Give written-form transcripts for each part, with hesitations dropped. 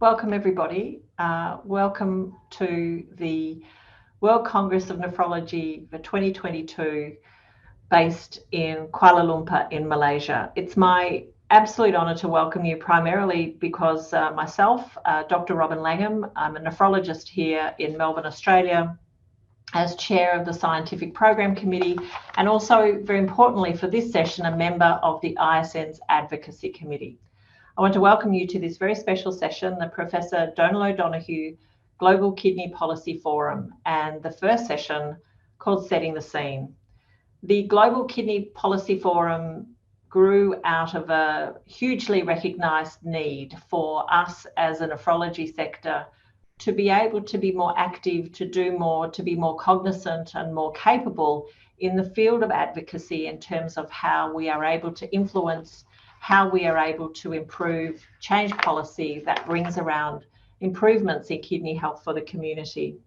Welcome everybody. Welcome to the World Congress of Nephrology for 2022 based in Kuala Lumpur in Malaysia. It's my absolute honour to welcome you primarily because myself, Dr. Robin Langham, I'm a nephrologist here in Melbourne, Australia, as chair of the Scientific Program Committee, and also very importantly for this session, a member of the ISN's Advocacy Committee. I want to welcome you to this very special session, the Professor Donal O'Donoghue Global Kidney Policy Forum, and the first session called Setting the Scene. The Global Kidney Policy Forum grew out of a hugely recognised need for us as a nephrology sector to be able to be more active, to do more, to be more cognizant and more capable in the field of advocacy in terms of how we are able to influence, how we are able to improve, change policy that brings around improvements in kidney health for the community.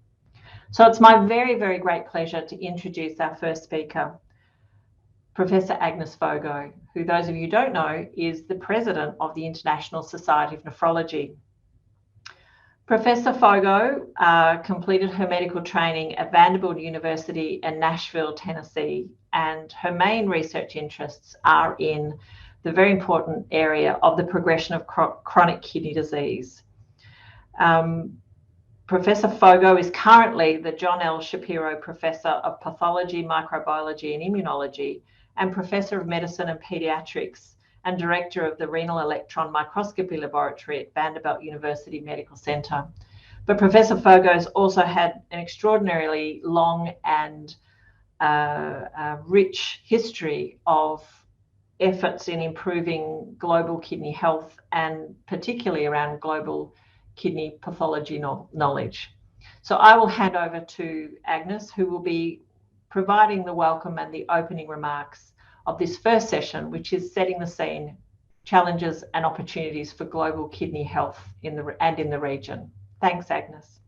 So it's my very, very great pleasure to introduce our first speaker, Professor Agnes Fogo, who those of you who don't know is the president of the International Society of Nephrology. Professor Fogo completed her medical training at Vanderbilt University in Nashville, Tennessee, and her main research interests are in the very important area of the progression of chronic kidney disease. Professor Fogo is currently the John L. Shapiro Professor of Pathology, Microbiology and Immunology, and Professor of Medicine and Pediatrics, and Director of the Renal Electron Microscopy Laboratory at Vanderbilt University Medical Center. But Professor Fogo has also had an extraordinarily long and rich history of efforts in improving global kidney health and particularly around global kidney pathology knowledge. So I will hand over to Agnes, who will be providing the welcome and the opening remarks of this first session, which is setting the scene, challenges and opportunities for global kidney health in the region. Thanks, Agnes.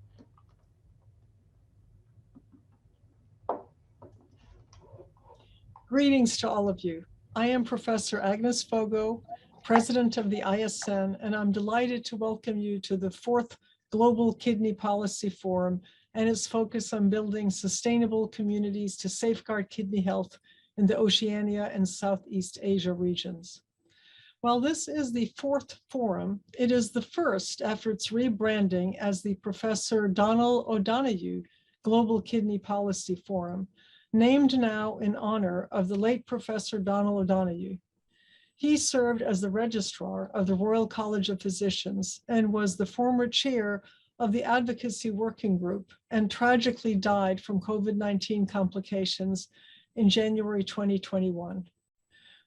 Greetings to all of you. I am Professor Agnes Fogo, President of the ISN, and I'm delighted to welcome you to the 4th Global Kidney Policy Forum and its focus on building sustainable communities to safeguard kidney health in the Oceania and Southeast Asia regions. While this is the 4th forum, it is the first after its rebranding as the Professor Donal O'Donoghue Global Kidney Policy Forum, named now in honor of the late Professor Donal O'Donoghue. He served as the registrar of the Royal College of Physicians and was the former chair of the Advocacy Working Group and tragically died from COVID-19 complications in January 2021.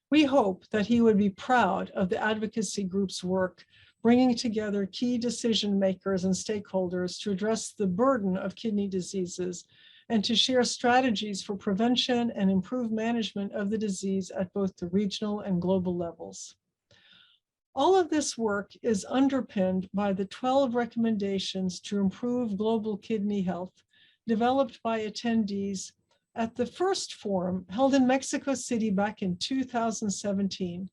We hope that he would be proud of the advocacy group's work, bringing together key decision makers and stakeholders to address the burden of kidney diseases and to share strategies for prevention and improved management of the disease at both the regional and global levels. All of this work is underpinned by the 12 recommendations to improve global kidney health developed by attendees at the first forum held in Mexico City back in 2017.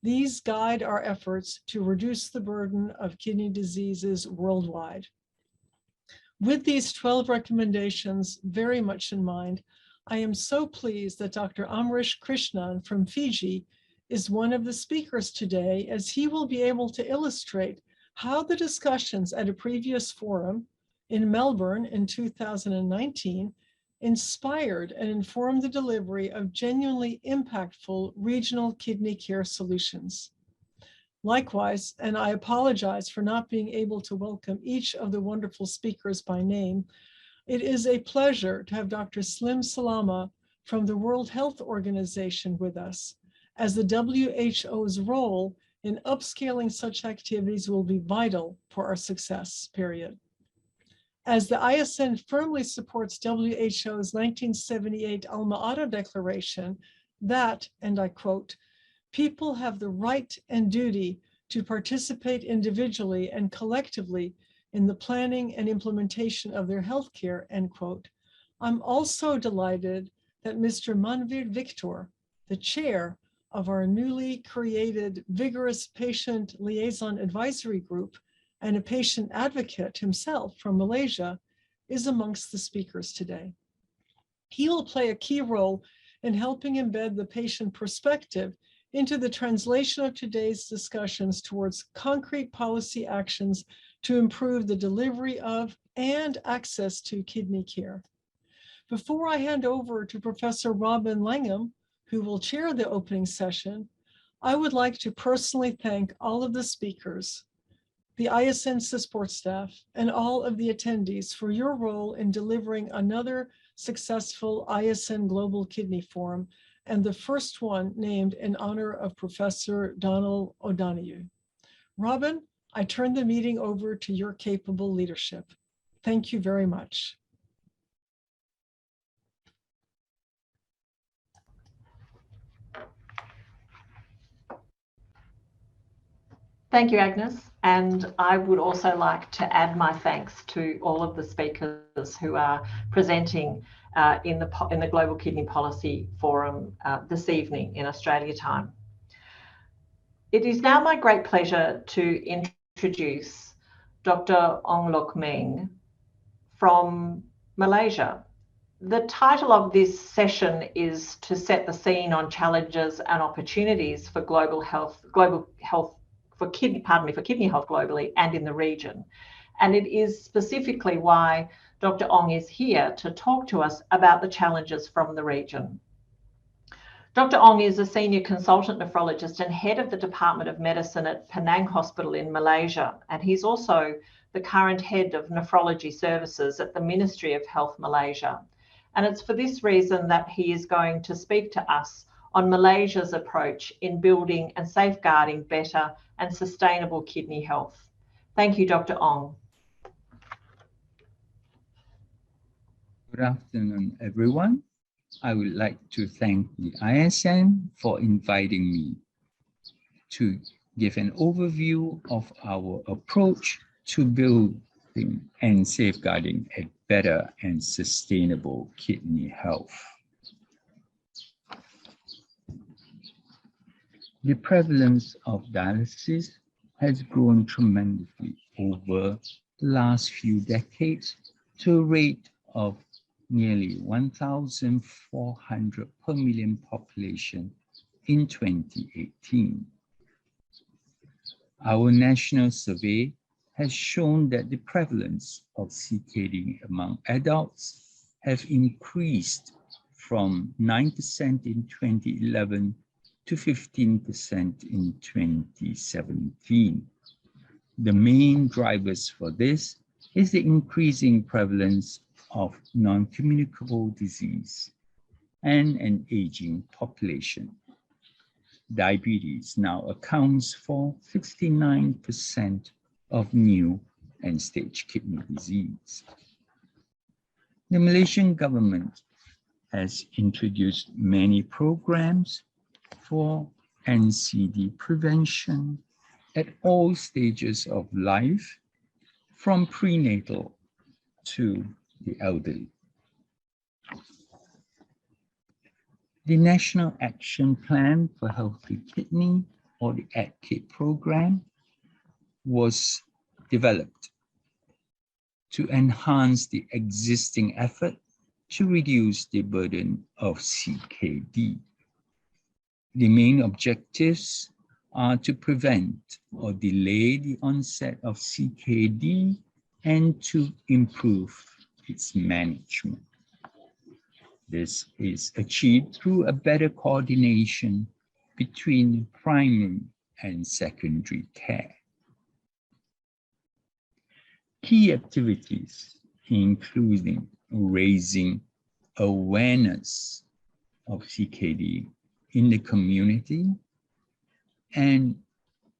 These guide our efforts to reduce the burden of kidney diseases worldwide. With these 12 recommendations very much in mind, I am so pleased that Dr. Amrish Krishnan from Fiji is one of the speakers today, as he will be able to illustrate how the discussions at a previous forum in Melbourne in 2019 inspired and informed the delivery of genuinely impactful regional kidney care solutions. Likewise, and I apologize for not being able to welcome each of the wonderful speakers by name, it is a pleasure to have Dr. Slim Salama from the World Health Organization with us, as the WHO's role in upscaling such activities will be vital for our success, period. As the ISN firmly supports WHO's 1978 Alma Ata Declaration that, and I quote, "People have the right and duty to participate individually and collectively in the planning and implementation of their healthcare," end quote. I'm also delighted that Mr. Manvir Victor, the chair of our newly created Vigorous Patient Liaison Advisory Group, and a patient advocate himself from Malaysia, is amongst the speakers today. He will play a key role in helping embed the patient perspective into the translation of today's discussions towards concrete policy actions to improve the delivery of and access to kidney care. Before I hand over to Professor Robin Langham, who will chair the opening session, I would like to personally thank all of the speakers, the ISN support staff, and all of the attendees for your role in delivering another successful ISN Global Kidney Forum, and the first one named in honor of Professor Donal O'Donoghue. Robin, I turn the meeting over to your capable leadership. Thank you very much. Thank you, Agnes. And I would also like to add my thanks to all of the speakers who are presenting in the Global Kidney Policy Forum this evening in Australia time. It is now my great pleasure to introduce Dr. Ong Lok Meng from Malaysia. The title of this session is to set the scene on challenges and opportunities for global health for kidney health globally and in the region. And it is specifically why Dr. Ong is here to talk to us about the challenges from the region. Dr. Ong is a senior consultant nephrologist and head of the Department of Medicine at Penang Hospital in Malaysia. And he's also the current head of nephrology services at the Ministry of Health Malaysia. And it's for this reason that he is going to speak to us on Malaysia's approach in building and safeguarding better and sustainable kidney health. Thank you, Dr. Ong. Good afternoon, everyone. I would like to thank the ISN for inviting me to give an overview of our approach to building and safeguarding a better and sustainable kidney health. The prevalence of dialysis has grown tremendously over the last few decades to a rate of nearly 1,400 per million population in 2018. Our national survey has shown that the prevalence of CKD among adults have increased from 9% in 2011 to 15% in 2017. The main drivers for this is the increasing prevalence of non-communicable disease and an aging population. Diabetes now accounts for 69% of new end-stage kidney disease. The Malaysian government has introduced many programs for NCD prevention at all stages of life, from prenatal to the elderly. The National Action Plan for Healthy Kidney, or the ACKID program, was developed to enhance the existing effort to reduce the burden of CKD. The main objectives are to prevent or delay the onset of CKD and to improve its management. This is achieved through a better coordination between primary and secondary care. Key activities including raising awareness of CKD in the community and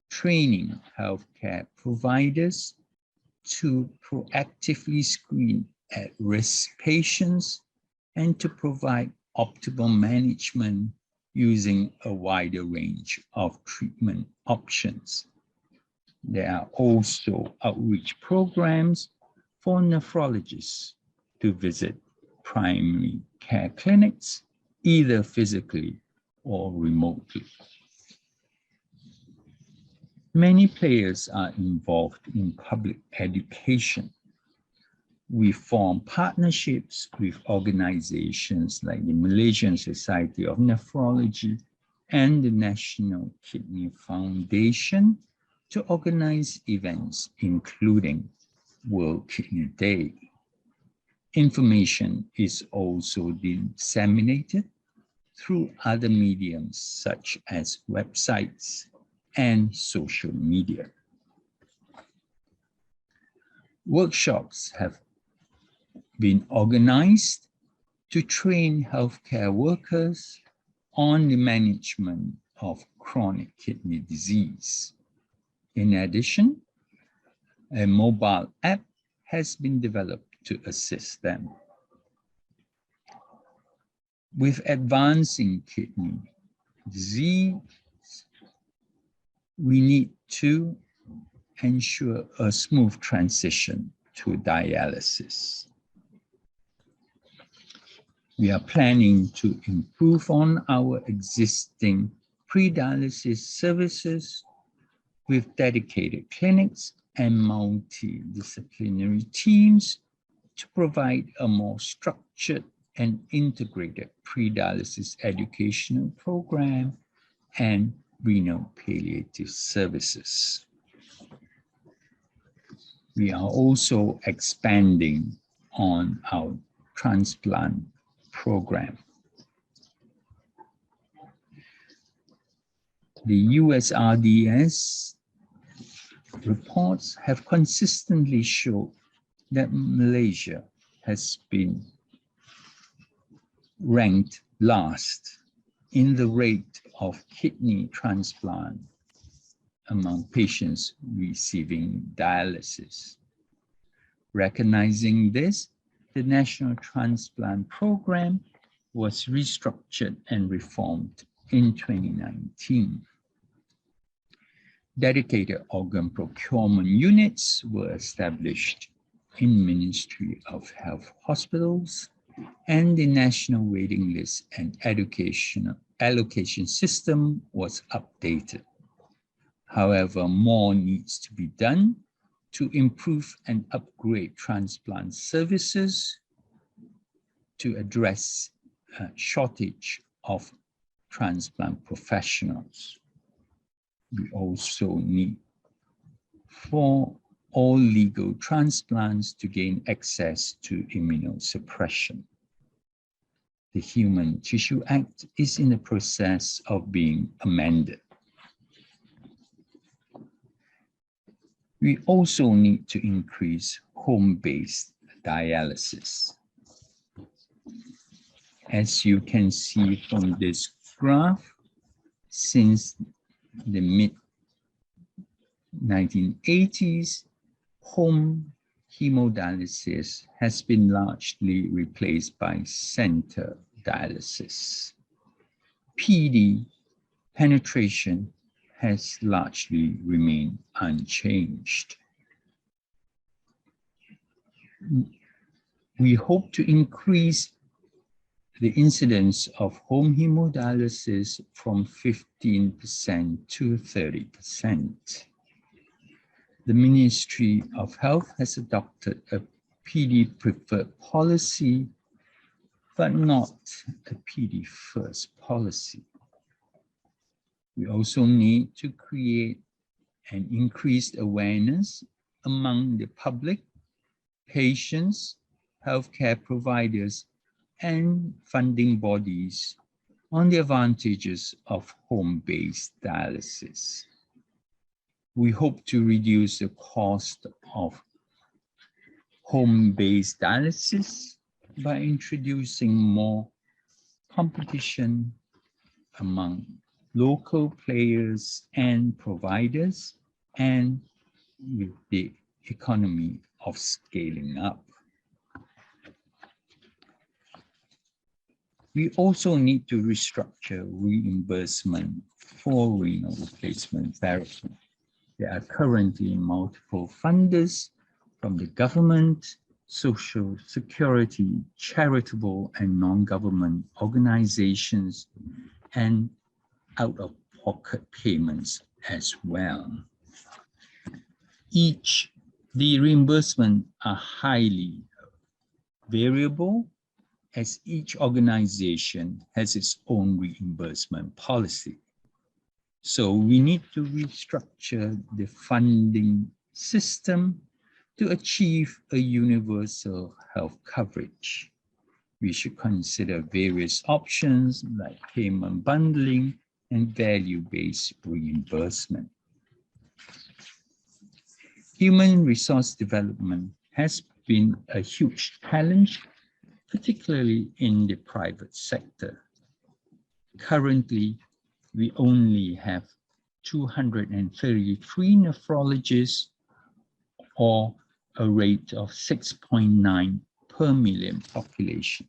training healthcare providers to proactively screen at-risk patients and to provide optimal management using a wider range of treatment options. There are also outreach programs for nephrologists to visit primary care clinics, either physically or remotely. Many players are involved in public education. We form partnerships with organizations like the Malaysian Society of Nephrology and the National Kidney Foundation to organize events, including World Kidney Day. Information is also disseminated through other mediums such as websites and social media. Workshops have been organized to train healthcare workers on the management of chronic kidney disease. In addition, a mobile app has been developed to assist them. With advancing kidney disease, we need to ensure a smooth transition to dialysis. We are planning to improve on our existing pre-dialysis services with dedicated clinics and multidisciplinary teams to provide a more structured and integrated pre-dialysis educational program and renal palliative services. We are also expanding on our transplant program. The USRDS reports have consistently shown that Malaysia has been ranked last in the rate of kidney transplant among patients receiving dialysis. Recognizing this, the National Transplant Program was restructured and reformed in 2019. Dedicated organ procurement units were established in Ministry of Health hospitals, and the national waiting list and educational allocation system was updated. However, more needs to be done to improve and upgrade transplant services to address a shortage of transplant professionals. We also need for all legal transplants to gain access to immunosuppression. The Human Tissue Act is in the process of being amended. We also need to increase home-based dialysis. As you can see from this graph, since the mid-1980s, home hemodialysis has been largely replaced by center dialysis. PD penetration has largely remained unchanged. We hope to increase the incidence of home hemodialysis from 15% to 30%. The Ministry of Health has adopted a PD preferred policy, but not a PD first policy. We also need to create an increased awareness among the public, patients, healthcare providers, and funding bodies on the advantages of home-based dialysis. We hope to reduce the cost of home-based dialysis by introducing more competition among local players and providers, and with the economy of scaling up. We also need to restructure reimbursement for renal replacement therapy. There are currently multiple funders from the government, social security, charitable and non-government organizations, and out-of-pocket payments as well. The reimbursement are highly variable, as each organization has its own reimbursement policy. So we need to restructure the funding system to achieve a universal health coverage. We should consider various options like payment bundling and value-based reimbursement. Human resource development has been a huge challenge, particularly in the private sector. Currently, we only have 233 nephrologists, or a rate of 6.9 per million population.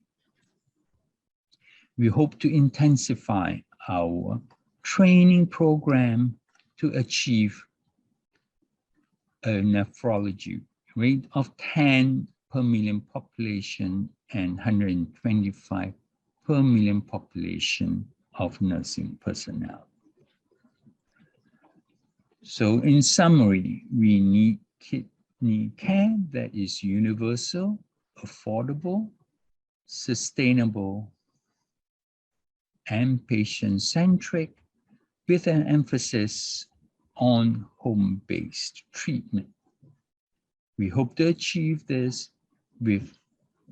We hope to intensify our training program to achieve a nephrology rate of 10 per million population and 125 per million population of nursing personnel. So in summary, we need kidney care that is universal, affordable, sustainable, and patient-centric, with an emphasis on home-based treatment. We hope to achieve this with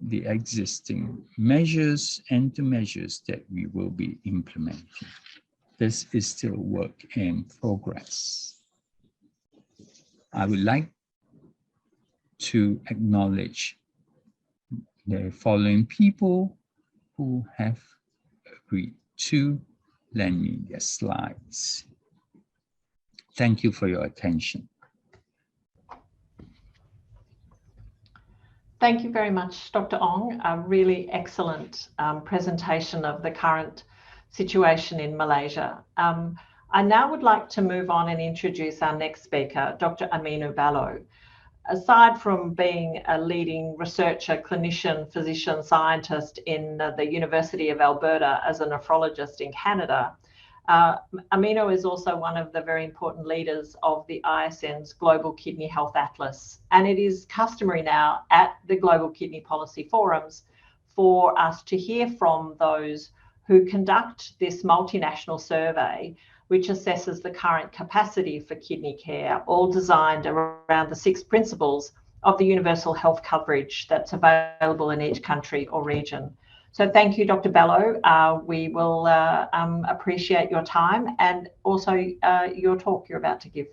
the existing measures and the measures that we will be implementing. This is still work in progress. I would like to acknowledge the following people who have agreed to lend me their slides. Thank you for your attention. Thank you very much, Dr. Ong. A really excellent presentation of the current situation in Malaysia. I now would like to move on and introduce our next speaker, Dr. Aminu Bello. Aside from being a leading researcher, clinician, physician, scientist in the University of Alberta as a nephrologist in Canada, Aminu is also one of the very important leaders of the ISN's Global Kidney Health Atlas. And it is customary now at the Global Kidney Policy Forums for us to hear from those who conduct this multinational survey, which assesses the current capacity for kidney care, all designed around the 6 principles of the universal health coverage that's available in each country or region. So thank you, Dr. Bello. We will appreciate your time and also your talk you're about to give.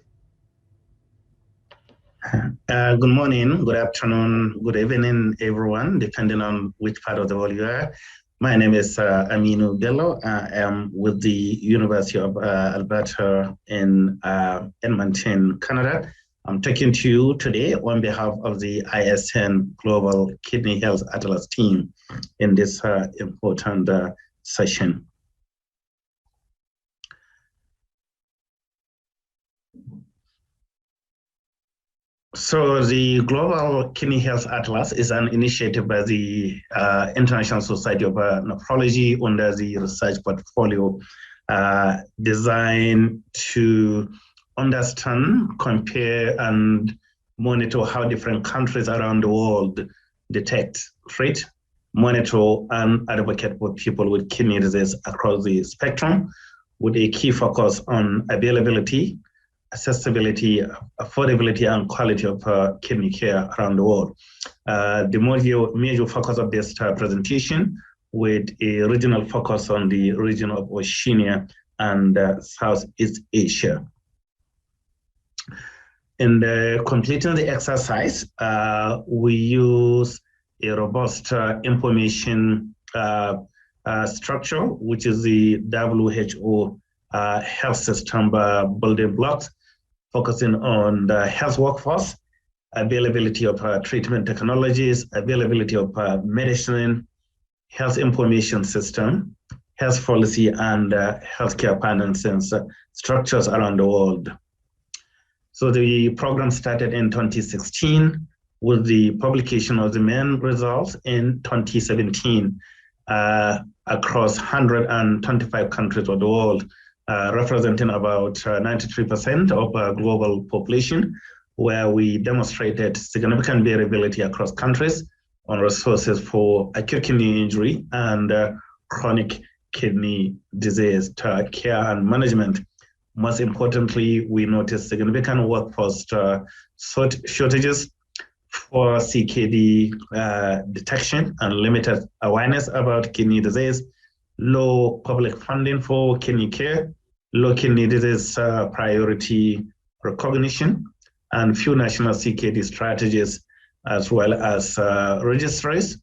Good morning, good afternoon, good evening, everyone, depending on which part of the world you are. My name is Aminu Bello. I am with the University of Alberta in Edmonton, Canada. I'm talking to you today on behalf of the ISN Global Kidney Health Atlas team in this important session. So the Global Kidney Health Atlas is an initiative by the International Society of Nephrology under the research portfolio designed to understand, compare, and monitor how different countries around the world detect, treat, monitor, and advocate for people with kidney disease across the spectrum, with a key focus on availability, accessibility, affordability, and quality of kidney care around the world. The major focus of this presentation, with a regional focus on the region of Oceania and Southeast Asia. In completing the exercise, we use a robust information structure, which is the WHO health system building blocks, focusing on the health workforce, availability of treatment technologies, availability of medicine, health information system, health policy, and healthcare financing structures around the world. So the program started in 2016 with the publication of the main results in 2017 across 125 countries of the world, representing about 93% of global population, where we demonstrated significant variability across countries on resources for acute kidney injury and chronic kidney disease care and management. Most importantly, we noticed significant workforce shortages for CKD detection and limited awareness about kidney disease, low public funding for kidney care, low kidney disease priority recognition, and few national CKD strategies, as well as registries,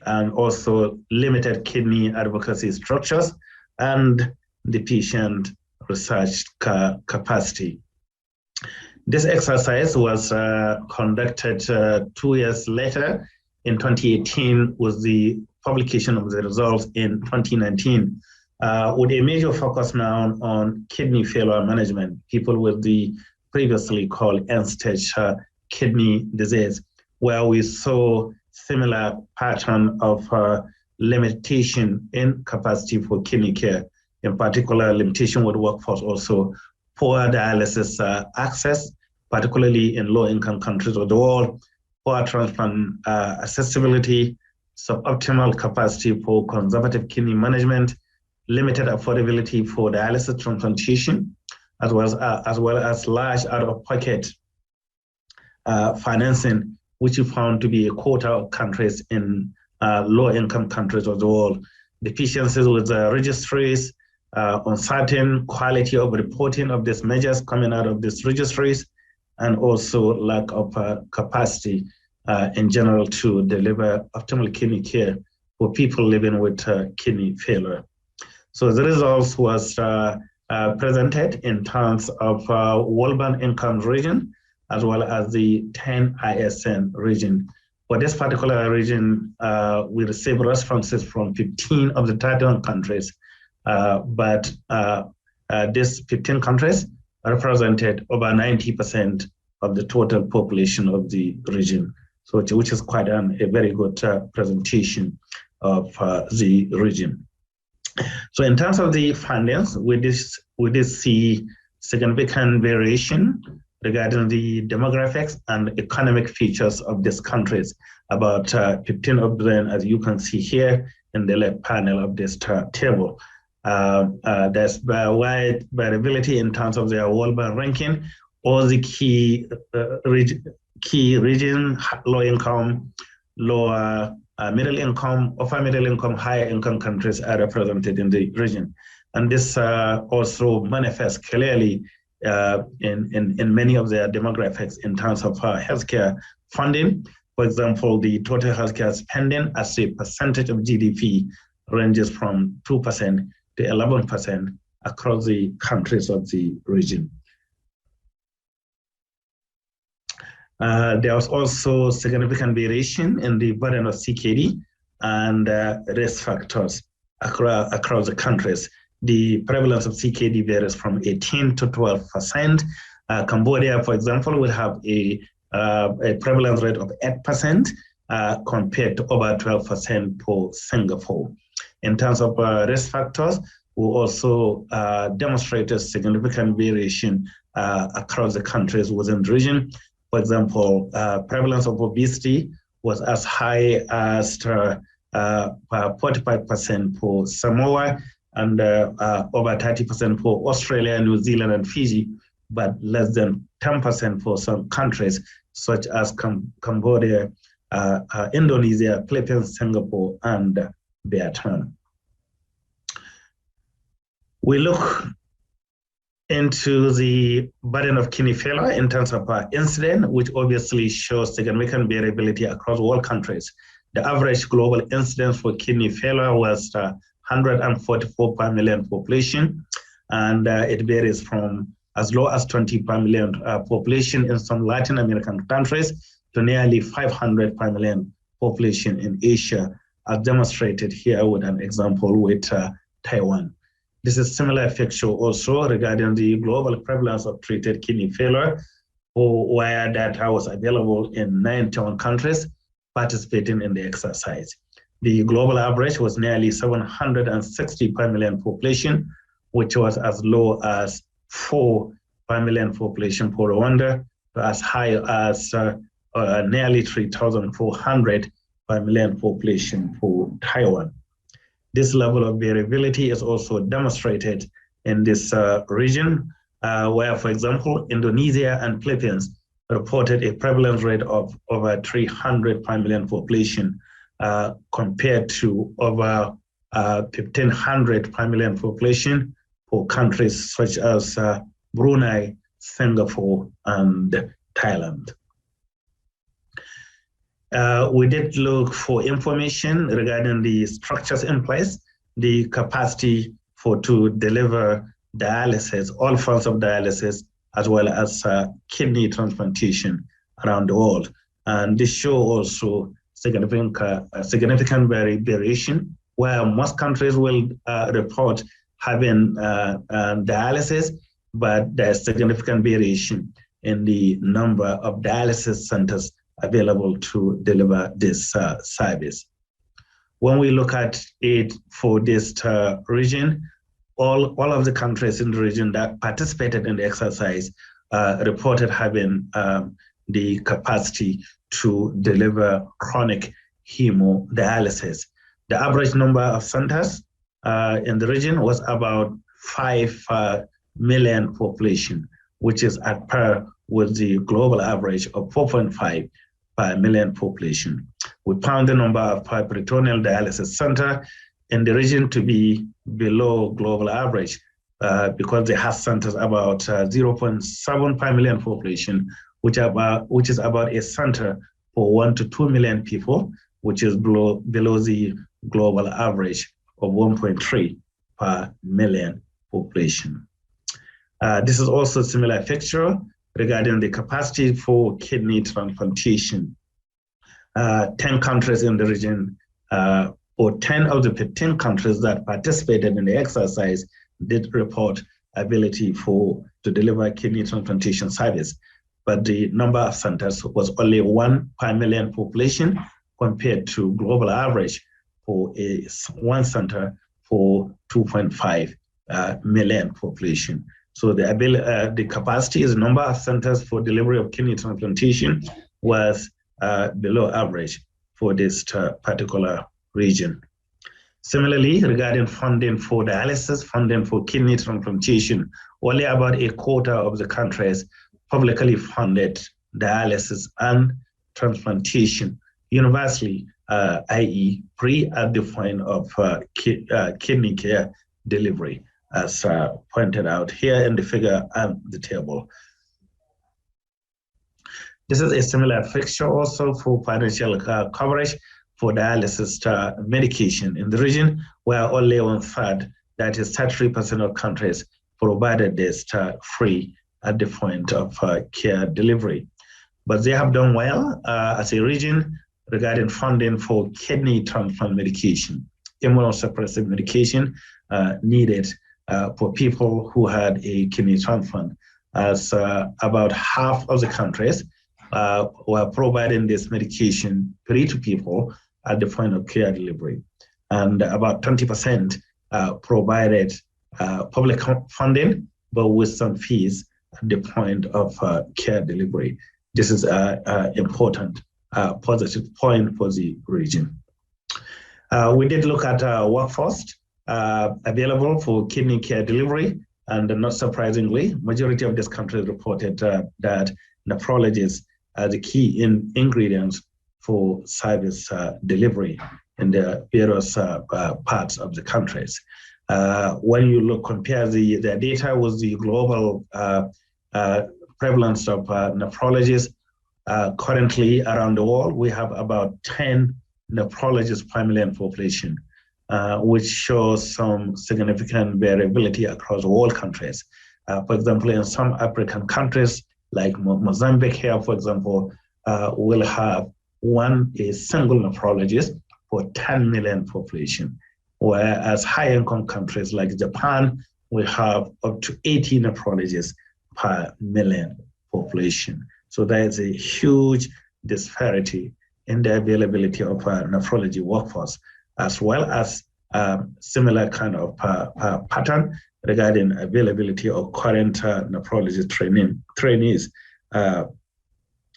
and also limited kidney advocacy structures and deficient research capacity. This exercise was conducted 2 years later in 2018 with the publication of the results in 2019, with a major focus now on kidney failure management, people with the previously called end-stage kidney disease, where we saw similar pattern of limitation in capacity for kidney care, in particular limitation with workforce, also poor dialysis access, particularly in low-income countries of the world, poor transplant accessibility, suboptimal capacity for conservative kidney management, limited affordability for dialysis transplantation, as well as large out-of-pocket financing, which we found to be a quarter of countries in low-income countries of the world. Deficiencies with registries, uncertain quality of reporting of these measures coming out of these registries, and also lack of capacity in general to deliver optimal kidney care for people living with kidney failure. So the results was presented in terms of World Bank income region, as well as the 10 ISN region. For this particular region, we received responses from 15 of the 31 countries, but these 15 countries represented over 90% of the total population of the region, so which is quite a very good presentation of the region. So in terms of the findings, we did see significant variation regarding the demographics and economic features of these countries. About 15 of them, as you can see here in the left panel of this table. There's wide variability in terms of their World Bank ranking. All the key region, low income, lower middle income, upper middle income, higher income countries are represented in the region. And this also manifests clearly in many of their demographics in terms of healthcare funding. For example, the total healthcare spending as a percentage of GDP ranges from 2% to 11% across the countries of the region. There was also significant variation in the burden of CKD and risk factors across the countries. The prevalence of CKD varies from 18 to 12%. Cambodia, for example, will have a prevalence rate of 8% compared to over 12% for Singapore. In terms of risk factors, we also demonstrated significant variation across the countries within the region. For example, prevalence of obesity was as high as 45% for Samoa and over 30% for Australia, New Zealand, and Fiji, but less than 10% for some countries such as Cambodia, Indonesia, Philippines, Singapore, and Vietnam. We look into the burden of kidney failure in terms of incidence, which obviously shows significant variability across all countries. The average global incidence for kidney failure was 144 per million population, and it varies from as low as 20 per million population in some Latin American countries to nearly 500 per million population in Asia, as demonstrated here with an example with Taiwan. This is similar picture also regarding the global prevalence of treated kidney failure, where data was available in 91 countries participating in the exercise. The global average was nearly 760 per million population, which was as low as 4 per million population for Rwanda as high as nearly 3,400 per million population for Taiwan. This level of variability is also demonstrated in this region, where, for example, Indonesia and Philippines reported a prevalence rate of over 300 per million population, compared to over 1,500 per million population for countries such as Brunei, Singapore, and Thailand. We did look for information regarding the structures in place, the capacity to deliver dialysis, all forms of dialysis, as well as kidney transplantation around the world. And this shows also significant variation, where most countries will report having dialysis, but there's significant variation in the number of dialysis centers available to deliver this service. When we look at it for this region, all of the countries in the region that participated in the exercise reported having the capacity to deliver chronic hemodialysis. The average number of centers in the region was about 5 million population, which is at par with the global average of 4.5 per million population. We found the number of peritoneal dialysis centers in the region to be below global average because they have centers about 0.7 per million population, which is about a center for 1 to 2 million people, which is below the global average of 1.3 per million population. This is also a similar picture regarding the capacity for kidney transplantation. 10 countries in the region, or 10 of the 15 countries that participated in the exercise did report ability to deliver kidney transplantation service. But the number of centers was only 1 per million population compared to global average for one center for 2.5 million population. So the capacity is the number of centers for delivery of kidney transplantation was below average for this particular region. Similarly, regarding funding for dialysis, funding for kidney transplantation, only about a quarter of the countries publicly funded dialysis and transplantation universally, i.e. free at the point of kidney care delivery, as pointed out here in the figure and the table. This is a similar picture also for financial coverage for dialysis medication in the region, where only 1/3, that is 33% of countries, provided this free at the point of care delivery. But they have done well as a region regarding funding for kidney transplant medication, immunosuppressive medication needed for people who had a kidney transplant, as about half of the countries were providing this medication free to people at the point of care delivery. And about 20% provided public funding, but with some fees at the point of care delivery. This is an important positive point for the region. We did look at workforce available for kidney care delivery, and not surprisingly, majority of these countries reported that nephrologists are the key ingredients for service delivery in the various parts of the countries. When you compare the data with the global prevalence of nephrologists, currently around the world, we have about 10 nephrologists per million population, which shows some significant variability across all countries. For example, in some African countries, like Mozambique here, for example, will have a single nephrologist for 10 million population, whereas high-income countries like Japan will have up to 80 nephrologists per million population. So there is a huge disparity in the availability of nephrology workforce, as well as similar kind of pattern regarding availability of current nephrology trainees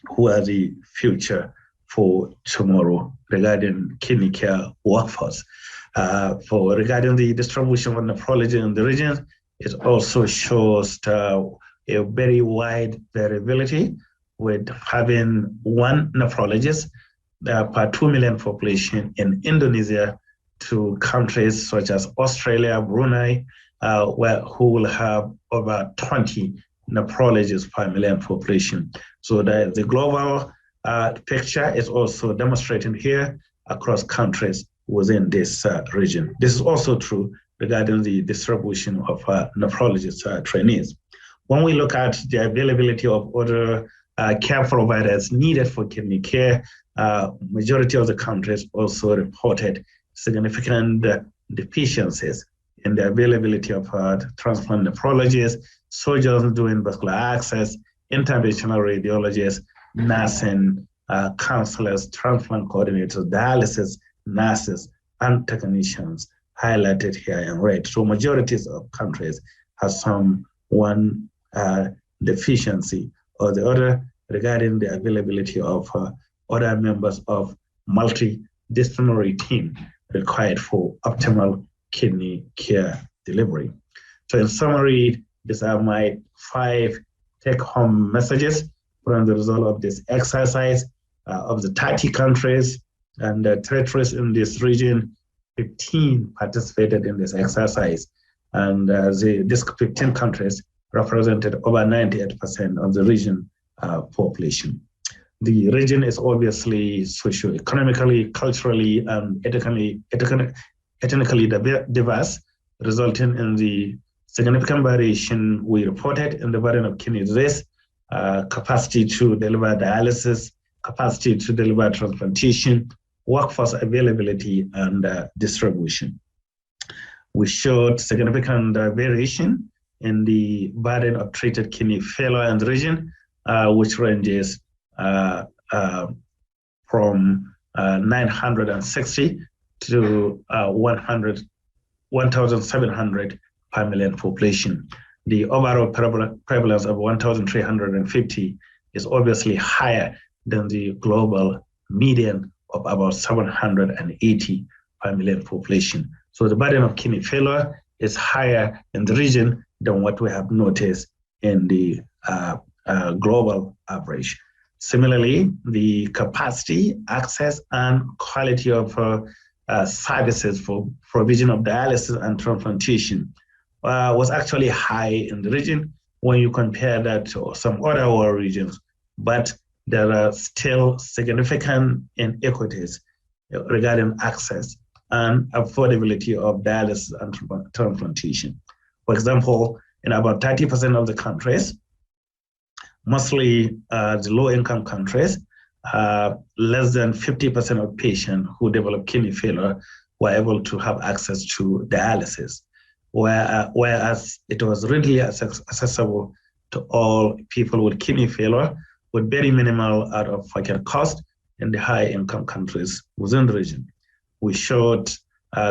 who are the future for tomorrow regarding kidney care workforce. Regarding the distribution of nephrology in the region, it also shows a very wide variability, with having one nephrologist per 2 million population in Indonesia, to countries such as Australia, Brunei, who will have over 20 nephrologists per million population. So the global picture is also demonstrated here across countries within this region. This is also true regarding the distribution of nephrologist trainees. When we look at the availability of other care providers needed for kidney care, majority of the countries also reported significant deficiencies in the availability of transplant nephrologists, surgeons doing vascular access, interventional radiologists, nursing, counselors, transplant coordinators, dialysis nurses, and technicians highlighted here in red. So majorities of countries have one deficiency or the other regarding the availability of other members of multidisciplinary team required for optimal kidney care delivery. So in summary, these are my 5 take-home messages from the result of this exercise. Of the 30 countries and territories in this region, 15 participated in this exercise. And these 15 countries represented over 98% of the region population. The region is obviously socio-economically, culturally, and ethnically diverse, resulting in the significant variation we reported in the burden of kidney disease, capacity to deliver dialysis, capacity to deliver transplantation, workforce availability, and distribution. We showed significant variation in the burden of treated kidney failure in the region, which ranges from 960 to 1,700 per million population. The overall prevalence of 1,350 is obviously higher than the global median of about 780 per million population. So the burden of kidney failure is higher in the region than what we have noticed in the global average. Similarly, the capacity, access, and quality of services for provision of dialysis and transplantation was actually high in the region when you compare that to some other world regions, but there are still significant inequities regarding access and affordability of dialysis and transplantation. For example, in about 30% of the countries, mostly the low-income countries, less than 50% of patients who develop kidney failure were able to have access to dialysis, whereas it was readily accessible to all people with kidney failure with very minimal out-of-pocket cost in the high-income countries within the region. We showed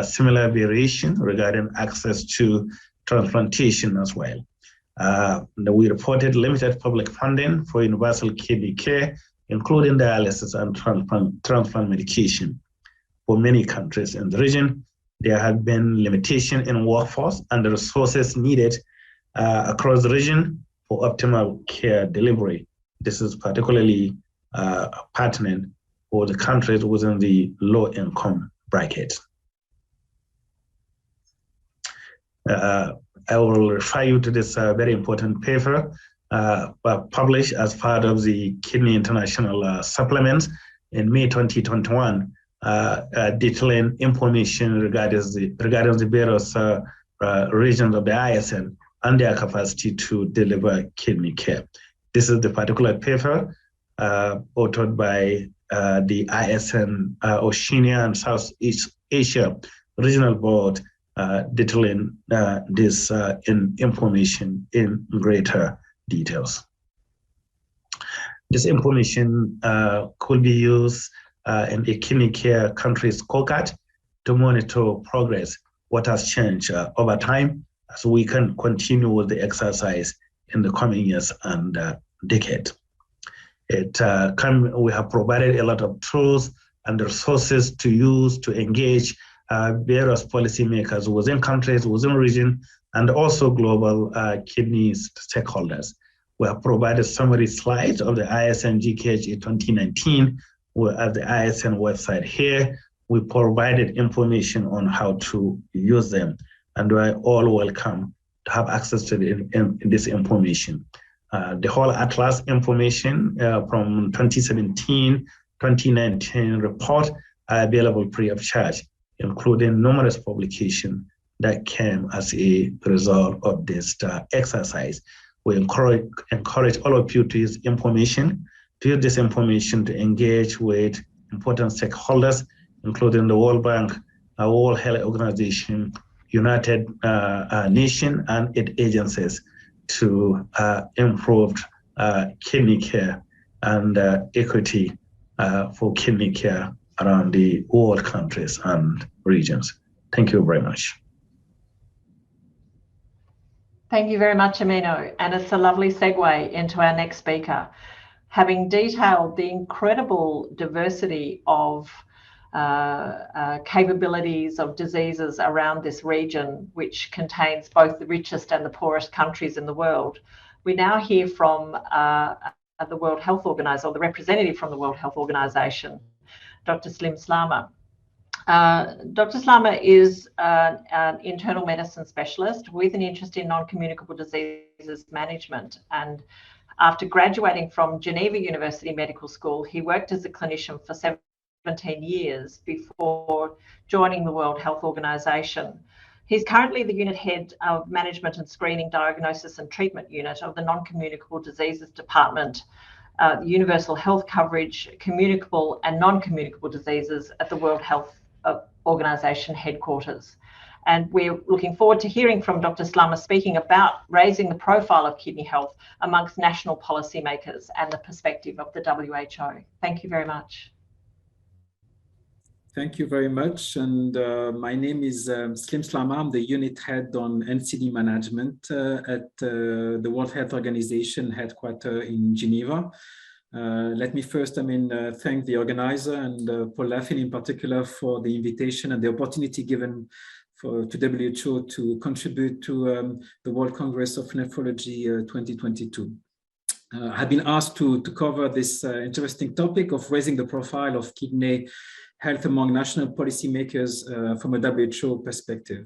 similar variation regarding access to transplantation as well. We reported limited public funding for universal kidney care, including dialysis and transplant medication. For many countries in the region, there had been limitation in workforce and the resources needed across the region for optimal care delivery. This is particularly pertinent for the countries within the low-income bracket. I will refer you to this very important paper published as part of the Kidney International Supplement in May 2021, detailing information regarding the various regions of the ISN and their capacity to deliver kidney care. This is the particular paper authored by the ISN Oceania and Southeast Asia Regional Board, detailing this information in greater details. This information could be used in a kidney care country scorecard to monitor progress, what has changed over time, so we can continue with the exercise in the coming years and decade. We have provided a lot of tools and resources to use to engage various policymakers within countries, within region, and also global kidney stakeholders. We have provided summary slides of the ISN GKHA 2019 at the ISN website here. We provided information on how to use them, and we're all welcome to have access to this information. The whole Atlas information from 2017-2019 report are available free of charge, including numerous publications that came as a result of this exercise. We encourage all of you to use this information to engage with important stakeholders, including the World Bank, World Health Organization, United Nations, and its agencies to improve kidney care and equity for kidney care around the world countries and regions. Thank you very much. Thank you very much, Amino. And it's a lovely segue into our next speaker. Having detailed the incredible diversity of capabilities of diseases around this region, which contains both the richest and the poorest countries in the world, we now hear from the World Health Organization, or the representative from the World Health Organization, Dr. Slim Slama. Dr. Slama is an internal medicine specialist with an interest in non-communicable diseases management. And after graduating from Geneva University Medical School, he worked as a clinician for 17 years before joining the World Health Organization. He's currently the unit head of Management and Screening, Diagnosis and Treatment Unit of the Non-Communicable Diseases Department, Universal Health Coverage, Communicable and Non-Communicable Diseases at the World Health Organization headquarters. And we're looking forward to hearing from Dr. Slama speaking about raising the profile of kidney health amongst national policymakers and the perspective of the WHO. Thank you very much. Thank you very much. And my name is Slim Slama. I'm the unit head on NCD management at the World Health Organization headquarters in Geneva. Let me first, thank the organizer and Paul Laffin in particular for the invitation and the opportunity given to WHO to contribute to the World Congress of Nephrology 2022. I've been asked to cover this interesting topic of raising the profile of kidney health among national policymakers from a WHO perspective.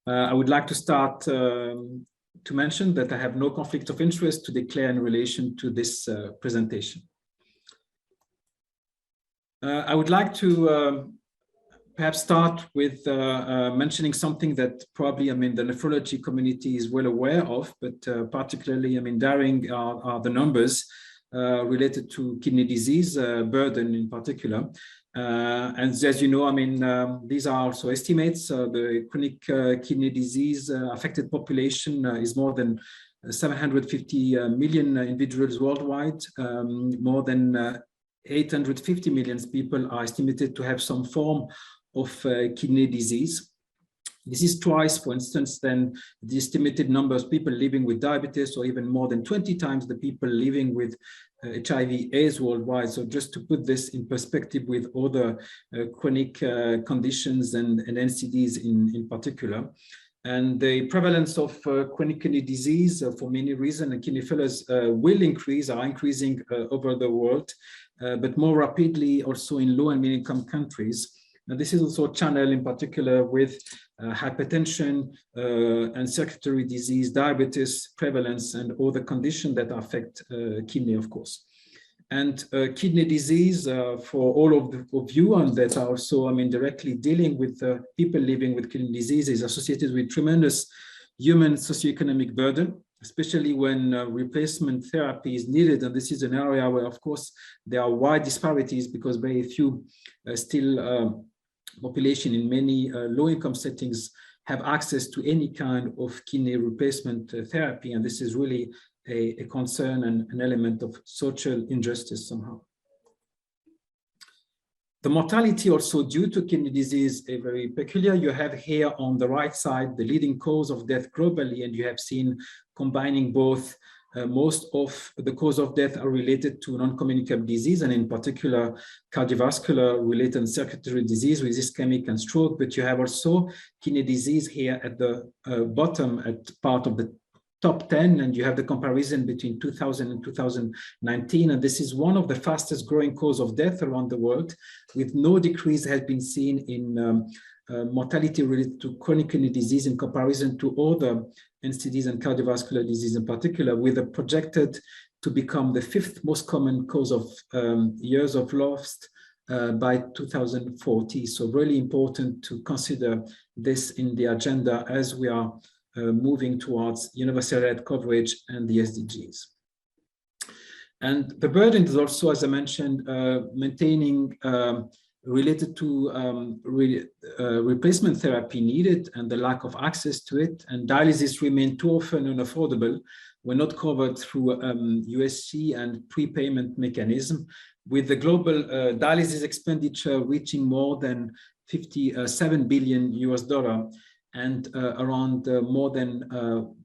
I would like to start to mention that I have no conflict of interest to declare in relation to this presentation. I would like to perhaps start with mentioning something that probably, the nephrology community is well aware of, but particularly, daring are the numbers related to kidney disease burden in particular. And as you know, these are also estimates. The chronic kidney disease affected population is more than 750 million individuals worldwide. More than 850 million people are estimated to have some form of kidney disease. This is twice, for instance, than the estimated number of people living with diabetes, or even more than 20 times the people living with HIV/AIDS worldwide. So just to put this in perspective with other chronic conditions and NCDs in particular. And the prevalence of chronic kidney disease for many reasons, and kidney failures are increasing over the world, but more rapidly also in low and middle income countries. And this is also a channel in particular with hypertension and circulatory disease, diabetes prevalence, and other conditions that affect kidney, of course. And kidney disease for all of you, and that are also, directly dealing with people living with kidney disease, is associated with tremendous human socioeconomic burden, especially when replacement therapy is needed. And this is an area where, of course, there are wide disparities because very few still population in many low-income settings have access to any kind of kidney replacement therapy. And this is really a concern and an element of social injustice somehow. The mortality also due to kidney disease is very peculiar. You have here on the right side the leading cause of death globally, and you have seen combining both most of the cause of death are related to non-communicable disease, and in particular cardiovascular related and circulatory disease with ischemic and stroke. But you have also kidney disease here at the bottom, at part of the top 10, and you have the comparison between 2000 and 2019, and this is one of the fastest growing cause of death around the world, with no decrease has been seen in mortality related to chronic kidney disease in comparison to other NCDs and cardiovascular disease in particular, with a projected to become the 5th most common cause of years of lost by 2040. So really important to consider this in the agenda as we are moving towards universal health coverage and the SDGs. And the burden is also, as I mentioned, maintaining related to replacement therapy needed and the lack of access to it. And dialysis remain too often unaffordable. We're not covered through USC and prepayment mechanism, with the global dialysis expenditure reaching more than $57 billion, and around more than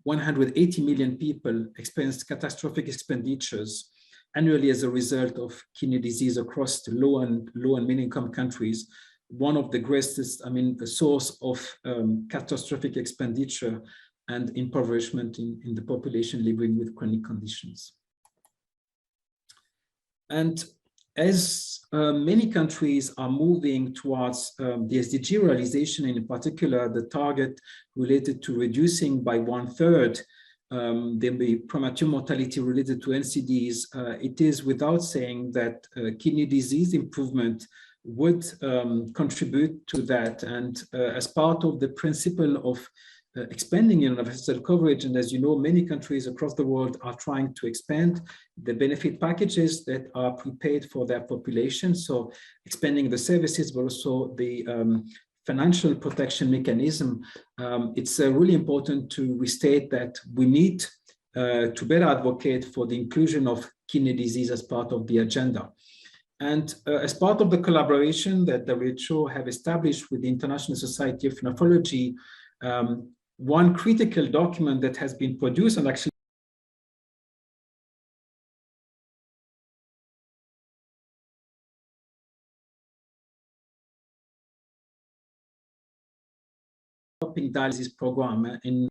180 million people experience catastrophic expenditures annually as a result of kidney disease across the low and middle-income countries. One of the greatest, a source of catastrophic expenditure and impoverishment in the population living with chronic conditions. And as many countries are moving towards the SDG realization, and in particular the target related to reducing by 1/3 the premature mortality related to NCDs, it is without saying that kidney disease improvement would contribute to that. And as part of the principle of expanding universal coverage, and as you know, many countries across the world are trying to expand the benefit packages that are prepaid for their population. So expanding the services, but also the financial protection mechanism. It's really important to restate that we need to better advocate for the inclusion of kidney disease as part of the agenda. And as part of the collaboration that the WHO have established with the International Society of Nephrology, one critical document that has been produced and actually stopping dialysis program in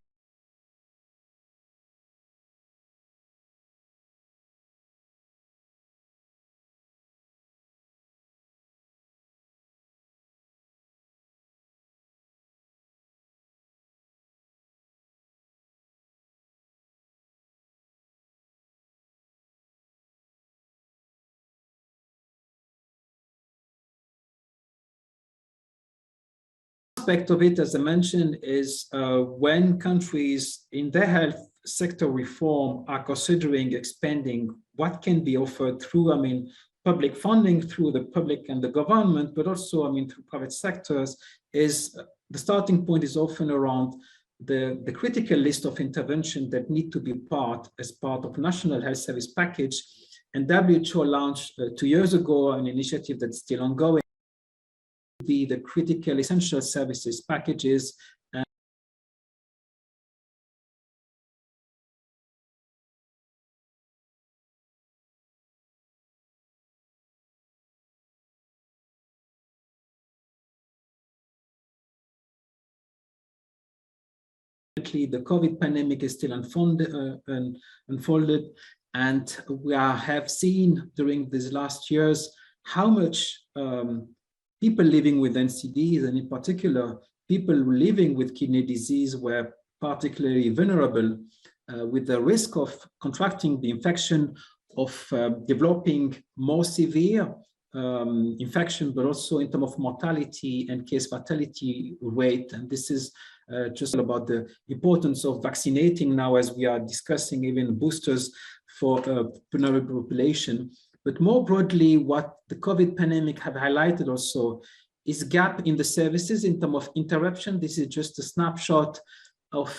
aspect of it, as I mentioned, is when countries in their health sector reform are considering expanding what can be offered through, public funding through the public and the government, but also, through private sectors, is the starting point is often around the critical list of intervention that need to be as part of national health service package. And WHO launched 2 years ago an initiative that's still ongoing, be the critical essential services packages. The COVID pandemic is still unfolded, and we have seen during these last years how much people living with NCDs, and in particular people living with kidney disease, were particularly vulnerable with the risk of contracting the infection, of developing more severe infection, but also in terms of mortality and case fatality rate. And this is just about the importance of vaccinating now, as we are discussing even boosters for vulnerable population. But more broadly, what the COVID pandemic have highlighted also is gap in the services in terms of interruption. This is just a snapshot of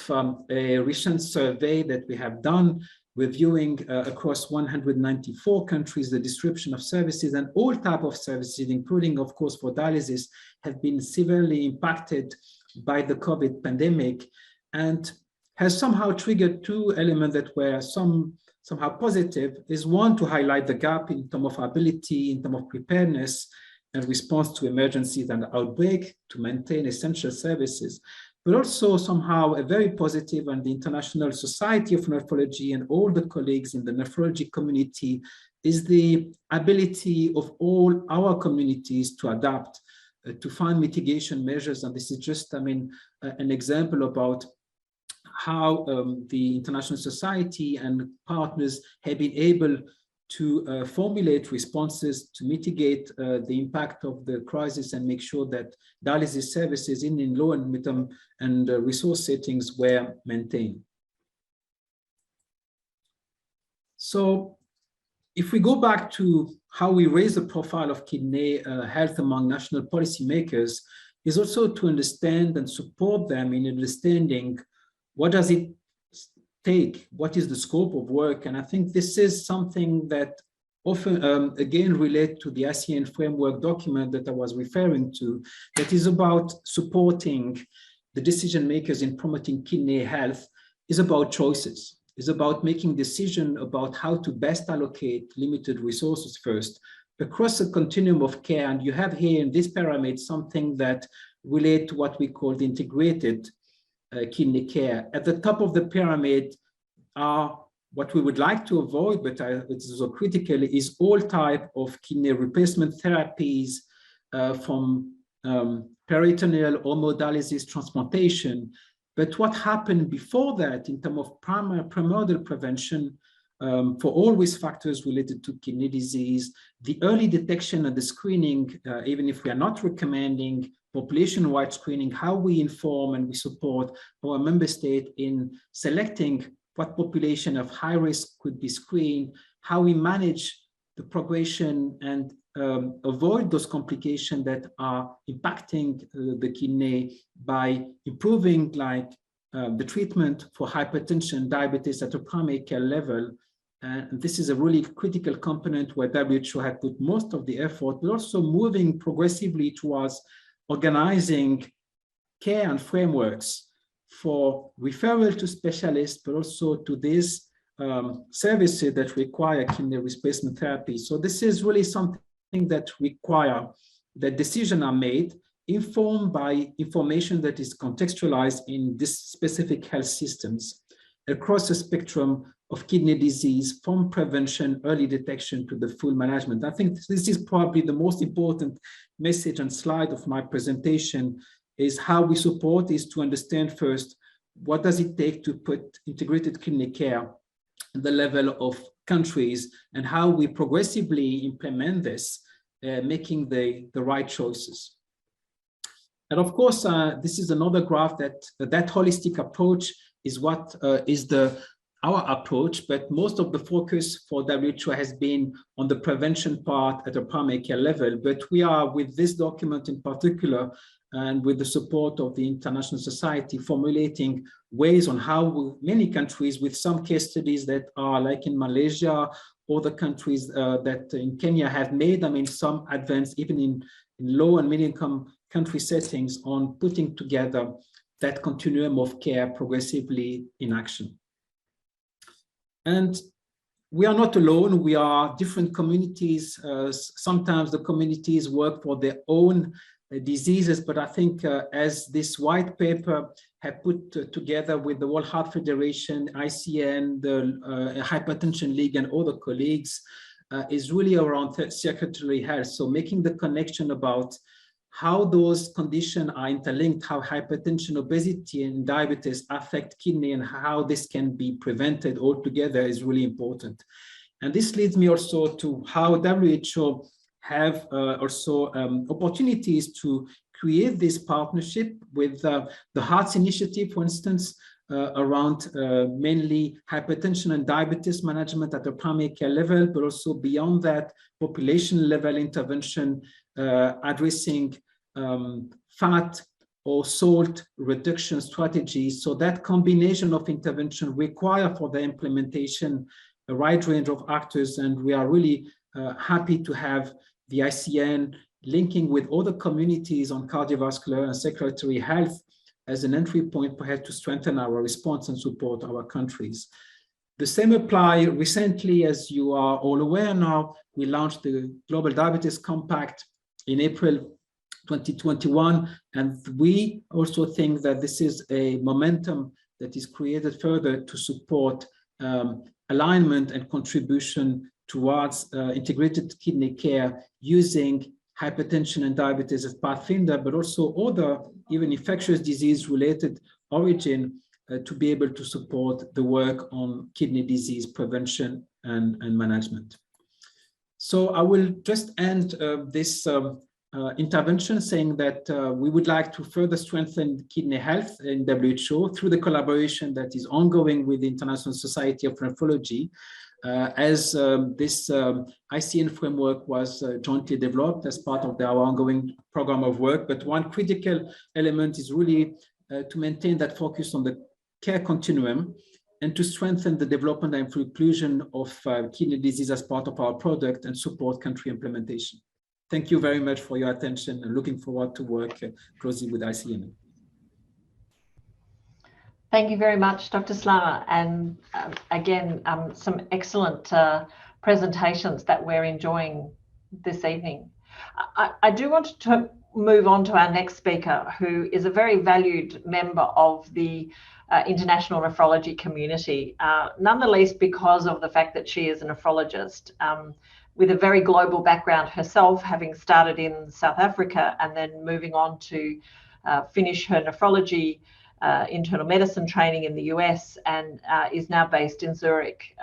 a recent survey that we have done, reviewing across 194 countries the description of services, and all type of services, including, of course, for dialysis, have been severely impacted by the COVID pandemic. And has somehow triggered two elements that were somehow positive. Is one, to highlight the gap in terms of ability, in terms of preparedness and response to emergencies and outbreak to maintain essential services, but also somehow a very positive, and the International Society of Nephrology and all the colleagues in the nephrology community is the ability of all our communities to adapt, to find mitigation measures. And this is just, an example about how the International Society and partners have been able to formulate responses to mitigate the impact of the crisis and make sure that dialysis services in low and middle and resource settings were maintained. So if we go back to how we raise the profile of kidney health among national policymakers, is also to understand and support them in understanding what does it take, what is the scope of work. And I think this is something that often, again, relate to the ICN framework document that I was referring to, that is about supporting the decision makers in promoting kidney health, is about choices, is about making decisions about how to best allocate limited resources first across a continuum of care. And you have here in this pyramid something that relate to what we call the integrated kidney care. At the top of the pyramid are what we would like to avoid, but it's so critical, is all type of kidney replacement therapies from peritoneal hemodialysis transplantation. But what happened before that in terms of primordial prevention for all risk factors related to kidney disease, the early detection and the screening, even if we are not recommending population-wide screening, how we inform and we support our member state in selecting what population of high risk could be screened, how we manage the progression and avoid those complications that are impacting the kidney by improving the treatment for hypertension, diabetes at a primary care level. And this is a really critical component where WHO had put most of the effort, but also moving progressively towards organizing care and frameworks for referral to specialists, but also to these services that require kidney replacement therapy. So this is really something that require that decisions are made, informed by information that is contextualized in this specific health systems across the spectrum of kidney disease, from prevention, early detection to the full management. I think this is probably the most important message and slide of my presentation, is how we support is to understand first, what does it take to put integrated kidney care at the level of countries, and how we progressively implement this, making the right choices. And of course, this is another graph that holistic approach is what is our approach, but most of the focus for WHO has been on the prevention part at a primary care level. But we are, with this document in particular, and with the support of the International Society, formulating ways on how many countries, with some case studies that are like in Malaysia, other countries that in Kenya have made, some advance even in low and middle income country settings on putting together that continuum of care progressively in action. And we are not alone. We are different communities. Sometimes the communities work for their own diseases, but I think as this white paper have put together with the World Heart Federation, ICN, the Hypertension League, and other colleagues, is really around circulatory health. So making the connection about how those conditions are interlinked, how hypertension, obesity, and diabetes affect kidney, and how this can be prevented altogether is really important. And this leads me also to how WHO have also opportunities to create this partnership with the Hearts Initiative, for instance, around mainly hypertension and diabetes management at the primary care level, but also beyond that, population level intervention, addressing fat or salt reduction strategies. So that combination of intervention require for the implementation a wide range of actors, and we are really happy to have the ICN linking with other communities on cardiovascular and circulatory health as an entry point perhaps to strengthen our response and support our countries. The same apply recently, as you are all aware now, we launched the Global Diabetes Compact in April 2021, and we also think that this is a momentum that is created further to support alignment and contribution towards integrated kidney care using hypertension and diabetes as pathfinder, but also other even infectious disease related origin to be able to support the work on kidney disease prevention and management. So I will just end this intervention saying that we would like to further strengthen kidney health in WHO through the collaboration that is ongoing with the International Society of Nephrology, as this ICN framework was jointly developed as part of our ongoing program of work. But one critical element is really to maintain that focus on the care continuum and to strengthen the development and inclusion of kidney disease as part of our product and support country implementation. Thank you very much for your attention and looking forward to work closely with ICN. Thank you very much, Dr. Slama. And again, some excellent presentations that we're enjoying this evening. I do want to move on to our next speaker, who is a very valued member of the international nephrology community, none the least because of the fact that she is a nephrologist with a very global background herself, having started in South Africa and then moving on to finish her nephrology internal medicine training in the US, and is now based in Zurich.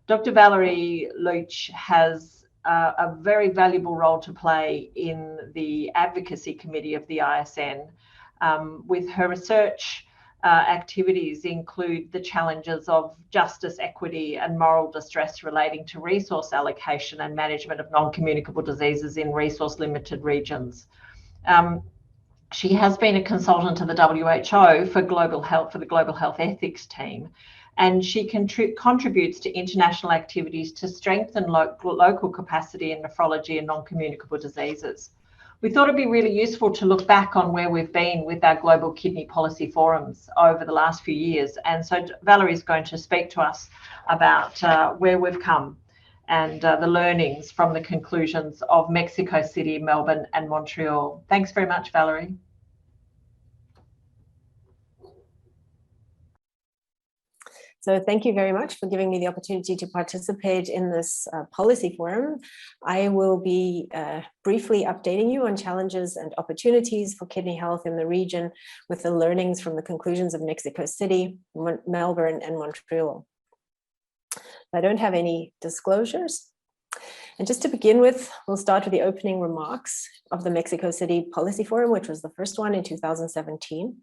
Dr. Valerie Leach has a very valuable role to play in the advocacy committee of the ISN. With her research activities include the challenges of justice, equity, and moral distress relating to resource allocation and management of non-communicable diseases in resource-limited regions. She has been a consultant to the WHO for global health, for the Global Health Ethics team, and she contributes to international activities to strengthen local capacity in nephrology and non-communicable diseases. We thought it'd be really useful to look back on where we've been with our global kidney policy forums over the last few years. And so Valerie's going to speak to us about where we've come and the learnings from the conclusions of Mexico City, Melbourne, and Montreal. Thanks very much, Valerie. So thank you very much for giving me the opportunity to participate in this policy forum. I will be briefly updating you on challenges and opportunities for kidney health in the region with the learnings from the conclusions of Mexico City, Melbourne, and Montreal. I don't have any disclosures. And just to begin with, we'll start with the opening remarks of the Mexico City Policy Forum, which was the first one in 2017.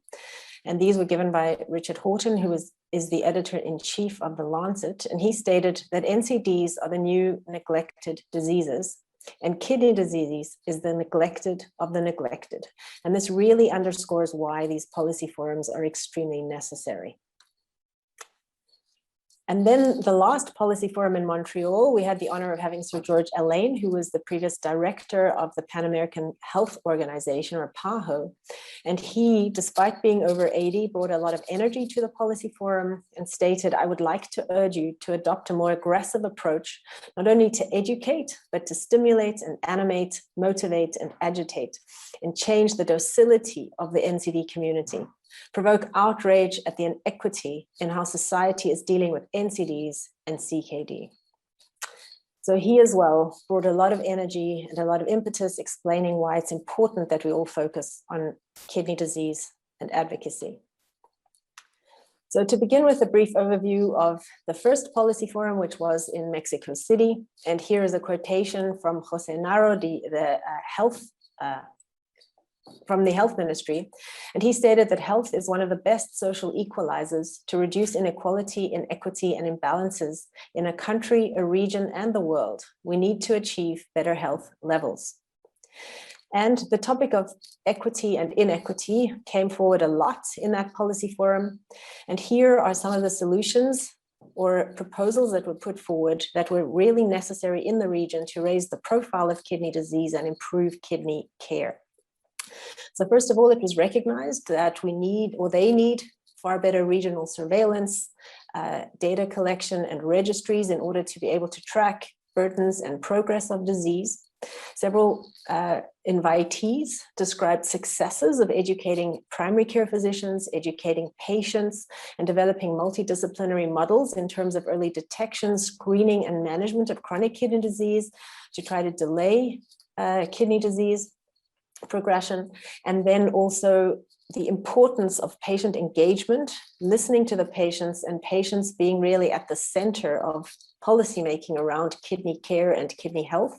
And these were given by Richard Horton, who is the editor-in-chief of The Lancet. And he stated that NCDs are the new neglected diseases, and kidney disease is the neglected of the neglected. And this really underscores why these policy forums are extremely necessary. And then the last policy forum in Montreal, we had the honor of having Sir George Allain, who was the previous director of the Pan American Health Organization, or PAHO. And he, despite being over 80, brought a lot of energy to the policy forum and stated, I would like to urge you to adopt a more aggressive approach, not only to educate, but to stimulate and animate, motivate and agitate, and change the docility of the NCD community. Provoke outrage at the inequity in how society is dealing with NCDs and CKD. So he as well brought a lot of energy and a lot of impetus explaining why it's important that we all focus on kidney disease and advocacy. So to begin with a brief overview of the first policy forum, which was in Mexico City. And here is a quotation from Jose Narro, from the health ministry. And he stated that health is one of the best social equalizers to reduce inequality, inequity, and imbalances in a country, a region, and the world. We need to achieve better health levels. And the topic of equity and inequity came forward a lot in that policy forum. And here are some of the solutions or proposals that were put forward that were really necessary in the region to raise the profile of kidney disease and improve kidney care. So first of all, it was recognized that we need, or they need, far better regional surveillance, data collection and registries in order to be able to track burdens and progress of disease. Several invitees described successes of educating primary care physicians, educating patients, and developing multidisciplinary models in terms of early detection, screening, and management of chronic kidney disease to try to delay kidney disease progression. And then also the importance of patient engagement, listening to the patients, and patients being really at the center of policymaking around kidney care and kidney health.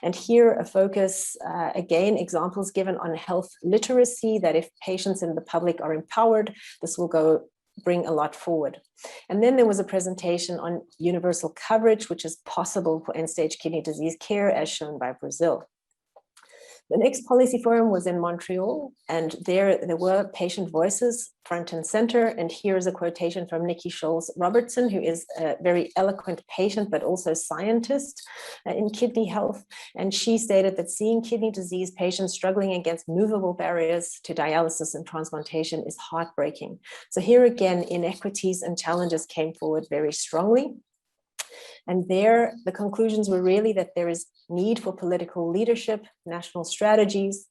And here a focus, again, examples given on health literacy, that if patients in the public are empowered, this will bring a lot forward. And then there was a presentation on universal coverage, which is possible for end-stage kidney disease care, as shown by Brazil. The next policy forum was in Montreal, and there were patient voices front and center. And here is a quotation from Nikki Scholes-Robertson, who is a very eloquent patient, but also scientist in kidney health. And she stated that seeing kidney disease patients struggling against movable barriers to dialysis and transplantation is heartbreaking. So here again, inequities and challenges came forward very strongly. And there, the conclusions were really that there is need for political leadership, national strategies.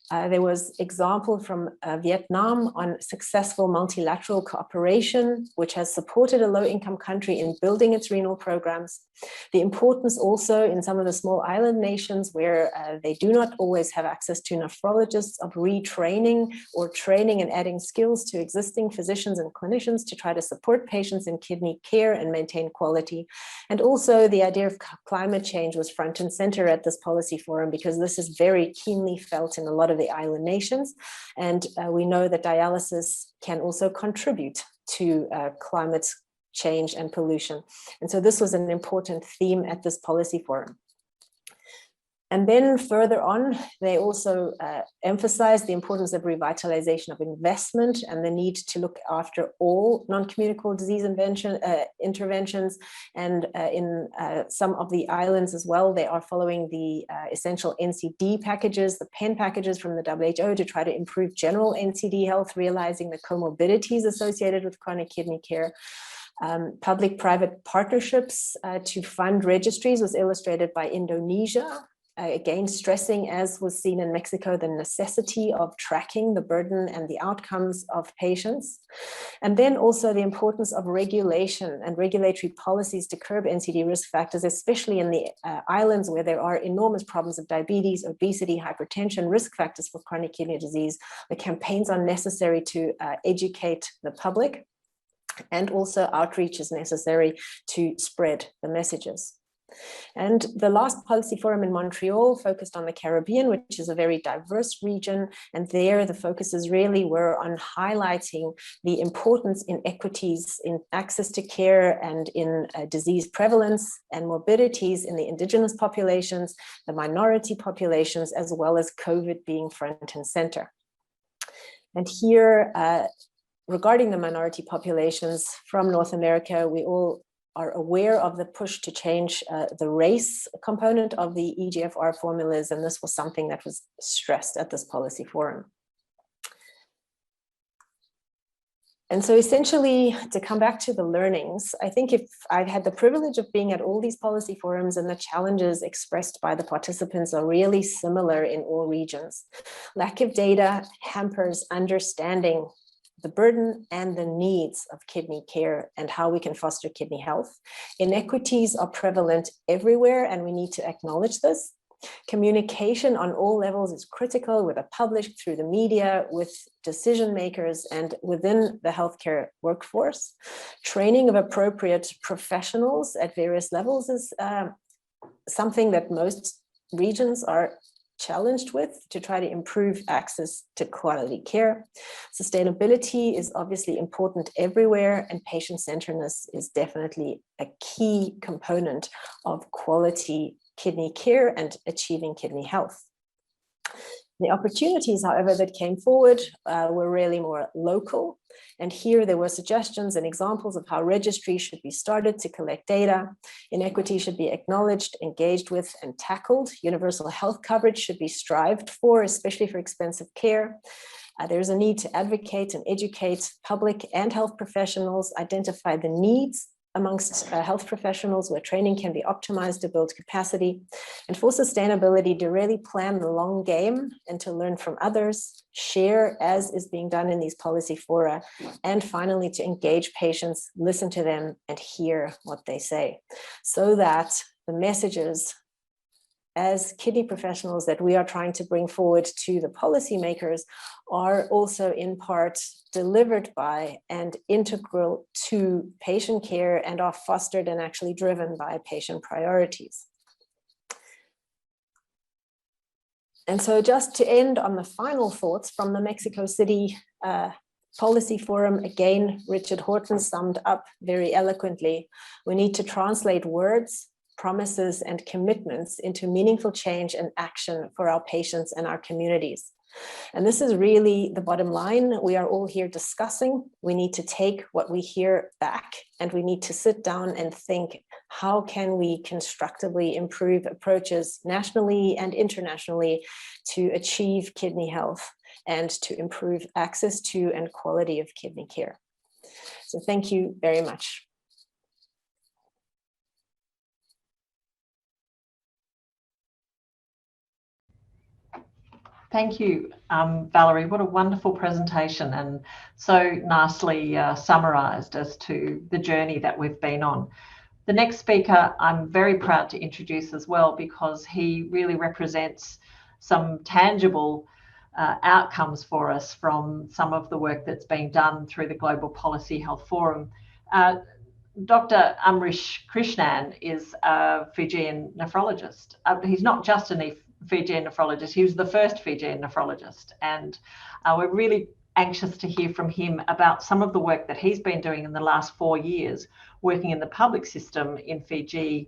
There was example from Vietnam on successful multilateral cooperation, which has supported a low-income country in building its renal programs. The importance also in some of the small island nations where they do not always have access to nephrologists, of retraining or training and adding skills to existing physicians and clinicians to try to support patients in kidney care and maintain quality. And also the idea of climate change was front and center at this policy forum, because this is very keenly felt in a lot of the island nations. And we know that dialysis can also contribute to climate change and pollution. And so this was an important theme at this policy forum. And then further on, they also emphasized the importance of revitalization of investment and the need to look after all non-communicable disease interventions. And in some of the islands as well, they are following the essential NCD packages, the PEN packages from the WHO, to try to improve general NCD health, realizing the comorbidities associated with chronic kidney care. Public-private partnerships to fund registries was illustrated by Indonesia, again stressing, as was seen in Mexico, the necessity of tracking the burden and the outcomes of patients. And then also the importance of regulation and regulatory policies to curb NCD risk factors, especially in the islands where there are enormous problems of diabetes, obesity, hypertension, risk factors for chronic kidney disease. The campaigns are necessary to educate the public, and also outreach is necessary to spread the messages. And the last policy forum in Montreal focused on the Caribbean, which is a very diverse region. And there the focuses really were on highlighting the importance in equities in access to care and in disease prevalence and morbidities in the indigenous populations, the minority populations, as well as COVID being front and center. And here, regarding the minority populations from North America, we all are aware of the push to change the race component of the EGFR formulas, and this was something that was stressed at this policy forum. And so essentially, to come back to the learnings, I think if I've had the privilege of being at all these policy forums, and the challenges expressed by the participants are really similar in all regions. Lack of data hampers understanding the burden and the needs of kidney care and how we can foster kidney health. Inequities are prevalent everywhere, and we need to acknowledge this. Communication on all levels is critical, with the public, through the media, with decision makers, and within the healthcare workforce. Training of appropriate professionals at various levels is something that most regions are challenged with to try to improve access to quality care. Sustainability is obviously important everywhere, and patient-centeredness is definitely a key component of quality kidney care and achieving kidney health. The opportunities, however, that came forward were really more local. And here there were suggestions and examples of how registry should be started to collect data. Inequity should be acknowledged, engaged with, and tackled. Universal health coverage should be strived for, especially for expensive care. There's a need to advocate and educate public and health professionals, identify the needs amongst health professionals where training can be optimized to build capacity, and for sustainability to really plan the long game and to learn from others, share as is being done in these policy fora, and finally to engage patients, listen to them, and hear what they say, so that the messages as kidney professionals that we are trying to bring forward to the policymakers are also in part delivered by and integral to patient care and are fostered and actually driven by patient priorities. And so just to end on the final thoughts from the Mexico City Policy Forum, again, Richard Horton summed up very eloquently, we need to translate words, promises, and commitments into meaningful change and action for our patients and our communities. And this is really the bottom line. We are all here discussing. We need to take what we hear back, and we need to sit down and think, how can we constructively improve approaches nationally and internationally to achieve kidney health and to improve access to and quality of kidney care. So thank you very much. Thank you, Valerie. What a wonderful presentation, and so nicely summarised as to the journey that we've been on. The next speaker I'm very proud to introduce as well, because he really represents some tangible outcomes for us from some of the work that's being done through the Global Policy Health Forum. Dr. Amrish Krishnan is a Fijian nephrologist. He's not just a Fijian nephrologist, he was the first Fijian nephrologist. And we're really anxious to hear from him about some of the work that he's been doing in the last 4 years, working in the public system in Fiji,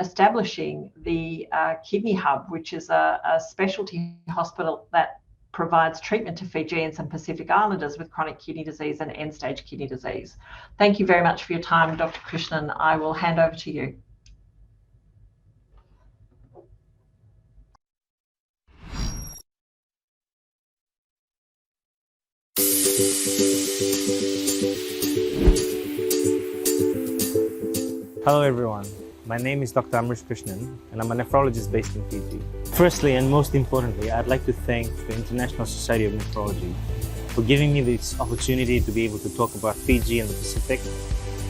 establishing the Kidney Hub, which is a specialty hospital that provides treatment to Fijians and Pacific Islanders with chronic kidney disease and end-stage kidney disease. Thank you very much for your time, Dr. Krishnan. I will hand over to you. Hello everyone, my name is Dr. Amrish Krishnan and I'm a nephrologist based in Fiji. Firstly and most importantly, I'd like to thank the International Society of Nephrology for giving me this opportunity to be able to talk about Fiji and the Pacific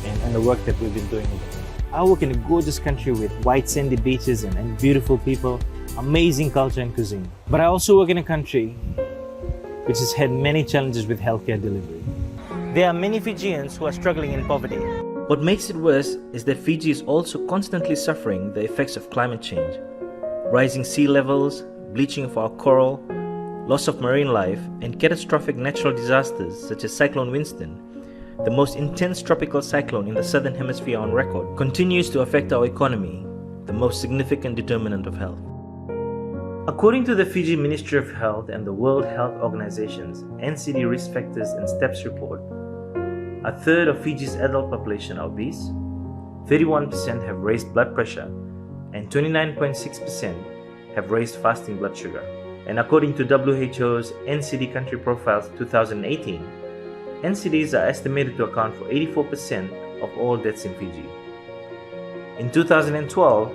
and the work that we've been doing over there. I work in a gorgeous country with white sandy beaches and beautiful people, amazing culture and cuisine. But I also work in a country which has had many challenges with healthcare delivery. There are many Fijians who are struggling in poverty. What makes it worse is that Fiji is also constantly suffering the effects of climate change. Rising sea levels, bleaching of our coral, loss of marine life, and catastrophic natural disasters such as Cyclone Winston, the most intense tropical cyclone in the southern hemisphere on record, continues to affect our economy, the most significant determinant of health. According to the Fiji Ministry of Health and the World Health Organization's NCD Risk Factors and Steps report, a third of Fiji's adult population are obese, 31% have raised blood pressure, and 29.6% have raised fasting blood sugar. And according to WHO's NCD Country Profiles 2018, NCDs are estimated to account for 84% of all deaths in Fiji. In 2012,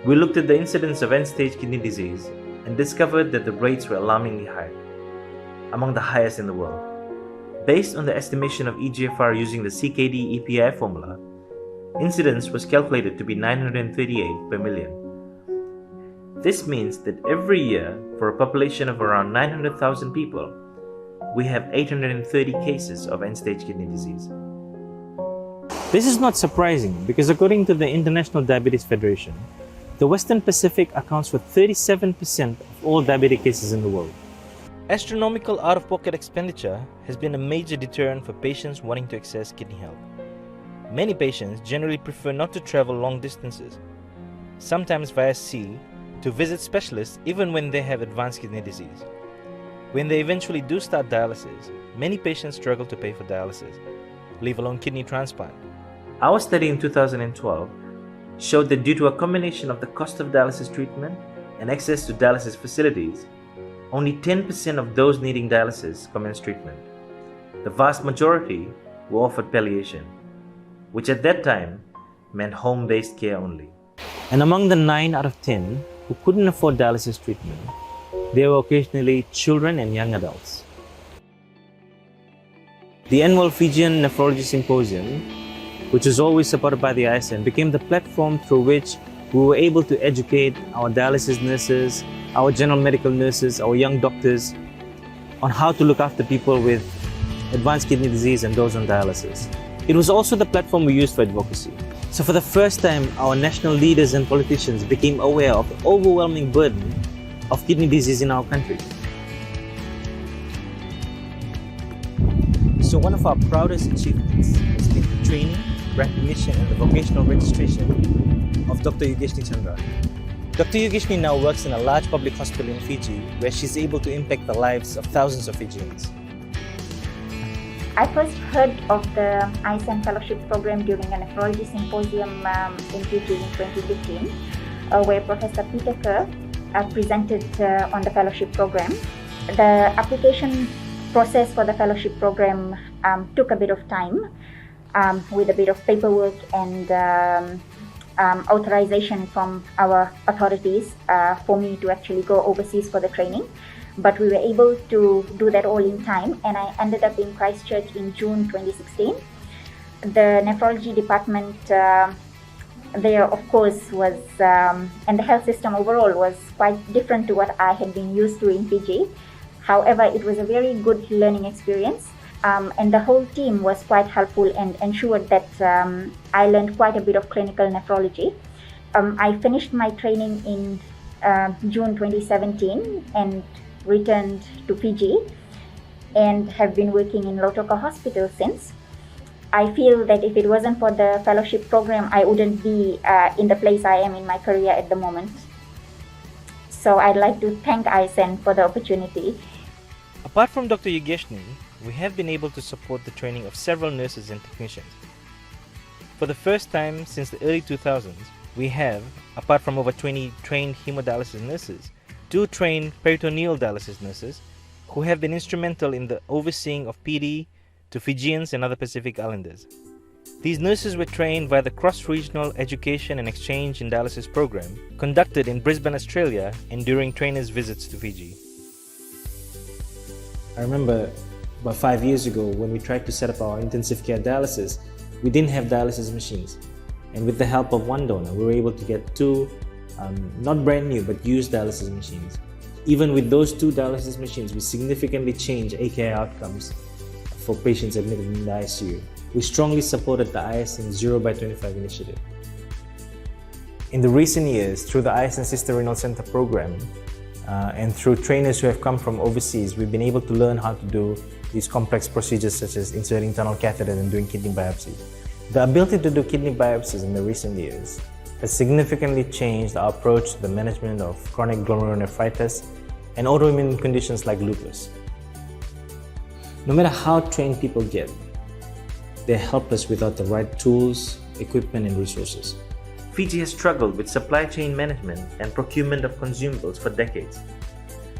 we looked at the incidence of end-stage kidney disease and discovered that the rates were alarmingly high, among the highest in the world. Based on the estimation of eGFR using the CKD-EPI formula, incidence was calculated to be 938 per million. This means that every year, for a population of around 900,000 people, we have 830 cases of end-stage kidney disease. This is not surprising because according to the International Diabetes Federation, the Western Pacific accounts for 37% of all diabetic cases in the world. Astronomical out-of-pocket expenditure has been a major deterrent for patients wanting to access kidney help. Many patients generally prefer not to travel long distances, sometimes via sea, to visit specialists even when they have advanced kidney disease. When they eventually do start dialysis, many patients struggle to pay for dialysis, leave alone kidney transplant. Our study in 2012 showed that due to a combination of the cost of dialysis treatment and access to dialysis facilities, only 10% of those needing dialysis commenced treatment. The vast majority were offered palliation, which at that time meant home-based care only. And among the 9 out of 10 who couldn't afford dialysis treatment, there were occasionally children and young adults. The annual Fijian Nephrology Symposium, which is always supported by the ISN, became the platform through which we were able to educate our dialysis nurses, our general medical nurses, our young doctors on how to look after people with advanced kidney disease and those on dialysis. It was also the platform we used for advocacy. So for the first time, our national leaders and politicians became aware of the overwhelming burden of kidney disease in our country. So one of our proudest achievements has been the training, recognition and the vocational registration of Dr. Yogeshni Chandra. Dr. Yogeshni now works in a large public hospital in Fiji where she's able to impact the lives of thousands of Fijians. I first heard of the ISN fellowship program during a nephrology symposium in Fiji in 2015, where Professor Peter Kerr presented on the fellowship program. The application process for the fellowship program took a bit of time with a bit of paperwork and authorization from our authorities for me to actually go overseas for the training. But we were able to do that all in time, and I ended up in Christchurch in June 2016. The nephrology department there, of course, was, and the health system overall was quite different to what I had been used to in Fiji. However, it was a very good learning experience, and the whole team was quite helpful and ensured that I learned quite a bit of clinical nephrology. I finished my training in June 2017 and returned to Fiji and have been working in Lautoka Hospital since. I feel that if it wasn't for the fellowship program, I wouldn't be in the place I am in my career at the moment. So I'd like to thank ISN for the opportunity. Apart from Dr. Yogeshni, we have been able to support the training of several nurses and technicians. For the first time since the early 2000s, we have, apart from over 20 trained hemodialysis nurses, 2 trained peritoneal dialysis nurses who have been instrumental in the overseeing of PD to Fijians and other Pacific Islanders. These nurses were trained via the cross-regional education and exchange in dialysis program conducted in Brisbane, Australia, and during trainers' visits to Fiji. I remember about 5 years ago when we tried to set up our intensive care dialysis, we didn't have dialysis machines. And with the help of one donor, we were able to get 2 not brand new, but used dialysis machines. Even with those 2 dialysis machines, we significantly changed AKI outcomes for patients admitted in the ICU. We strongly supported the ISN 0/25 initiative. In the recent years, through the ISN Sister Renal Center program and through trainers who have come from overseas, we've been able to learn how to do these complex procedures such as inserting tunnel catheters and doing kidney biopsies. The ability to do kidney biopsies in the recent years has significantly changed our approach to the management of chronic glomerulonephritis and autoimmune conditions like lupus. No matter how trained people get, they're helpless without the right tools, equipment, and resources. Fiji has struggled with supply chain management and procurement of consumables for decades.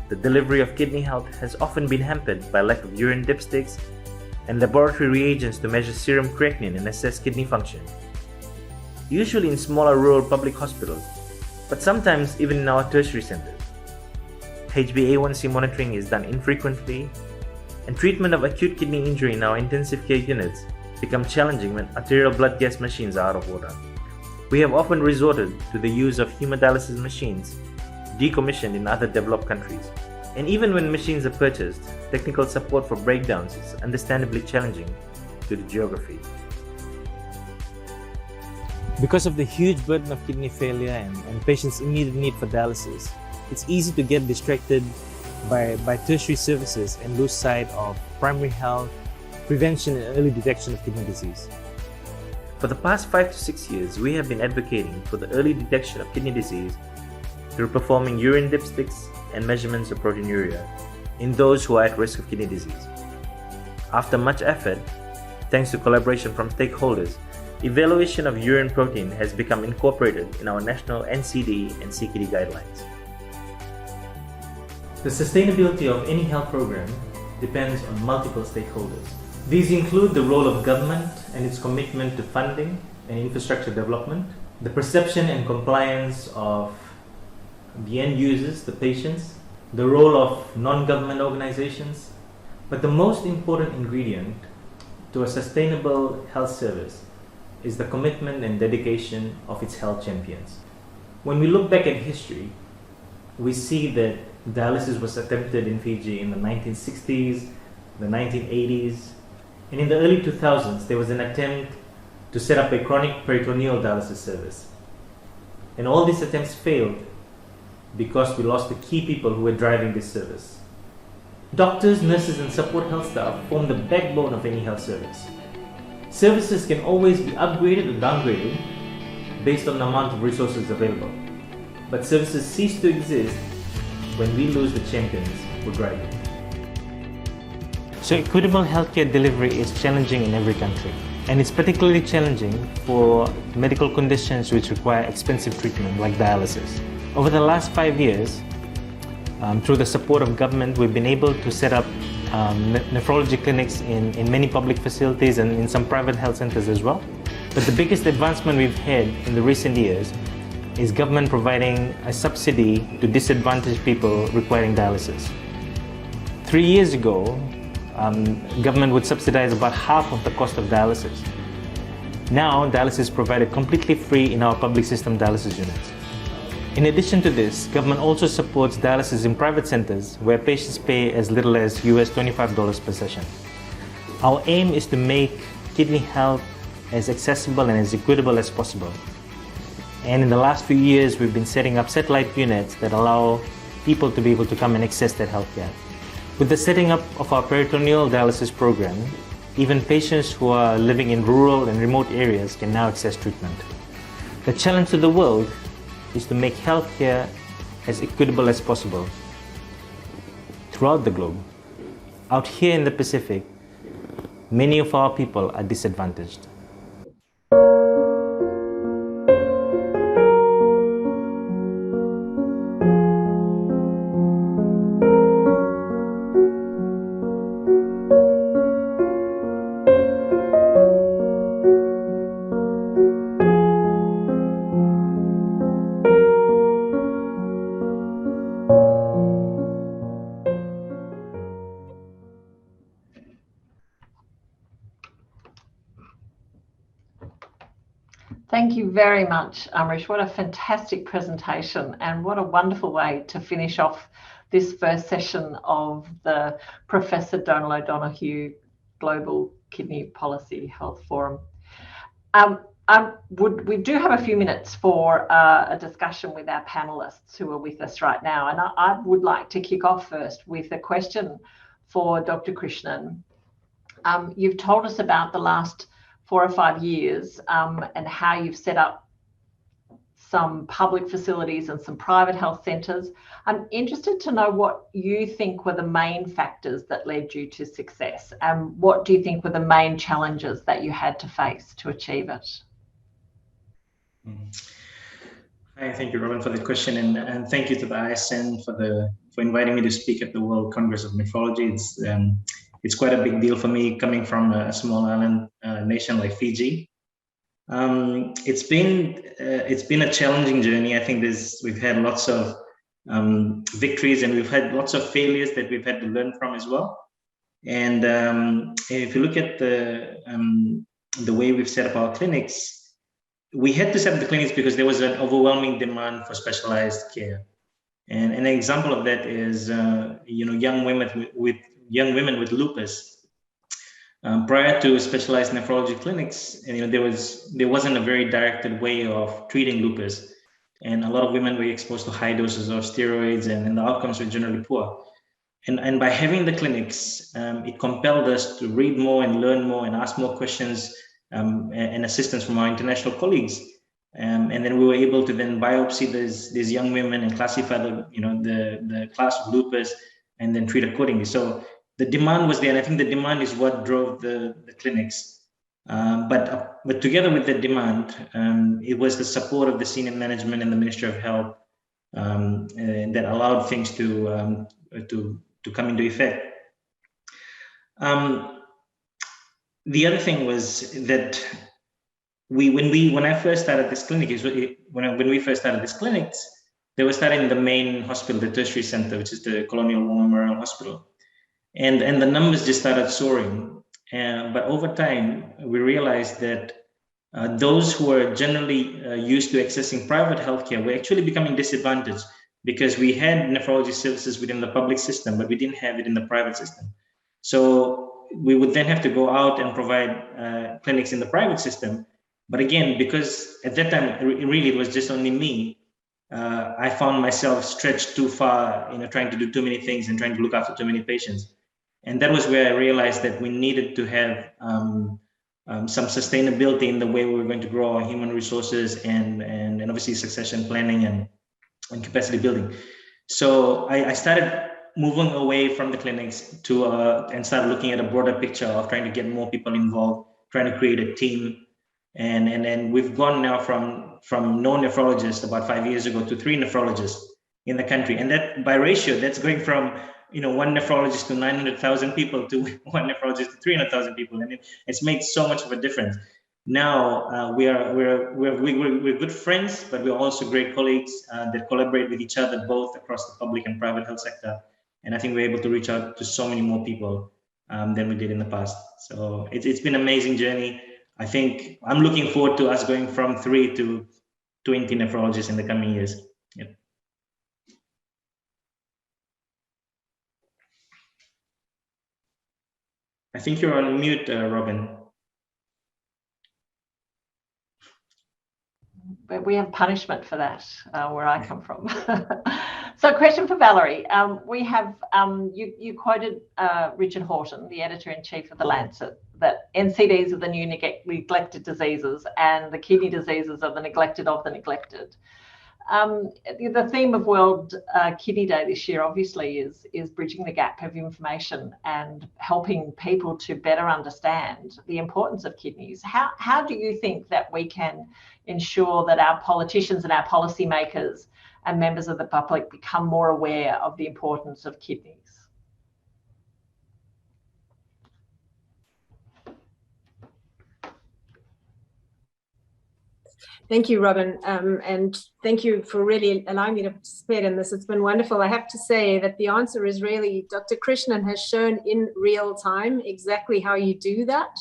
The delivery of kidney health has often been hampered by lack of urine dipsticks and laboratory reagents to measure serum creatinine and assess kidney function. Usually in smaller rural public hospitals, but sometimes even in our tertiary centers. HbA1c monitoring is done infrequently, and treatment of acute kidney injury in our intensive care units become challenging when arterial blood gas machines are out of order. We have often resorted to the use of hemodialysis machines decommissioned in other developed countries. And even when machines are purchased, technical support for breakdowns is understandably challenging due to geography. Because of the huge burden of kidney failure and patients' immediate need for dialysis, it's easy to get distracted by tertiary services and lose sight of primary health, prevention and early detection of kidney disease. For the past 5 to 6 years, we have been advocating for the early detection of kidney disease through performing urine dipsticks and measurements of proteinuria. in those who are at risk of kidney disease. After much effort, thanks to collaboration from stakeholders, evaluation of urine protein has become incorporated in our national NCD and CKD guidelines. The sustainability of any health program depends on multiple stakeholders. These include the role of government and its commitment to funding and infrastructure development, the perception and compliance of the end users, the patients, the role of non-government organizations, but the most important ingredient to a sustainable health service is the commitment and dedication of its health champions. When we look back at history, we see that dialysis was attempted in Fiji in the 1960s, the 1980s, and in the early 2000s, there was an attempt to set up a chronic peritoneal dialysis service. And all these attempts failed because we lost the key people who were driving this service. Doctors, nurses, and support health staff form the backbone of any health service. Services can always be upgraded or downgraded based on the amount of resources available. But services cease to exist when we lose the champions who drive it. So equitable healthcare delivery is challenging in every country. And it's particularly challenging for medical conditions which require expensive treatment like dialysis. Over the last 5 years, through the support of government, we've been able to set up nephrology clinics in many public facilities and in some private health centers as well. But the biggest advancement we've had in the recent years is government providing a subsidy to disadvantaged people requiring dialysis. 3 years ago, government would subsidize about half of the cost of dialysis. Now, dialysis is provided completely free in our public system dialysis units. In addition to this, government also supports dialysis in private centers where patients pay as little as US $25 per session. Our aim is to make kidney health as accessible and as equitable as possible. And in the last few years, we've been setting up satellite units that allow people to be able to come and access that healthcare. With the setting up of our peritoneal dialysis program, even patients who are living in rural and remote areas can now access treatment. The challenge to the world is to make healthcare as equitable as possible throughout the globe. Out here in the Pacific, many of our people are disadvantaged. Thank you very much, Amrish. What a fantastic presentation, and what a wonderful way to finish off this first session of the Professor Donal O'Donoghue Global Kidney Policy Health Forum. We do have a few minutes for a discussion with our panelists who are with us right now, and I would like to kick off first with a question for Dr. Krishnan. You've told us about the last 4 or 5 years and how you've set up some public facilities and some private health centres. I'm interested to know what you think were the main factors that led you to success, and what do you think were the main challenges that you had to face to achieve it? Hi, thank you, Robin, for the question, and thank you to the ISN for inviting me to speak at the World Congress of Nephrology. It's quite a big deal for me coming from a small island nation like Fiji. It's been a challenging journey. I think we've had lots of victories, and we've had lots of failures that we've had to learn from as well. And if you look at the way we've set up our clinics, we had to set up the clinics because there was an overwhelming demand for specialized care. And an example of that is young women with lupus. Prior to specialized nephrology clinics, there wasn't a very directed way of treating lupus, and a lot of women were exposed to high doses of steroids, and the outcomes were generally poor. And by having the clinics, it compelled us to read more and learn more and ask more questions and assistance from our international colleagues. And then we were able to then biopsy these young women and classify the class of lupus, then treat accordingly. So the demand was there, and I think the demand is what drove the clinics. But together with the demand, it was the support of the senior management and the Ministry of Health that allowed things to come into effect. The other thing was that when I first started this clinic, when we first started this clinic, they were starting in the main hospital, the tertiary center, which is the Colonial War Memorial Hospital, and the numbers just started soaring. But over time, we realized that those who are generally used to accessing private healthcare were actually becoming disadvantaged, because we had nephrology services within the public system, but we didn't have it in the private system. So we would then have to go out and provide clinics in the private system. But again, because at that time, really, it was just only me, I found myself stretched too far, trying to do too many things and trying to look after too many patients. And that was where I realized that we needed to have some sustainability in the way we were going to grow our human resources and obviously succession planning and capacity building. So I started moving away from the clinics to and started looking at a broader picture of trying to get more people involved, trying to create a team. And then we've gone now from no nephrologists about 5 years ago to 3 nephrologists in the country. And that by ratio, that's going from 1 nephrologist to 900,000 people to 1 nephrologist to 300,000 people. And it's made so much of a difference. Now we're good friends, but we're also great colleagues that collaborate with each other, both across the public and private health sector. And I think we're able to reach out to so many more people than we did in the past. So it's been an amazing journey. I think I'm looking forward to us going from 3 to 20 nephrologists in the coming years. Yep. I think you're on mute, Robin. But we have punishment for that where I come from. So question for Valerie. We have, you quoted Richard Horton, the editor-in-chief of The Lancet, that NCDs are the new neglected diseases and the kidney diseases are the neglected of the neglected. The theme of World Kidney Day this year obviously is bridging the gap of information and helping people to better understand the importance of kidneys. How do you think that we can ensure that our politicians and our policymakers and members of the public become more aware of the importance of kidneys? Thank you, Robin, and thank you for really allowing me to participate in this. It's been wonderful. I have to say that the answer is really Dr. Krishnan has shown in real time exactly how you do that.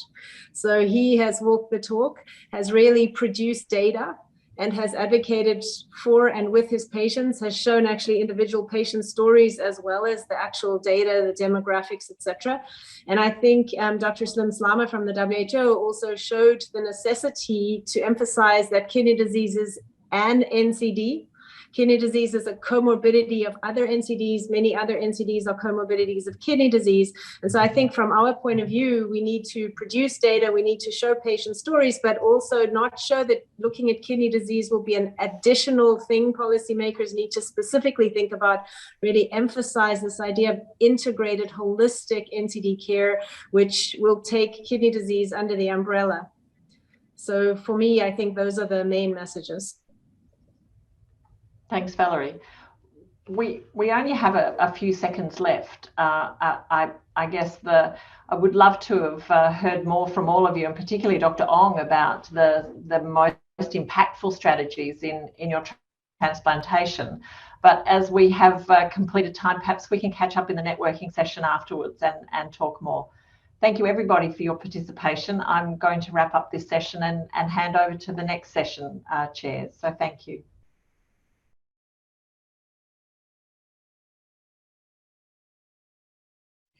So he has walked the talk, has really produced data, and has advocated for and with his patients, has shown actually individual patient stories as well as the actual data, the demographics, etc. And I think Dr. Slim Slama from the WHO also showed the necessity to emphasize that kidney diseases and NCD. Kidney disease is a comorbidity of other NCDs. Many other NCDs are comorbidities of kidney disease. And so I think from our point of view, we need to produce data, we need to show patient stories, but also not show that looking at kidney disease will be an additional thing policymakers need to specifically think about, really emphasize this idea of integrated, holistic NCD care, which will take kidney disease under the umbrella. So for me, I think those are the main messages. Thanks, Valerie. We only have a few seconds left. I guess I would love to have heard more from all of you, and particularly Dr. Ong, about the most impactful strategies in your transplantation. But as we have completed time, perhaps we can catch up in the networking session afterwards and talk more. Thank you, everybody, for your participation. I'm going to wrap up this session and hand over to the next session chairs. So thank you.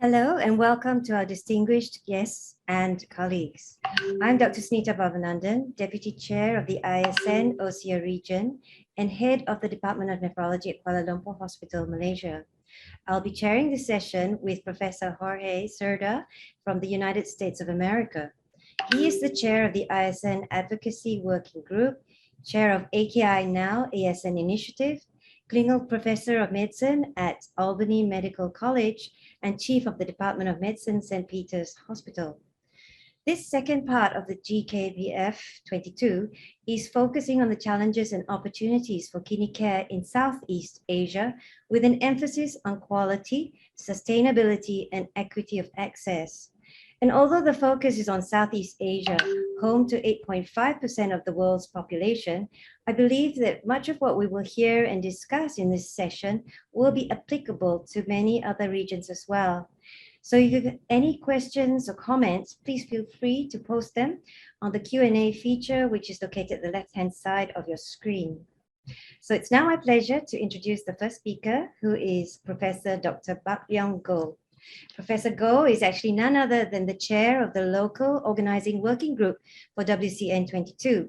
Hello and welcome to our distinguished guests and colleagues. I'm Dr. Snita Bhavanandan, Deputy Chair of the ISN OSEA region and Head of the Department of Nephrology at Kuala Lumpur Hospital, Malaysia. I'll be chairing this session with Professor Jorge Cerda from the United States of America. He is the Chair of the ISN Advocacy Working Group, Chair of AKI Now ASN Initiative, Clinical Professor of Medicine at Albany Medical College and Chief of the Department of Medicine, St. Peter's Hospital. This second part of the GKBF 22 is focusing on the challenges and opportunities for kidney care in Southeast Asia, with an emphasis on quality, sustainability, and equity of access. And although the focus is on Southeast Asia, home to 8.5% of the world's population, I believe that much of what we will hear and discuss in this session will be applicable to many other regions as well. So if you have any questions or comments, please feel free to post them on the Q&A feature, which is located at the left-hand side of your screen. So it's now my pleasure to introduce the first speaker, who is Professor Dr. Bak Leong Goh. Professor Goh is actually none other than the chair of the local organizing working group for WCN 22.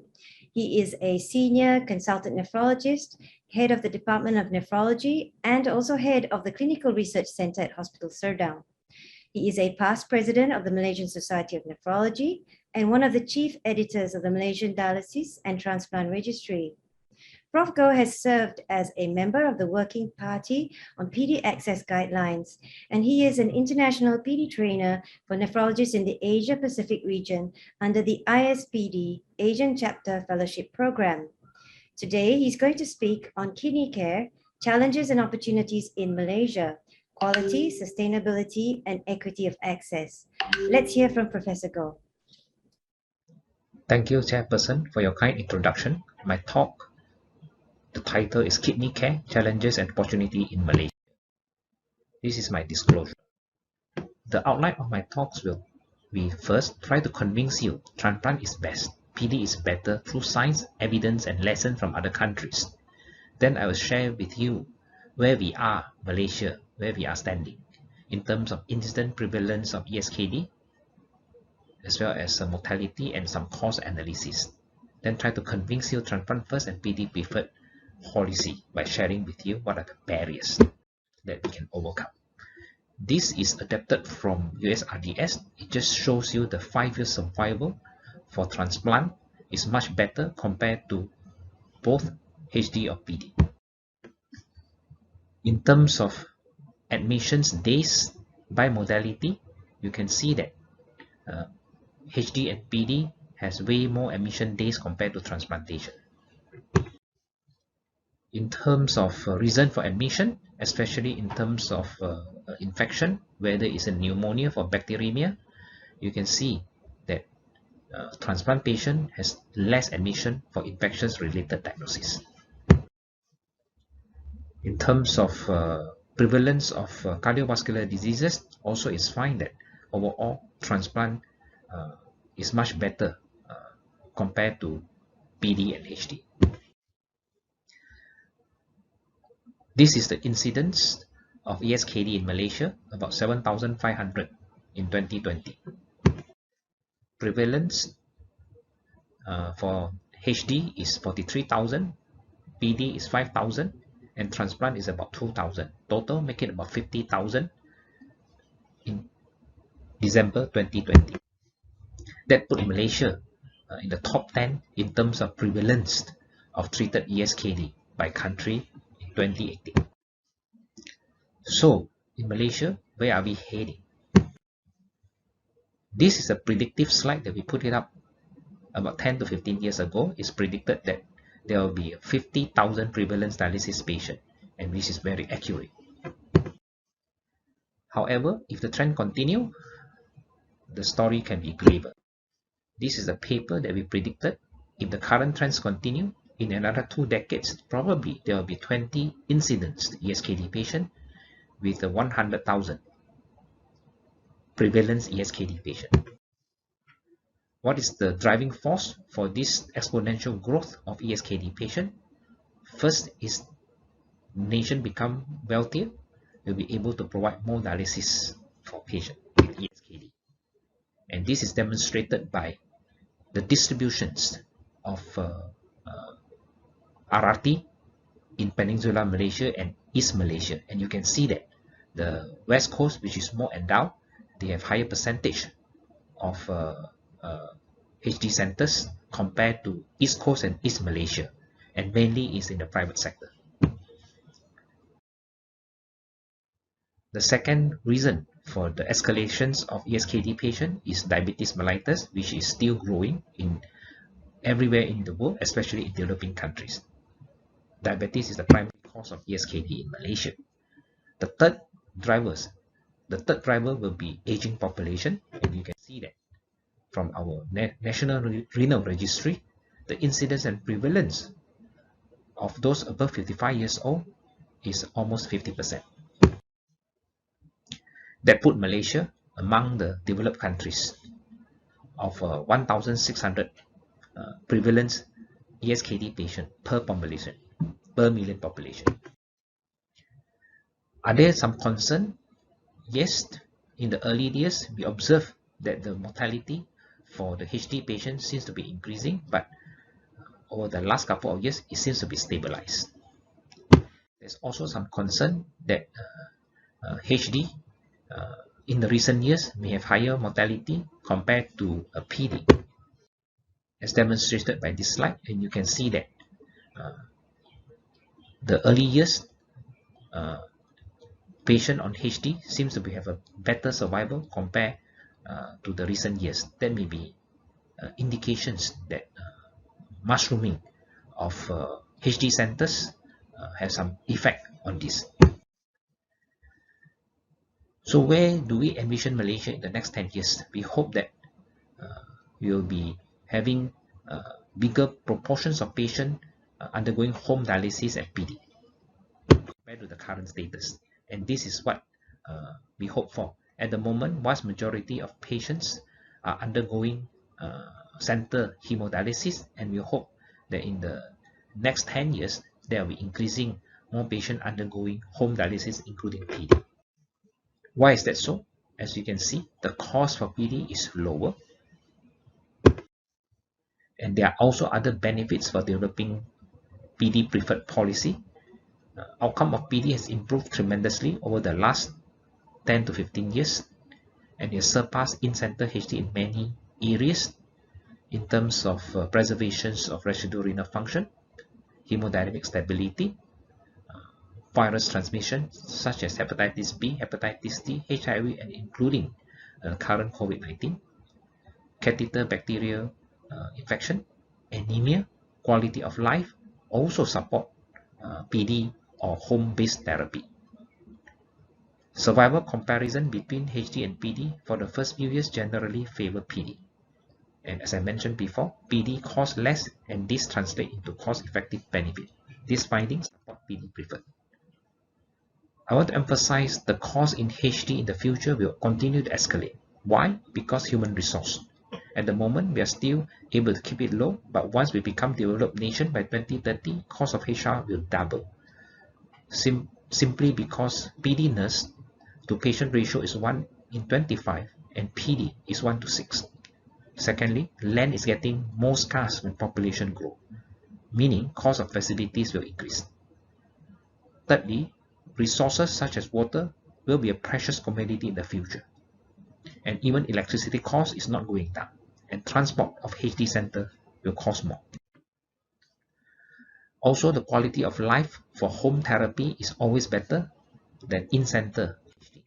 He is a senior consultant nephrologist, head of the Department of Nephrology, and also head of the Clinical Research Center at Hospital Serdang. He is a past president of the Malaysian Society of Nephrology and one of the chief editors of the Malaysian Dialysis and Transplant Registry. Prof. Goh has served as a member of the Working Party on PD Access Guidelines, and he is an international PD trainer for nephrologists in the Asia-Pacific region under the ISPD Asian Chapter Fellowship Program. Today, he's going to speak on kidney care, challenges and opportunities in Malaysia, quality, sustainability, and equity of access. Let's hear from Professor Goh. Thank you, Chairperson, for your kind introduction. My talk, the title is Kidney Care, Challenges and Opportunity in Malaysia. This is my disclosure. The outline of my talks will be first, try to convince you transplant is best, PD is better through science, evidence, and lessons from other countries. Then I will share with you where we are, Malaysia, where we are standing in terms of incident prevalence of ESKD, as well as mortality and some cost analysis. Then try to convince you transplant first and PD preferred policy by sharing with you what are the barriers that we can overcome. This is adapted from USRDS. It just shows you the 5-year survival for transplant is much better compared to both HD or PD. In terms of admissions days by modality, you can see that HD and PD has way more admission days compared to transplantation. In terms of reason for admission, especially in terms of infection, whether it's a pneumonia for bacteremia, you can see that transplant patient has less admission for infections related diagnosis. In terms of prevalence of cardiovascular diseases, also it's fine that overall transplant is much better compared to PD and HD. This is the incidence of ESKD in Malaysia, about 7,500 in 2020. Prevalence for HD is 43,000, PD is 5,000, and transplant is about 2,000. Total make it about 50,000 in December 2020. That put Malaysia in the top 10 in terms of prevalence of treated ESKD by country in 2018. So, in Malaysia, where are we heading? This is a predictive slide that we put it up about 10 to 15 years ago. It's predicted that there will be 50,000 prevalence dialysis patients, and this is very accurate. However, if the trend continues, the story can be graver. This is a paper that we predicted. If the current trends continue, in another 2 decades, probably there will be 20 incidents ESKD patient with a 100,000 prevalence ESKD patient. What is the driving force for this exponential growth of ESKD patient? First is nation become wealthier, will be able to provide more dialysis for patients with ESKD. And this is demonstrated by the distributions of RRT in Peninsular Malaysia and East Malaysia. And you can see that the West Coast, which is more endowed, they have higher percentage of HD centers compared to East Coast and East Malaysia, and mainly is in the private sector. The second reason for the escalations of ESKD patient is diabetes mellitus, which is still growing in everywhere in the world, especially in developing countries. Diabetes is the primary cause of ESKD in Malaysia. The third driver will be aging population, and you can see that from our National Renal Registry, the incidence and prevalence of those above 55 years old is almost 50%. That put Malaysia among the developed countries of 1,600 prevalence ESKD patient per million population. Are there some concern? Yes, in the early years, we observed that the mortality for the HD patient seems to be increasing, but over the last couple of years, it seems to be stabilized. There's also some concern that HD in the recent years may have higher mortality compared to a PD, as demonstrated by this slide, and you can see that the early years patient on HD seems to have a better survival compared to the recent years. There may be indications that mushrooming of HD centers has some effect on this. So where do we envision Malaysia in the next 10 years? We hope that we will be having bigger proportions of patients undergoing home dialysis and PD compared to the current status. And this is what we hope for. At the moment, vast majority of patients are undergoing center hemodialysis, and we hope that in the next 10 years, there will be increasing more patients undergoing home dialysis, including PD. Why is that so? As you can see, the cost for PD is lower. And there are also other benefits for developing PD preferred policy. Outcome of PD has improved tremendously over the last 10 to 15 years, and it has surpassed in-center HD in many areas in terms of preservations of residual renal function, hemodynamic stability, virus transmission such as hepatitis B, hepatitis C, HIV, and including current COVID-19, catheter bacterial infection, anemia, quality of life also support PD or home-based therapy. Survival comparison between HD and PD for the first few years generally favor PD. And as I mentioned before, PD costs less, and this translates into cost-effective benefit. These findings support PD preferred. I want to emphasize the cost in HD in the future will continue to escalate. Why? Because human resource. At the moment, we are still able to keep it low, but once we become developed nation by 2030, cost of HR will double. Simply because PD nurse to patient ratio is 1 in 25 and PD is 1 to 6. Secondly, land is getting more scarce when population grow, meaning cost of facilities will increase. Thirdly, resources such as water will be a precious commodity in the future. And even electricity cost is not going down, and transport of HD center will cost more. Also, the quality of life for home therapy is always better than in-center HD.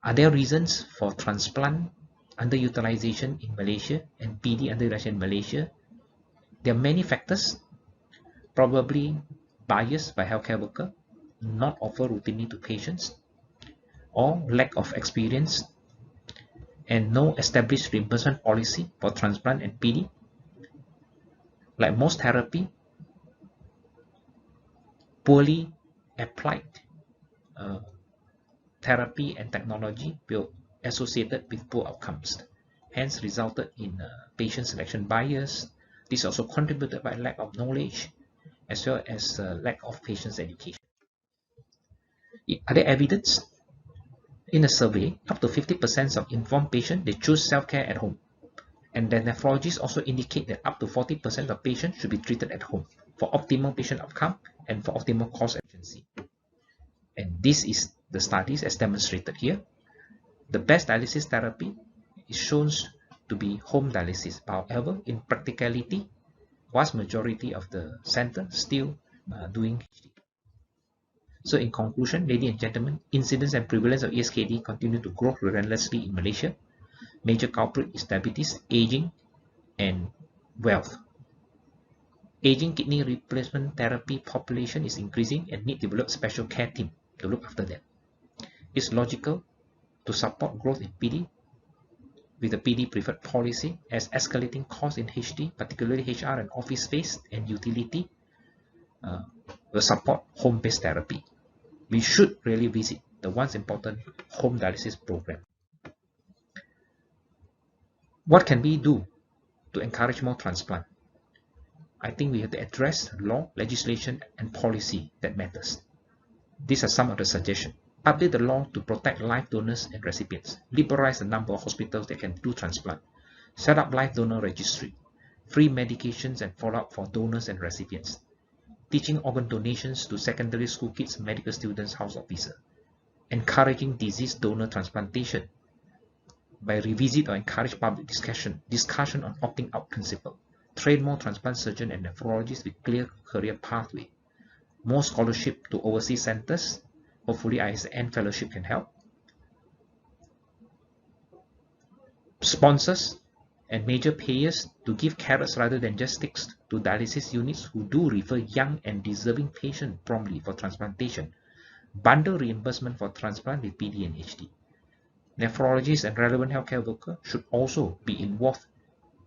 Are there reasons for transplant underutilization in Malaysia and PD underutilization in Malaysia? There are many factors, probably bias by healthcare worker, not offer routinely to patients, or lack of experience, and no established reimbursement policy for transplant and PD. Like most therapy, poorly applied therapy and technology will associated with poor outcomes, hence resulted in patient selection bias. This also contributed by lack of knowledge as well as lack of patient's education. Are there evidence? In a survey, up to 50% of informed patients, they choose self-care at home. And the nephrologists also indicate that up to 40% of patients should be treated at home for optimal patient outcome and for optimal cost efficiency. And this is the studies as demonstrated here. The best dialysis therapy is shown to be home dialysis. However, in practicality, vast majority of the center still doing HD. So in conclusion, ladies and gentlemen, incidence and prevalence of ESKD continue to grow relentlessly in Malaysia. Major culprit is diabetes, aging, and wealth. Aging kidney replacement therapy population is increasing and need to develop special care team to look after them. It's logical to support growth in PD with a PD preferred policy, as escalating costs in HD, particularly HR and office space and utility, will support home-based therapy. We should really visit the once important home dialysis program. What can we do to encourage more transplant? I think we have to address law, legislation, and policy that matters. These are some of the suggestions. Update the law to protect live donors and recipients. Liberalize the number of hospitals that can do transplant. Set up live donor registry. Free medications and follow-up for donors and recipients. Teaching organ donations to secondary school kids, medical students, house officers. Encouraging disease donor transplantation by revisit or encourage public discussion on opting out principle. Train more transplant surgeons and nephrologists with clear career pathway. More scholarship to overseas centers. Hopefully ISN fellowship can help. Sponsors and major payers to give carrots rather than just sticks to dialysis units who do refer young and deserving patients promptly for transplantation. Bundle reimbursement for transplant with PD and HD. Nephrologists and relevant healthcare workers should also be involved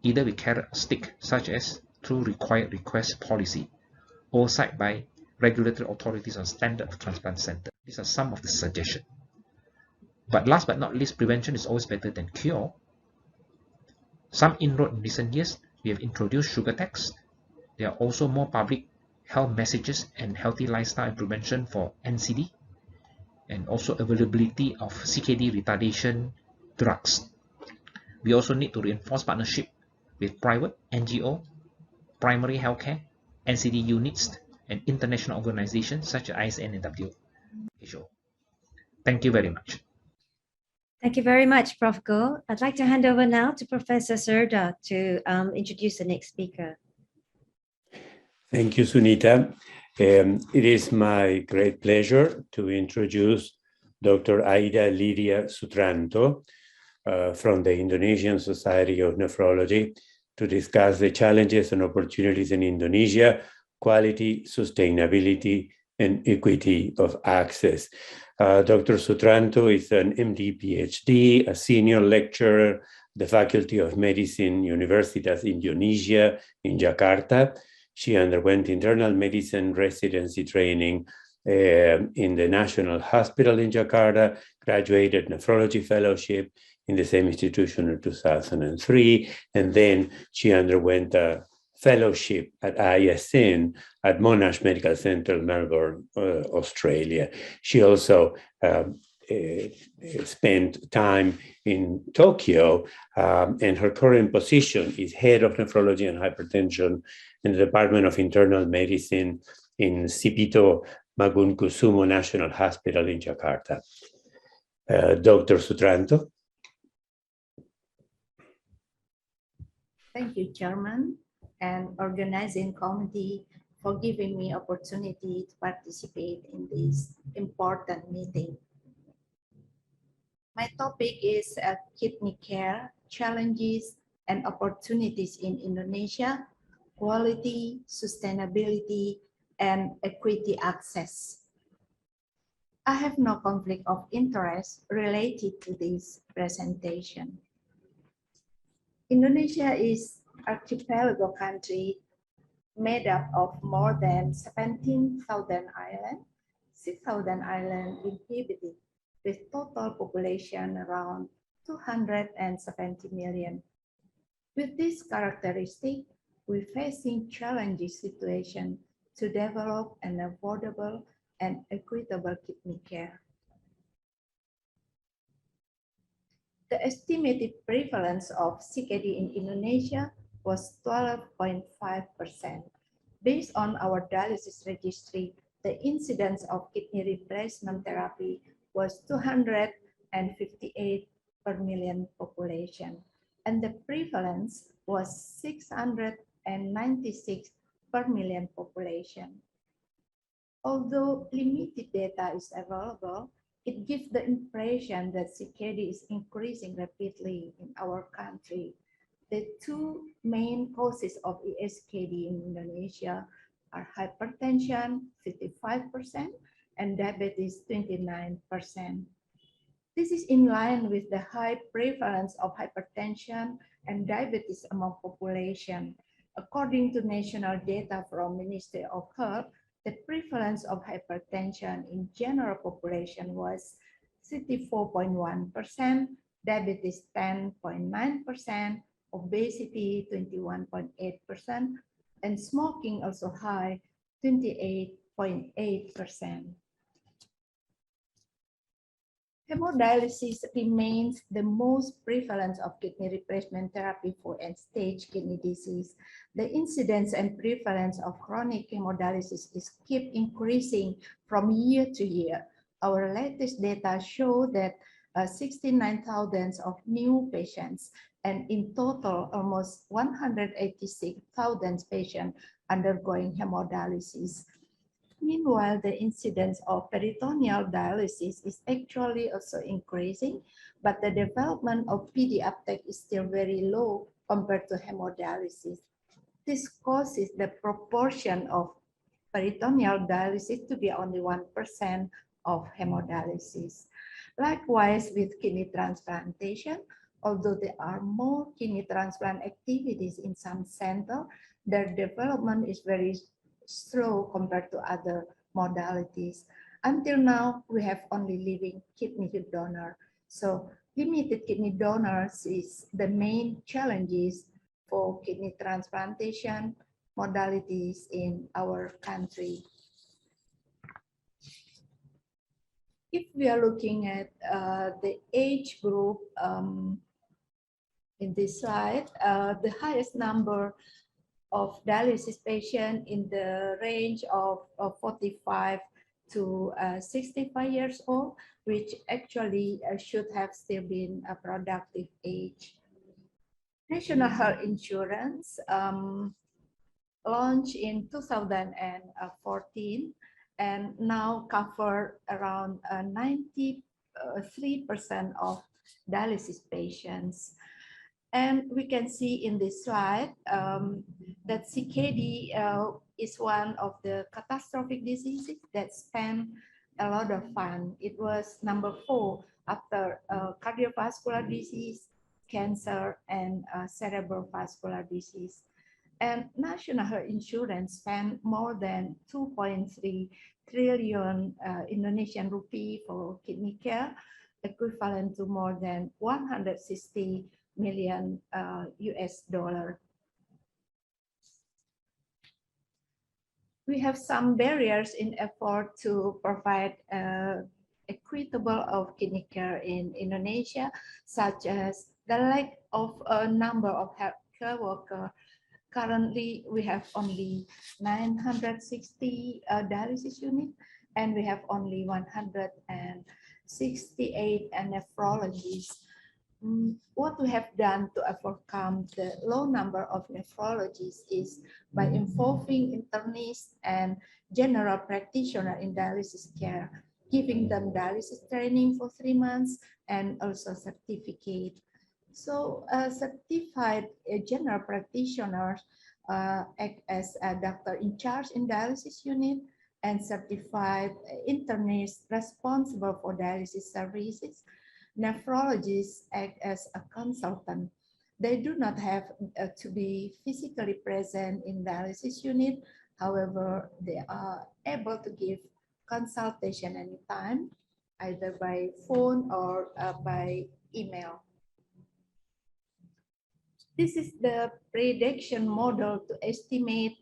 either with carrot or stick, such as through required request policy, oversight by regulatory authorities on standard of transplant center. These are some of the suggestions. But last but not least, prevention is always better than cure. Some inroad in recent years, we have introduced sugar tax. There are also more public health messages and healthy lifestyle prevention for NCD, and also availability of CKD retardation drugs. We also need to reinforce partnership with private NGO, primary healthcare, NCD units, and international organizations such as ISN and WHO. Thank you very much. Thank you very much, Prof. Goh. I'd like to hand over now to Professor Serda to introduce the next speaker. Thank you, Sunita. It is my great pleasure to introduce Dr. Aida Lydia Sutranto from the Indonesian Society of Nephrology to discuss the challenges and opportunities in Indonesia, quality, sustainability, and equity of access. Dr. Sutranto is an MD, PhD, a senior lecturer, the Faculty of Medicine, Universitas Indonesia in Jakarta. She underwent internal medicine residency training in the National Hospital in Jakarta, graduated nephrology fellowship in the same institution in 2003, and then she underwent a fellowship at ISN at Monash Medical Center, Melbourne, Australia. She also spent time in Tokyo, and her current position is head of nephrology and hypertension in the Department of Internal Medicine in Sipito Mangunkusumo National Hospital in Jakarta. Dr. Sutranto. Thank you, Chairman and organizing committee, for giving me opportunity to participate in this important meeting. My topic is kidney care, challenges and opportunities in Indonesia, quality, sustainability, and equity access. I have no conflict of interest related to this presentation. Indonesia is an archipelago country made up of more than 17,000 islands, 6,000 islands inhabited, with total population around 270 million. With this characteristic, we're facing challenging situation to develop an affordable and equitable kidney care. The estimated prevalence of CKD in Indonesia was 12.5%. Based on our dialysis registry, the incidence of kidney replacement therapy was 258 per million population, and the prevalence was 696 per million population. Although limited data is available, it gives the impression that CKD is increasing rapidly in our country. The two main causes of ESKD in Indonesia are hypertension, 55%, and diabetes, 29%. This is in line with the high prevalence of hypertension and diabetes among population. According to national data from Ministry of Health, the prevalence of hypertension in general population was 64.1%, diabetes 10.9%, obesity 21.8%, and smoking also high, 28.8%. Hemodialysis remains the most prevalence of kidney replacement therapy for end-stage kidney disease. The incidence and prevalence of chronic hemodialysis is keep increasing from year to year. Our latest data show that 69,000 of new patients, and in total almost 186,000 patients undergoing hemodialysis. Meanwhile, the incidence of peritoneal dialysis is actually also increasing, but the development of PD uptake is still very low compared to hemodialysis. This causes the proportion of peritoneal dialysis to be only 1% of hemodialysis. Likewise, with kidney transplantation, although there are more kidney transplant activities in some centers, their development is very slow compared to other modalities. Until now, we have only living kidney donor. So limited kidney donors is the main challenges for kidney transplantation modalities in our country. If we are looking at the age group in this slide, the highest number of dialysis patients in the range of 45 to 65 years old, which actually should have still been a productive age. National Health Insurance launched in 2014 and now cover around 93% of dialysis patients. And we can see in this slide that CKD is one of the catastrophic diseases that spend a lot of funds. It was number 4 after cardiovascular disease, cancer, and cerebral vascular disease. And National Health Insurance spent more than 2.3 trillion Indonesian rupee for kidney care, equivalent to more than 160 million US dollar. We have some barriers in effort to provide equitable of kidney care in Indonesia, such as the lack of a number of healthcare workers. Currently, we have only 960 dialysis units, and we have only 168 nephrologists. What we have done to overcome the low number of nephrologists is by involving internists and general practitioners in dialysis care, giving them dialysis training for 3 months and also certificate. So certified general practitioners act as a doctor in charge in dialysis unit, and certified internists responsible for dialysis services. Nephrologists act as a consultant. They do not have to be physically present in dialysis unit. However, they are able to give consultation anytime, either by phone or by email. This is the prediction model to estimate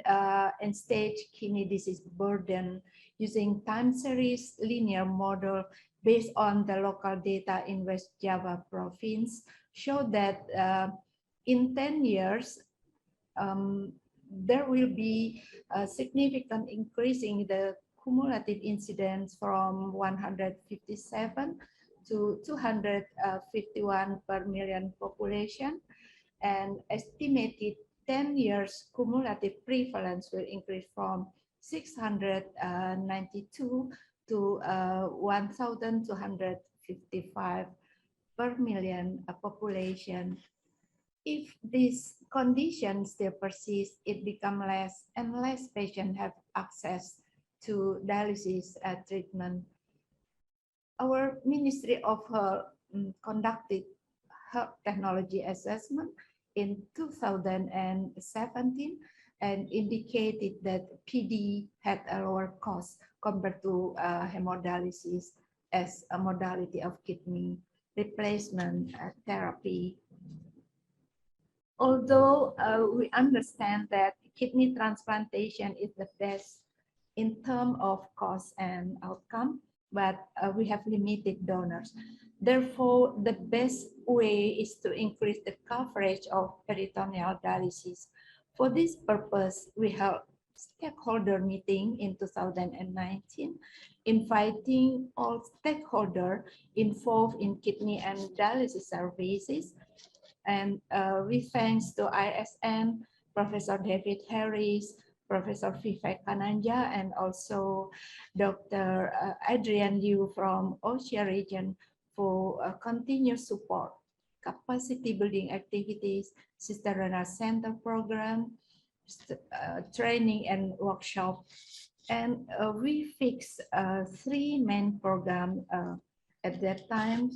end-stage kidney disease burden using time series linear model based on the local data in West Java province. Show that in 10 years, there will be a significant increase in the cumulative incidence from 157 to 251 per million population. And estimated 10 years cumulative prevalence will increase from 692 to 1,255 per million population. If these conditions still persist, it becomes less and less patients have access to dialysis treatment. Our Ministry of Health conducted health technology assessment in 2017 and indicated that PD had a lower cost compared to hemodialysis as a modality of kidney replacement therapy. Although we understand that kidney transplantation is the best in terms of cost and outcome, but we have limited donors. Therefore, the best way is to increase the coverage of peritoneal dialysis. For this purpose, we held stakeholder meeting in 2019, inviting all stakeholders involved in kidney and dialysis services. And we thanks to ISN, Professor David Harris, Professor Vivek Kananja, and also Dr. Adrian Yu from Asia region for continuous support, capacity building activities, Sister Renal Center program, training and workshop. And we fixed 3 main programs at that time.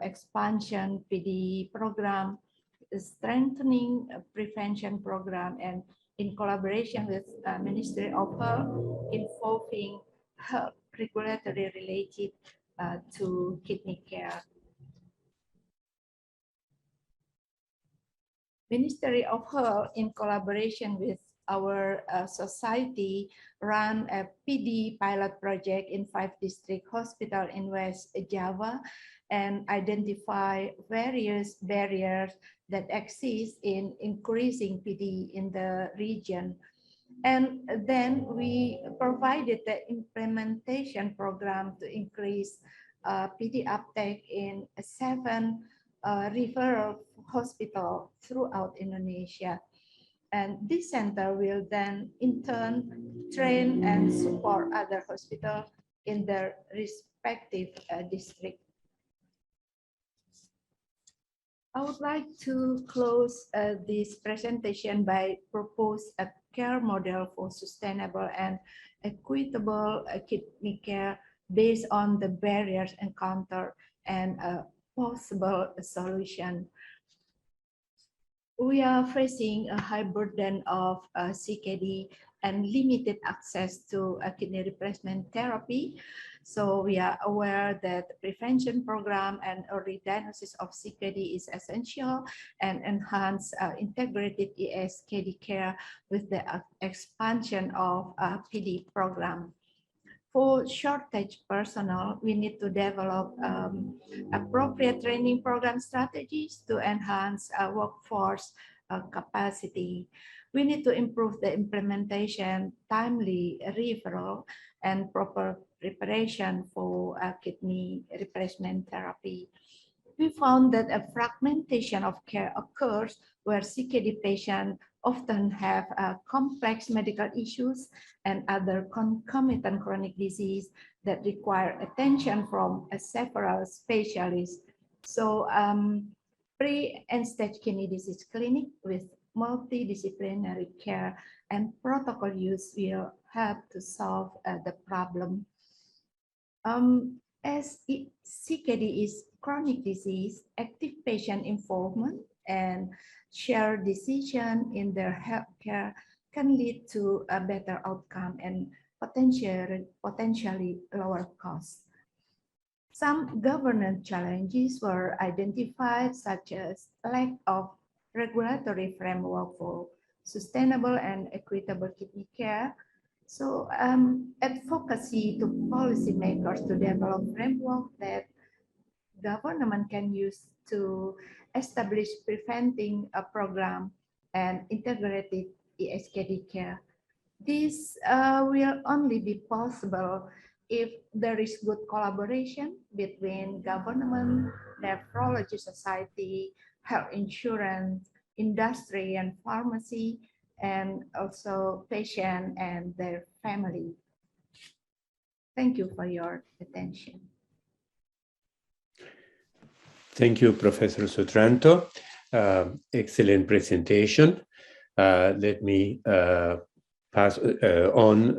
Expansion PD program, strengthening prevention program, and in collaboration with Ministry of Health, involving health regulatory related to kidney care. Ministry of Health, in collaboration with our society, ran a PD pilot project in 5 district hospitals in West Java and identify various barriers that exist in increasing PD in the region. And then we provided the implementation program to increase PD uptake in 7 referral hospitals throughout Indonesia. And this center will then in turn train and support other hospitals in their respective district. I would like to close this presentation by propose a care model for sustainable and equitable kidney care based on the barriers encountered and a possible solution. We are facing a high burden of CKD and limited access to kidney replacement therapy. So we are aware that the prevention program and early diagnosis of CKD is essential and enhance integrated ESKD care with the expansion of PD program. For shortage personnel, we need to develop appropriate training program strategies to enhance workforce capacity. We need to improve the implementation, timely referral, and proper preparation for kidney replacement therapy. We found that a fragmentation of care occurs where CKD patients often have complex medical issues and other concomitant chronic disease that require attention from several specialists. So pre and stage kidney disease clinic with multidisciplinary care and protocol use will help to solve the problem. As CKD is chronic disease, active patient involvement and shared decision in their healthcare can lead to a better outcome and potentially lower costs. Some governance challenges were identified, such as lack of regulatory framework for sustainable and equitable kidney care. So advocacy to policymakers to develop framework that government can use to establish preventing a program and integrated ESKD care. This will only be possible if there is good collaboration between government, nephrology society, health insurance, industry, and pharmacy, and also patient and their family. Thank you for your attention. Thank you, Professor Sutranto. Excellent presentation. Let me pass on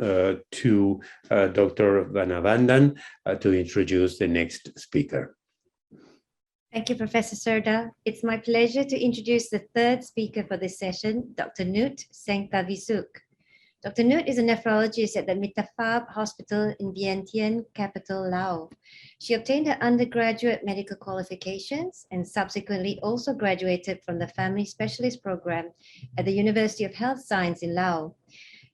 to Dr. Vanavandan to introduce the next speaker. Thank you, Professor Serda. It's my pleasure to introduce the third speaker for this session, Dr. Nut Sengtavisuk. Dr. Nut is a nephrologist at the Mitapap Hospital in Vientiane, capital Laos. She obtained her undergraduate medical qualifications and subsequently also graduated from the Family Specialist Program at the University of Health Science in Laos.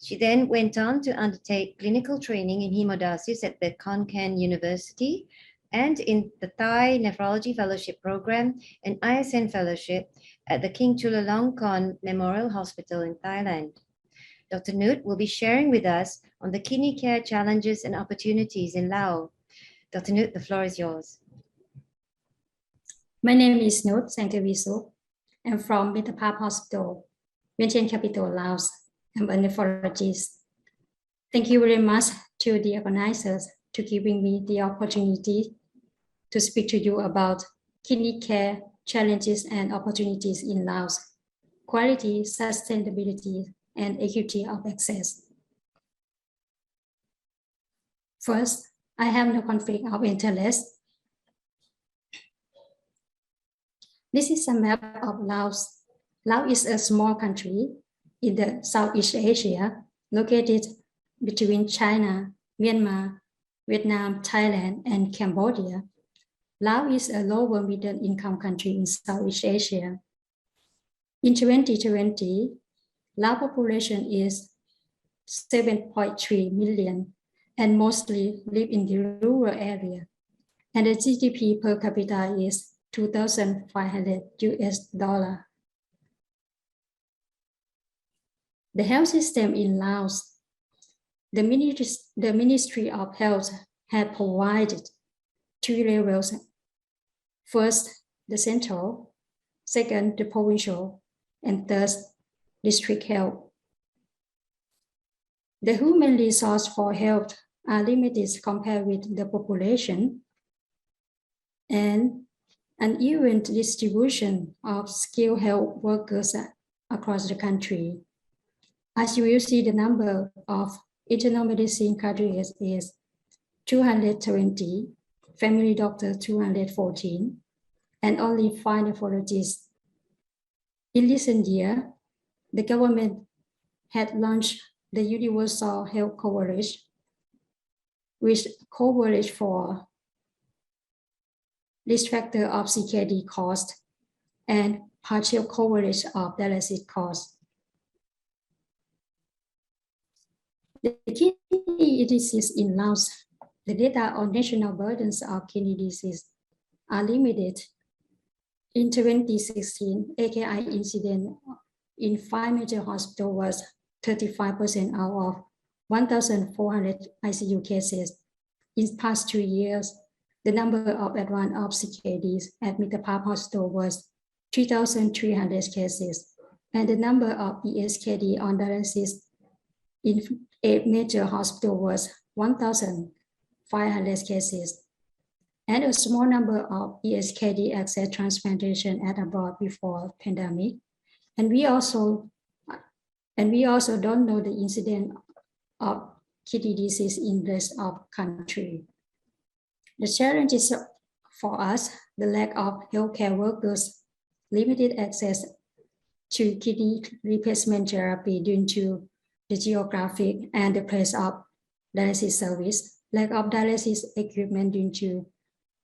She then went on to undertake clinical training in hemodialysis at the Khon Kaen University and in the Thai Nephrology Fellowship Program and ISN Fellowship at the King Chulalongkorn Memorial Hospital in Thailand. Dr. Nut will be sharing with us on the kidney care challenges and opportunities in Laos. Dr. Nut, the floor is yours. My name is Nut Sengtavisuk. I'm from Mitapap Hospital, Vientiane capital, Laos. I'm a nephrologist. Thank you very much to the organizers to giving me the opportunity to speak to you about kidney care challenges and opportunities in Laos, quality, sustainability, and equity of access. First, I have no conflict of interest. This is a map of Laos. Laos is a small country in the Southeast Asia, located between China, Myanmar, Vietnam, Thailand, and Cambodia. Laos is a lower middle income country in Southeast Asia. In 2020, Laos population is 7.3 million and mostly live in the rural area. And the GDP per capita is $2,500 US. The health system in Laos, the Ministry of Health had provided 3 levels. First, the central, second, the provincial, and third, district health. The human resources for health are limited compared with the population, and uneven distribution of skilled health workers across the country. As you will see, the number of internal medicine graduates is 220, family doctor 214, and only 5 nephrologists. In recent year, the government had launched the universal health coverage, with coverage for risk factor of CKD cost and partial coverage of dialysis cost. The kidney disease in Laos, the data on national burdens of kidney disease are limited. In 2016, AKI incident in 5 major hospitals was 35% out of 1,400 ICU cases. In past 2 years, the number of advanced of CKDs at Mitapap Hospital was 3,300 cases, and the number of ESKD on dialysis in 8 major hospitals was 1,500 cases, and a small number of ESKD access transplantation at abroad before pandemic. And we also don't know the incidence of kidney disease in the rest of country. The challenges for us, the lack of healthcare workers, limited access to kidney replacement therapy due to the geographic and the place of dialysis service, lack of dialysis equipment due to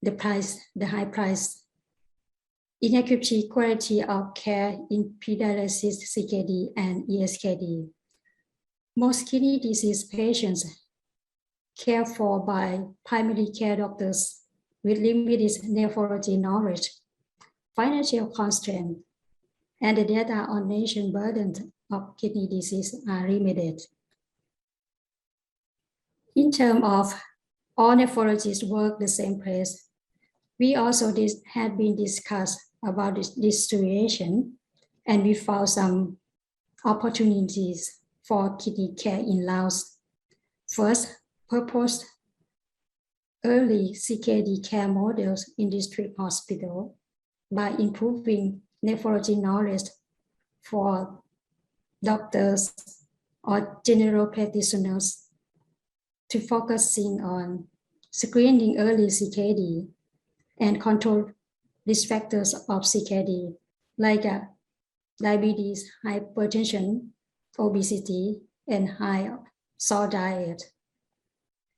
the high price, inadequate quality of care in pre-dialysis CKD and ESKD. Most kidney disease patients cared for by primary care doctors with limited nephrology knowledge, financial constraint, and the data on nation burden of kidney disease are limited. In terms of all nephrologists work the same place, we also had been discussed about this situation, and we found some opportunities for kidney care in Laos. First, proposed early CKD care models in district hospital by improving nephrology knowledge for doctors or general practitioners to focusing on screening early CKD and control risk factors of CKD like diabetes, hypertension, obesity, and high salt diet,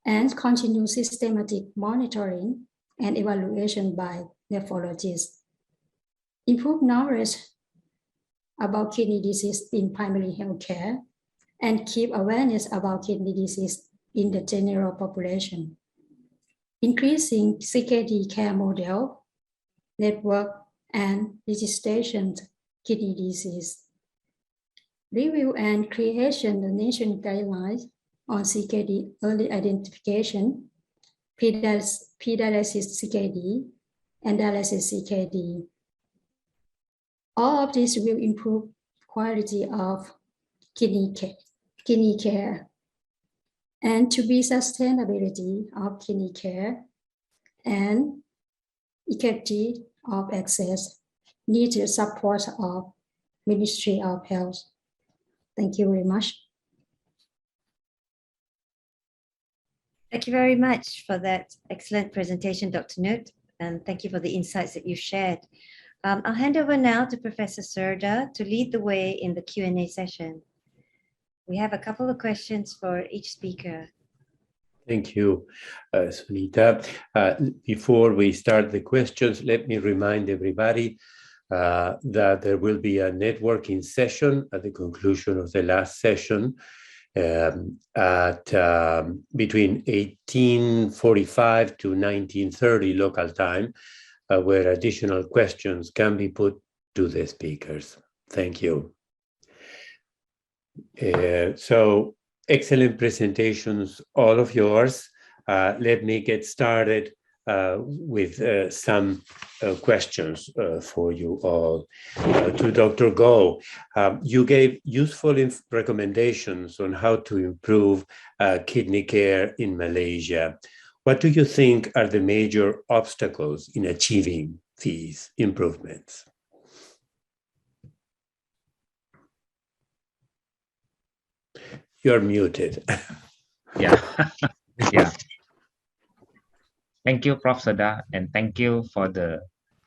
and continue systematic monitoring and evaluation by nephrologists. Improve knowledge about kidney disease in primary health care and keep awareness about kidney disease in the general population. Increasing CKD care model, network, and registration kidney disease. Review and creation the national guidelines on CKD early identification, pre-dialysis CKD, and dialysis CKD. All of this will improve quality of kidney care. And to be sustainability of kidney care and equity of access need the support of Ministry of Health. Thank you very much. Thank you very much for that excellent presentation, Dr. Nut, and thank you for the insights that you shared. I'll hand over now to Professor Serda to lead the way in the Q&A session. We have a couple of questions for each speaker. Thank you, Sunita. Before we start the questions, let me remind everybody that there will be a networking session at the conclusion of the last session at between 18:45 to 19:30 local time, where additional questions can be put to the speakers. Thank you. So excellent presentations, all of yours. Let me get started with some questions for you all. To Dr. Go, you gave useful recommendations on how to improve kidney care in Malaysia. What do you think are the major obstacles in achieving these improvements? You're muted. Yeah. Yeah. Thank you, Prof. Serda, and thank you for the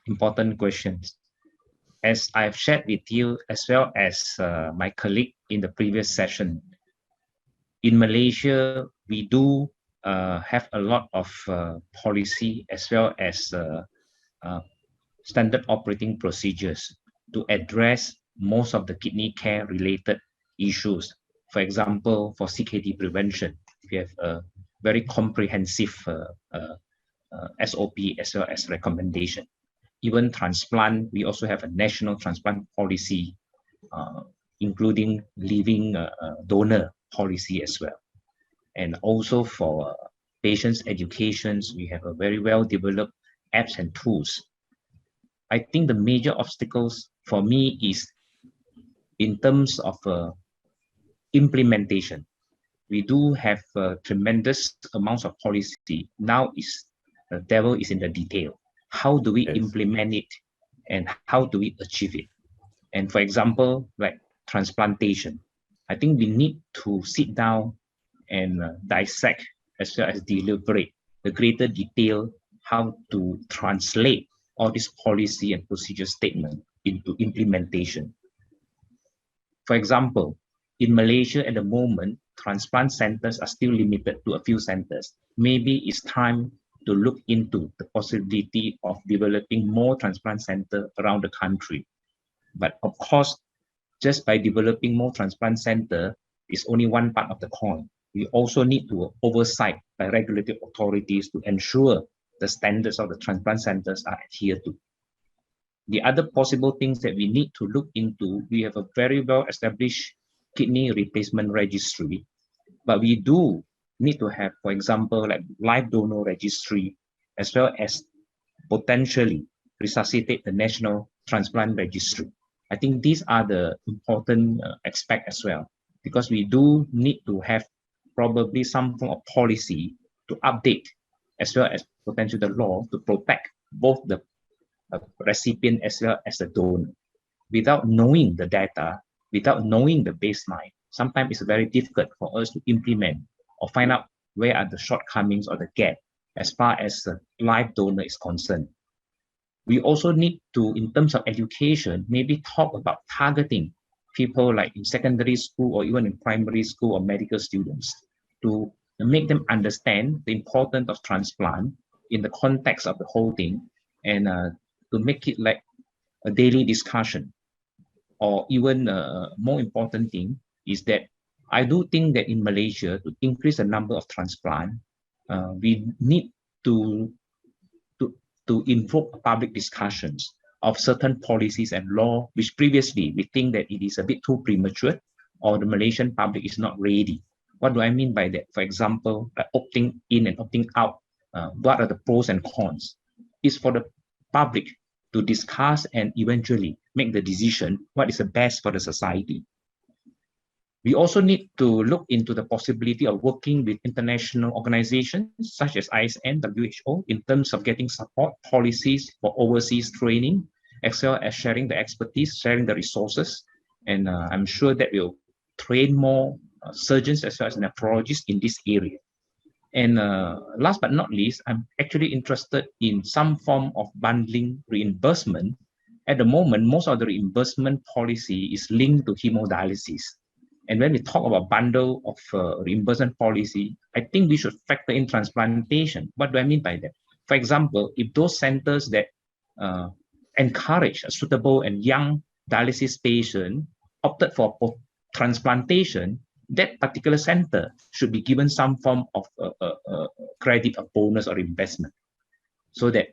important questions. As I've shared with you, as well as my colleague in the previous session, in Malaysia, we do have a lot of policy as well as standard operating procedures to address most of the kidney care related issues. For example, for CKD prevention, we have a very comprehensive SOP as well as recommendation. Even transplant, we also have a national transplant policy, including living donor policy as well. And also for patients' educations, we have a very well developed apps and tools. I think the major obstacles for me is in terms of implementation. We do have tremendous amounts of policy. Now the devil is in the detail. How do we implement it and how do we achieve it? And for example, like transplantation, I think we need to sit down and dissect as well as deliberate the greater detail how to translate all this policy and procedure statement into implementation. For example, in Malaysia at the moment, transplant centers are still limited to a few centers. Maybe it's time to look into the possibility of developing more transplant centers around the country. But of course, just by developing more transplant centers is only one part of the coin. We also need to oversight by regulatory authorities to ensure the standards of the transplant centers are adhered to. The other possible things that we need to look into, we have a very well established kidney replacement registry, but we do need to have, for example, like live donor registry, as well as potentially resuscitate the national transplant registry. I think these are the important aspect as well, because we do need to have probably some form of policy to update as well as potentially the law to protect both the recipient as well as the donor. Without knowing the data, without knowing the baseline, sometimes it's very difficult for us to implement or find out where are the shortcomings or the gap as far as the live donor is concerned. We also need to, in terms of education, maybe talk about targeting people like in secondary school or even in primary school or medical students to make them understand the importance of transplant in the context of the whole thing, and to make it like a daily discussion. Or even more important thing is that I do think that in Malaysia, to increase the number of transplant, we need to invoke public discussions of certain policies and law, which previously we think that it is a bit too premature, or the Malaysian public is not ready. What do I mean by that? For example, opting in and opting out, what are the pros and cons? It's for the public to discuss and eventually make the decision what is the best for the society. We also need to look into the possibility of working with international organizations such as ISN, WHO, in terms of getting support policies for overseas training, as well as sharing the expertise, sharing the resources. And I'm sure that we'll train more surgeons as well as nephrologists in this area. And last but not least, I'm actually interested in some form of bundling reimbursement. At the moment, most of the reimbursement policy is linked to hemodialysis. And when we talk about bundle of reimbursement policy, I think we should factor in transplantation. What do I mean by that? For example, if those centers that encourage a suitable and young dialysis patient opted for transplantation, that particular center should be given some form of credit or bonus or investment, so that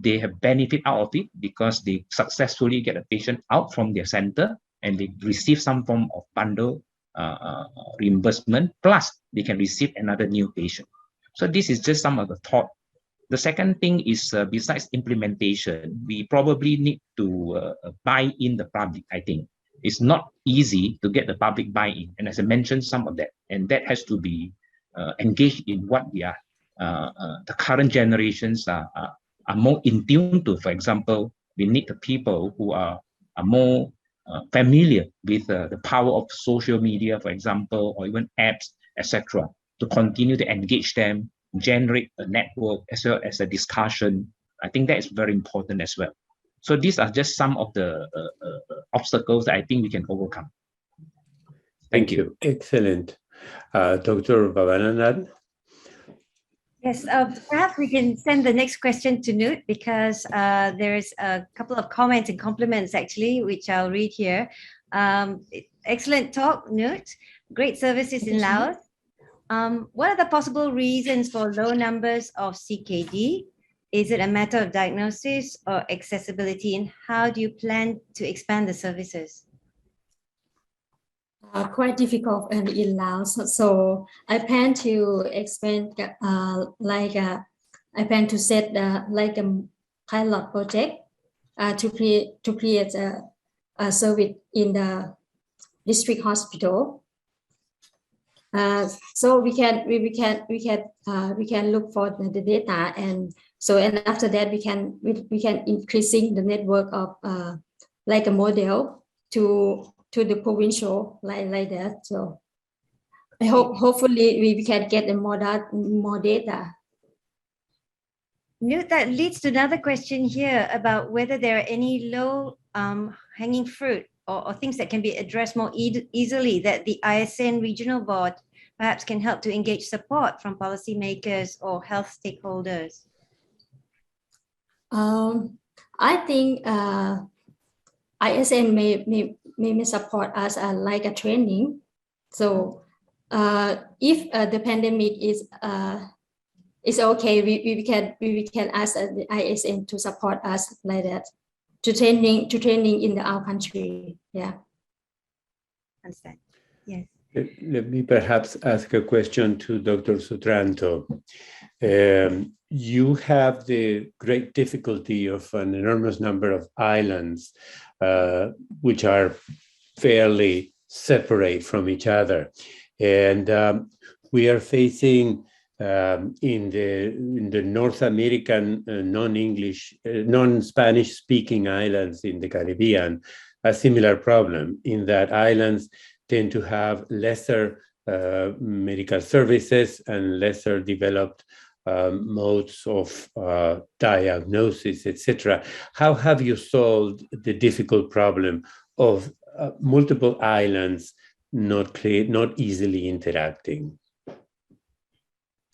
they have benefit out of it because they successfully get a patient out from their center and they receive some form of bundle reimbursement, plus they can receive another new patient. So this is just some of the thought. The second thing is, besides implementation, we probably need to buy in the public, I think. It's not easy to get the public buy-in. And as I mentioned, some of that, and that has to be engaged in what we are, the current generations are more in tune to. For example, we need the people who are more familiar with the power of social media, for example, or even apps, etc., to continue to engage them, generate a network as well as a discussion. I think that is very important as well. So these are just some of the obstacles that I think we can overcome. Thank you. Excellent. Dr. Bhavanandan? Yes, perhaps we can send the next question to Nut, because there's a couple of comments and compliments actually, which I'll read here. Excellent talk, Nut. Great services in Laos. What are the possible reasons for low numbers of CKD? Is it a matter of diagnosis or accessibility? And how do you plan to expand the services? Quite difficult and in Laos. So I plan to expand, I plan to set like a pilot project to create a service in the district hospital. So we can look for the data, and after that we can increasing the network of like a model to the provincial like that. So I hopefully we can get more data. Nut, that leads to another question here about whether there are any low hanging fruit or things that can be addressed more easily that the ISN regional board perhaps can help to engage support from policymakers or health stakeholders. I think ISN may support us like a training. So if the pandemic is okay, we can ask the ISN to support us like that, to training in our country. Yeah. Understand. Yes. Let me perhaps ask a question to Dr. Sutranto. You have the great difficulty of an enormous number of islands, which are fairly separate from each other. And we are facing in the North American non-English, non-Spanish speaking islands in the Caribbean, a similar problem in that islands tend to have lesser medical services and lesser developed modes of diagnosis, etc. How have you solved the difficult problem of multiple islands not easily interacting?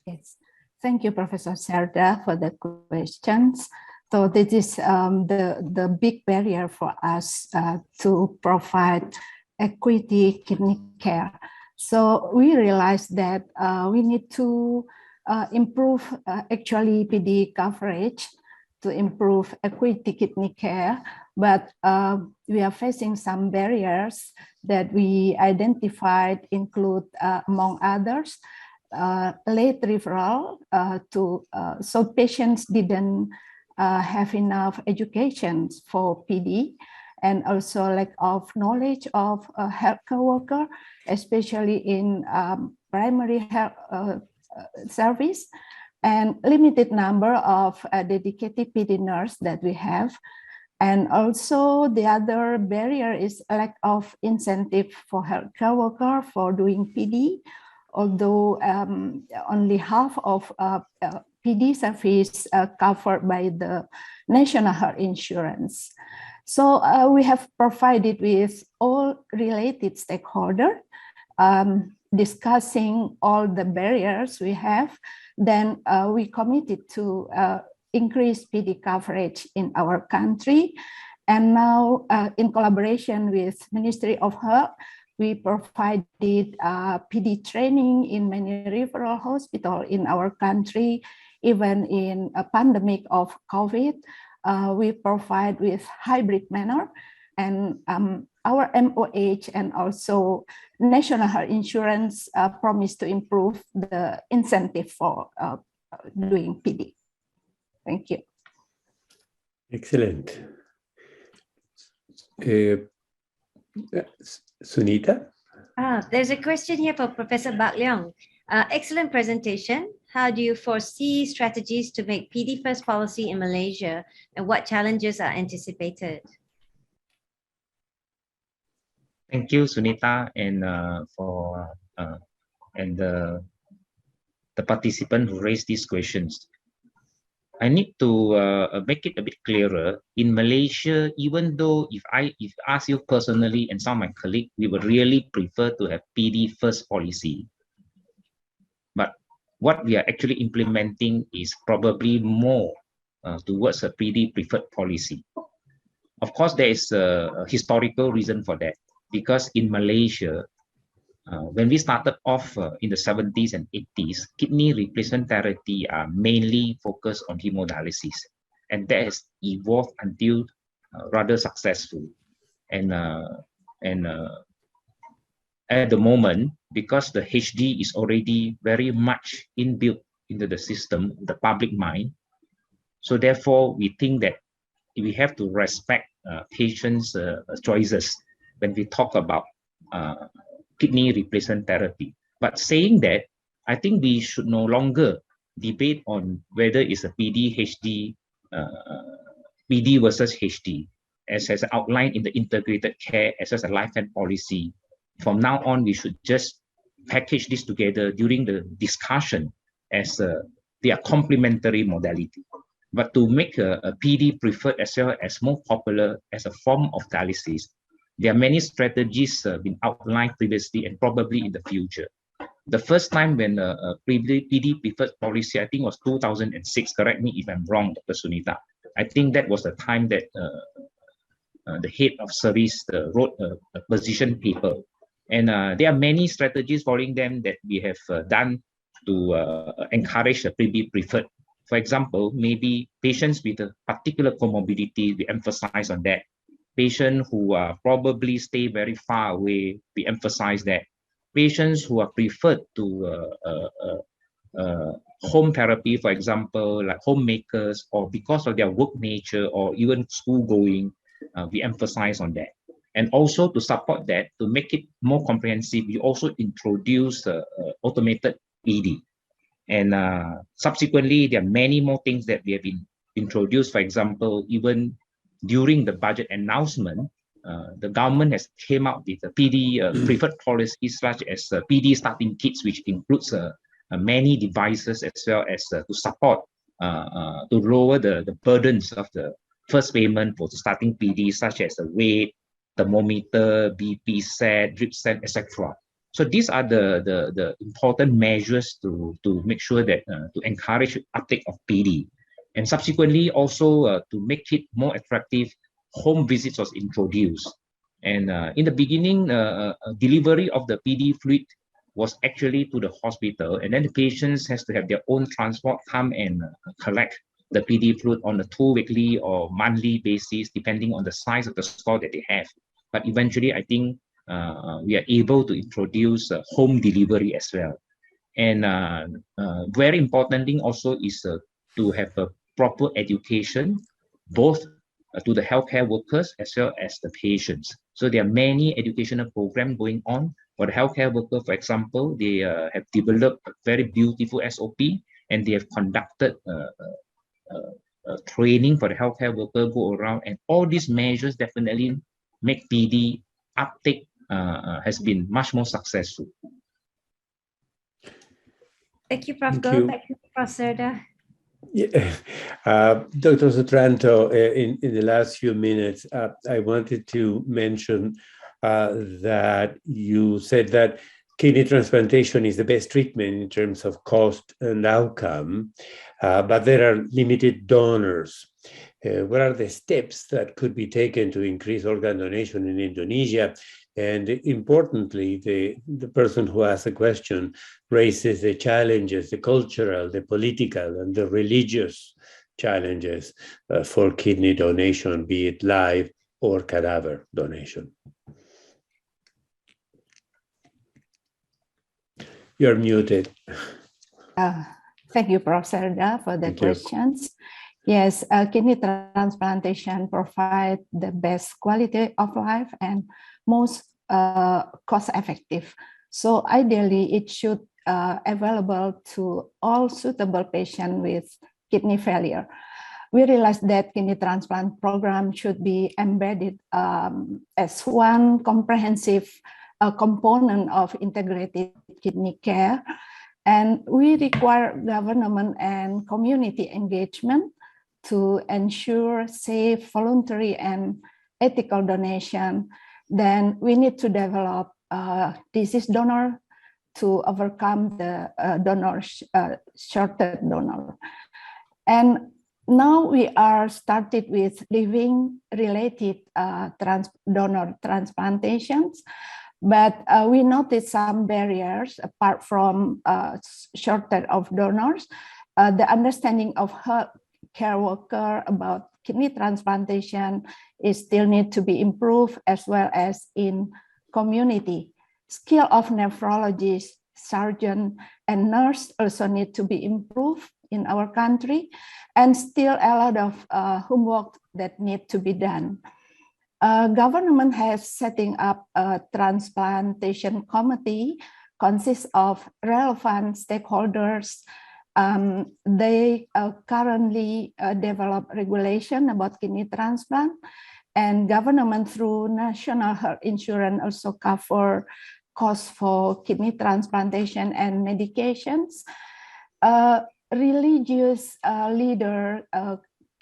Yes, thank you, Professor Serda, for the questions. So this is the big barrier for us to provide equity kidney care. So we realized that we need to improve actually PD coverage to improve equity kidney care, but we are facing some barriers that we identified include, among others, late referral so patients didn't have enough education for PD, and also lack of knowledge of healthcare worker, especially in primary health service, and limited number of dedicated PD nurse that we have. And also the other barrier is lack of incentive for healthcare worker for doing PD, although only half of PD service covered by the National Health Insurance. So we have provided with all related stakeholders, discussing all the barriers we have. Then we committed to increase PD coverage in our country. And now in collaboration with Ministry of Health, we provided PD training in many referral hospitals in our country. Even in a pandemic of COVID, we provide with hybrid manner, and our MOH and also National Health Insurance promise to improve the incentive for doing PD. Thank you. Excellent. Sunita? There's a question here for Professor Bak Leong. Excellent presentation. How do you foresee strategies to make PD first policy in Malaysia, and what challenges are anticipated? Thank you, Sunita, and the participant who raised these questions. I need to make it a bit clearer. In Malaysia, even though if I ask you personally and some of my colleagues, we would really prefer to have PD first policy. But what we are actually implementing is probably more towards a PD preferred policy. Of course, there is a historical reason for that, because in Malaysia, when we started off in the 70s and 80s, kidney replacement therapy are mainly focused on hemodialysis, and that has evolved until rather successful. And at the moment, because the HD is already very much inbuilt into the system, the public mind, so therefore we think that we have to respect patients' choices when we talk about kidney replacement therapy. But saying that, I think we should no longer debate on whether it's a PD, HD, PD versus HD, as outlined in the integrated care as a lifetime policy. From now on, we should just package this together during the discussion as they are complementary modality. But to make a PD preferred as well as more popular as a form of dialysis, there are many strategies been outlined previously and probably in the future. The first time when PD preferred policy, I think was 2006, correct me if I'm wrong, Dr. Sunita. I think that was the time that the head of service wrote a position paper. And there are many strategies following them that we have done to encourage the PD preferred. For example, maybe patients with a particular comorbidity, we emphasize on that. Patients who probably stay very far away, we emphasize that. Patients who are preferred to home therapy, for example, like homemakers, or because of their work nature or even school going, we emphasize on that. And also to support that, to make it more comprehensive, we also introduce automated PD. And subsequently, there are many more things that we have been introduced. For example, even during the budget announcement, the government has came out with a PD preferred policies such as PD starting kits, which includes many devices as well as to support, to lower the burdens of the first payment for starting PD, such as the weight, thermometer, BP set, drip set, etc. So these are the important measures to make sure that to encourage uptake of PD. And subsequently also to make it more attractive, home visits was introduced. And in the beginning, delivery of the PD fluid was actually to the hospital, and then the patients has to have their own transport come and collect the PD fluid on a 2-weekly or monthly basis, depending on the size of the store that they have. But eventually, I think we are able to introduce home delivery as well. And very important thing also is to have a proper education, both to the healthcare workers as well as the patients. So there are many educational programs going on. For the healthcare worker, for example, they have developed a very beautiful SOP, and they have conducted training for the healthcare worker go around, and all these measures definitely make PD uptake has been much more successful. Thank you, Prof. Thank you. Thank you, Prof. Serda. Yeah. Dr. Sutranto, in the last few minutes, I wanted to mention that you said that kidney transplantation is the best treatment in terms of cost and outcome, but there are limited donors. What are the steps that could be taken to increase organ donation in Indonesia? And importantly, the person who asked the question raises the challenges, the cultural, the political, and the religious challenges for kidney donation, be it live or cadaver donation. You're muted. Thank you, Prof. Serda, for the questions. Yes, kidney transplantation provides the best quality of life and most cost-effective. So ideally, it should available to all suitable patients with kidney failure. We realize that kidney transplant program should be embedded as one comprehensive component of integrated kidney care. And we require government and community engagement to ensure safe, voluntary, and ethical donation. Then we need to develop deceased donor to overcome the shortage donor. And now we are started with living-related donor transplantations, but we noticed some barriers apart from shortage of donors. The understanding of healthcare worker about kidney transplantation is still need to be improved, as well as in community. Skill of nephrologists, surgeon, and nurse also need to be improved in our country, and still a lot of homework that need to be done. Government has setting up a transplantation committee, consists of relevant stakeholders. They currently develop regulation about kidney transplant, and government through national health insurance also cover costs for kidney transplantation and medications. Religious leader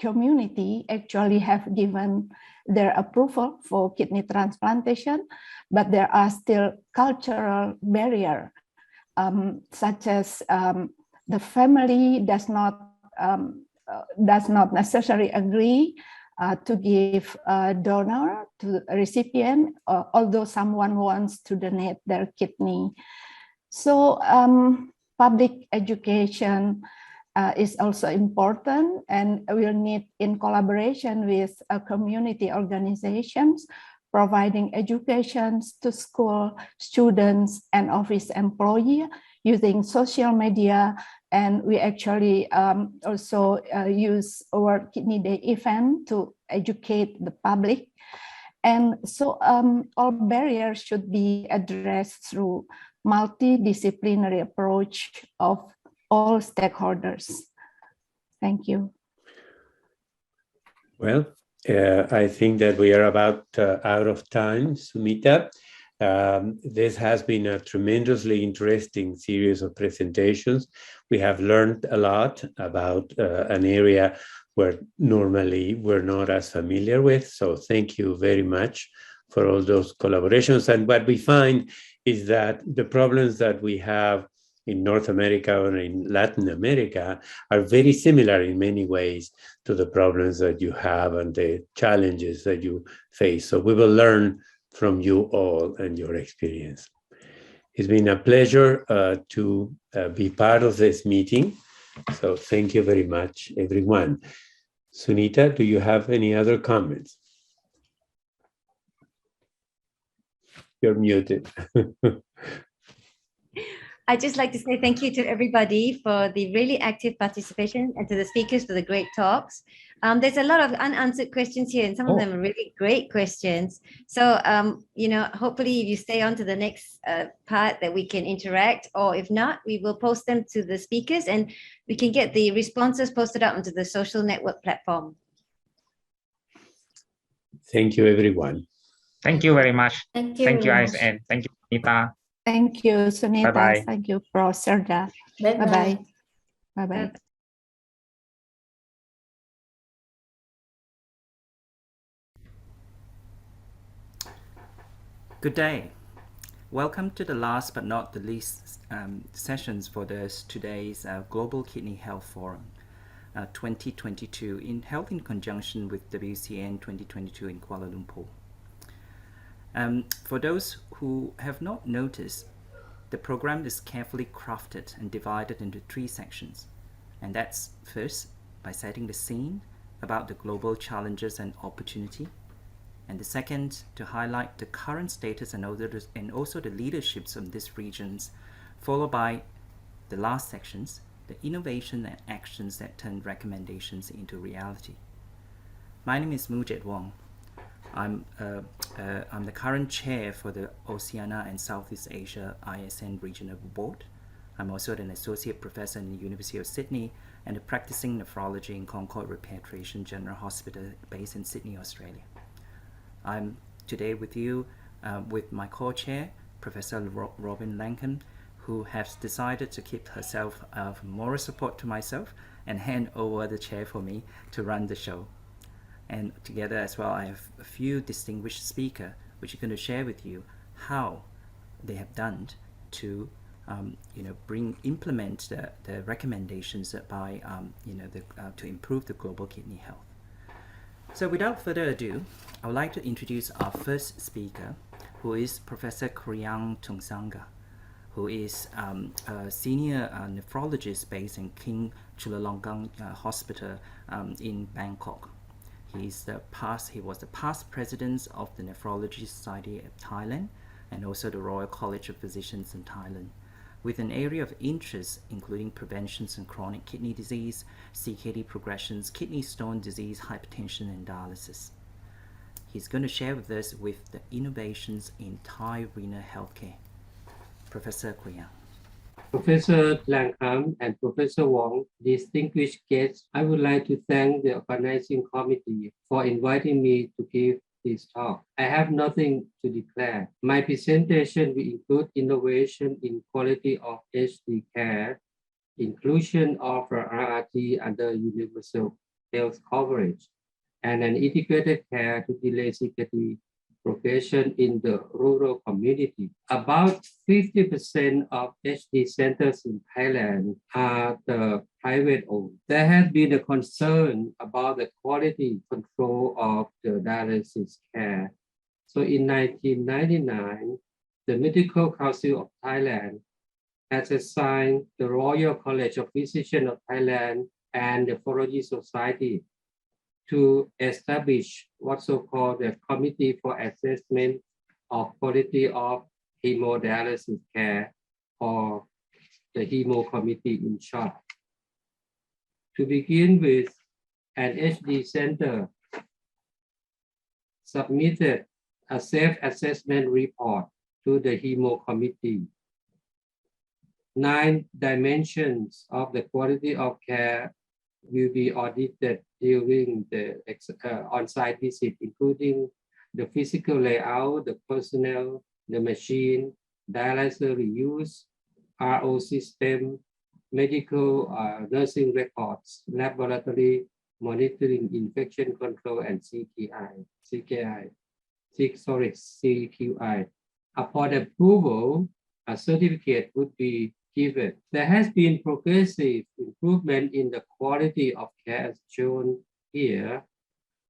community actually have given their approval for kidney transplantation, but there are still cultural barriers, such as the family does not necessarily agree to give a donor to a recipient, although someone wants to donate their kidney. So public education is also important, and we'll need, in collaboration with community organizations, providing education to school students and office employees using social media, and we actually also use our Kidney Day event to educate the public. And so all barriers should be addressed through multidisciplinary approach of all stakeholders. Thank you. Well, I think that we are about out of time, Sumita. This has been a tremendously interesting series of presentations. We have learned a lot about an area where normally we're not as familiar with. So thank you very much for all those collaborations. And what we find is that the problems that we have in North America or in Latin America are very similar in many ways to the problems that you have and the challenges that you face. So we will learn from you all and your experience. It's been a pleasure to be part of this meeting. So thank you very much, everyone. Sunita, do you have any other comments? You're muted. I'd just like to say thank you to everybody for the really active participation and to the speakers for the great talks. There's a lot of unanswered questions here, and some of them are really great questions. So, you know, hopefully if you stay on to the next part that we can interact, or if not, we will post them to the speakers and we can get the responses posted out onto the social network platform. Thank you, everyone. Thank you very much. Thank you. Thank you, ISN. Thank you, Anita. Thank you, Sunita. Bye-bye. Thank you, Professor Serda. Bye-bye. Bye-bye. Bye-bye. Good day. Welcome to the last but not the least sessions for today's Global Kidney Health Forum 2022 held in conjunction with WCN 2022 in Kuala Lumpur. For those who have not noticed, the program is carefully crafted and divided into 3 sections. And that's first, by setting the scene about the global challenges and opportunity. And the second, to highlight the current status and also the leaderships of these regions, followed by the last sections, the innovation and actions that turn recommendations into reality. My name is Mujit Wong. I'm the current chair for the Oceania and Southeast Asia ISN Regional Board. I'm also an associate professor in the University of Sydney and a practicing nephrology in Concord Repatriation General Hospital based in Sydney, Australia. I'm today with you with my co-chair, Professor Robin Lankin, who has decided to keep herself of moral support to myself and hand over the chair for me to run the show. And together as well, I have a few distinguished speakers which are going to share with you how they have done to implement the recommendations by to improve the global kidney health. So without further ado, I would like to introduce our first speaker, who is Professor Kriang Tungsanga, who is a senior nephrologist based in King Chulalongkorn Hospital in Bangkok. He was the past president of the Nephrology Society of Thailand and also the Royal College of Physicians in Thailand, with an area of interest including preventions and chronic kidney disease, CKD progressions, kidney stone disease, hypertension, and dialysis. He's going to share with us with the innovations in Thai renal healthcare. Professor Kriang. Professor Langham and Professor Wong, distinguished guests, I would like to thank the organizing committee for inviting me to give this talk. I have nothing to declare. My presentation will include innovation in quality of HD care, inclusion of RRT under universal health coverage, and an integrated care to delay CKD progression in the rural community. About 50% of HD centers in Thailand are the private owned. There has been a concern about the quality control of the dialysis care. So in 1999, the Medical Council of Thailand has assigned the Royal College of Physicians of Thailand and the Nephrology Society to establish what's so-called the Committee for Assessment of Quality of Hemodialysis Care, or the HEMO committee in short. To begin with, an HD center submitted a self-assessment report to the HEMO committee. 9 dimensions of the quality of care will be audited during the on-site visit, including the physical layout, the personnel, the machine, dialyzer reuse, RO system, medical nursing records, laboratory monitoring, infection control, and CQI. Upon approval, a certificate would be given. There has been progressive improvement in the quality of care as shown here.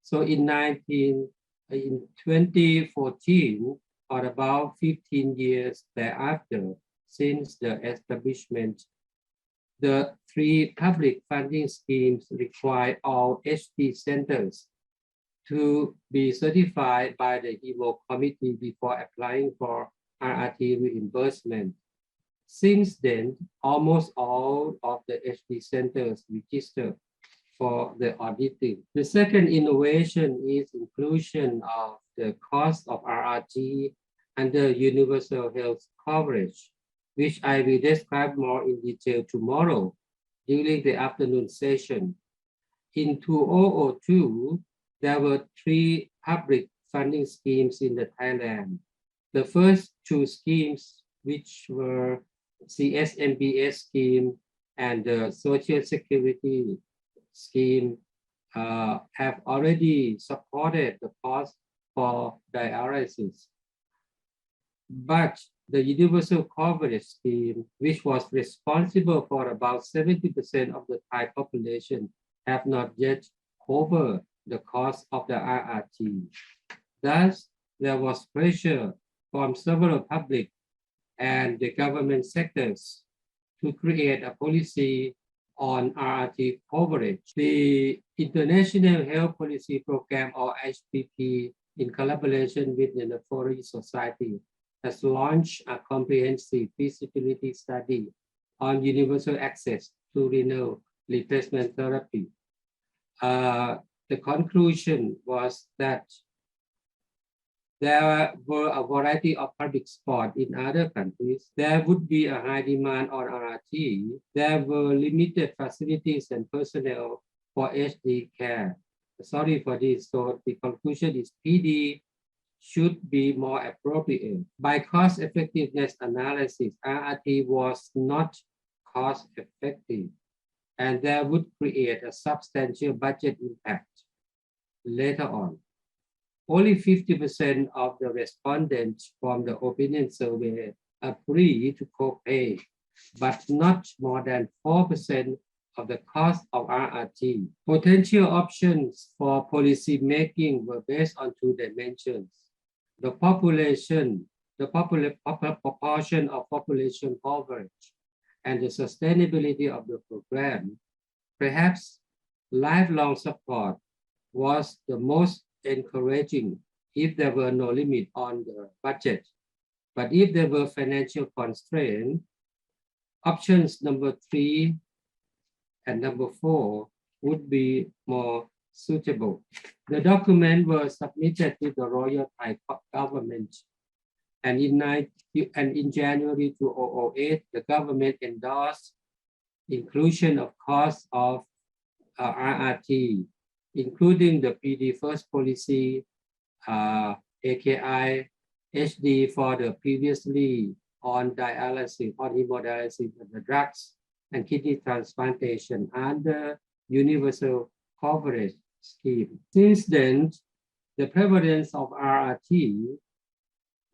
So in 2014, or about 15 years thereafter, since the establishment, the 3 public funding schemes require all HD centers to be certified by the HEMO committee before applying for RRT reimbursement. Since then, almost all of the HD centers registered for the auditing. The second innovation is inclusion of the cost of RRT under universal health coverage, which I will describe more in detail tomorrow during the afternoon session. In 2002, there were 3 public funding schemes in the Thailand. The first 2 schemes, which were CSMBS scheme and the Social Security scheme, have already supported the cost for dialysis. But the universal coverage scheme, which was responsible for about 70% of the Thai population, have not yet covered the cost of the RRT. Thus, there was pressure from several public and the government sectors to create a policy on RRT coverage. The International Health Policy Program, or HPP, in collaboration with the Nephrology Society, has launched a comprehensive feasibility study on universal access to renal replacement therapy. The conclusion was that there were a variety of public spots in other countries. There would be a high demand on RRT. There were limited facilities and personnel for HD care. Sorry for this. So the conclusion is PD should be more appropriate. By cost effectiveness analysis, RRT was not cost effective, and that would create a substantial budget impact later on. Only 50% of the respondents from the opinion survey agree to co-pay, but not more than 4% of the cost of RRT. Potential options for policy making were based on 2 dimensions. The proportion of population coverage and the sustainability of the program. Perhaps lifelong support was the most encouraging if there were no limit on the budget. But if there were financial constraints, options number 3 and number 4 would be more suitable. The document was submitted to the Royal Thai government, and in January 2008, the government endorsed inclusion of costs of RRT, including the PD first policy, AKI, HD for the previously on dialysis, on hemodialysis, and the drugs, and kidney transplantation under universal coverage scheme. Since then, the prevalence of RRT,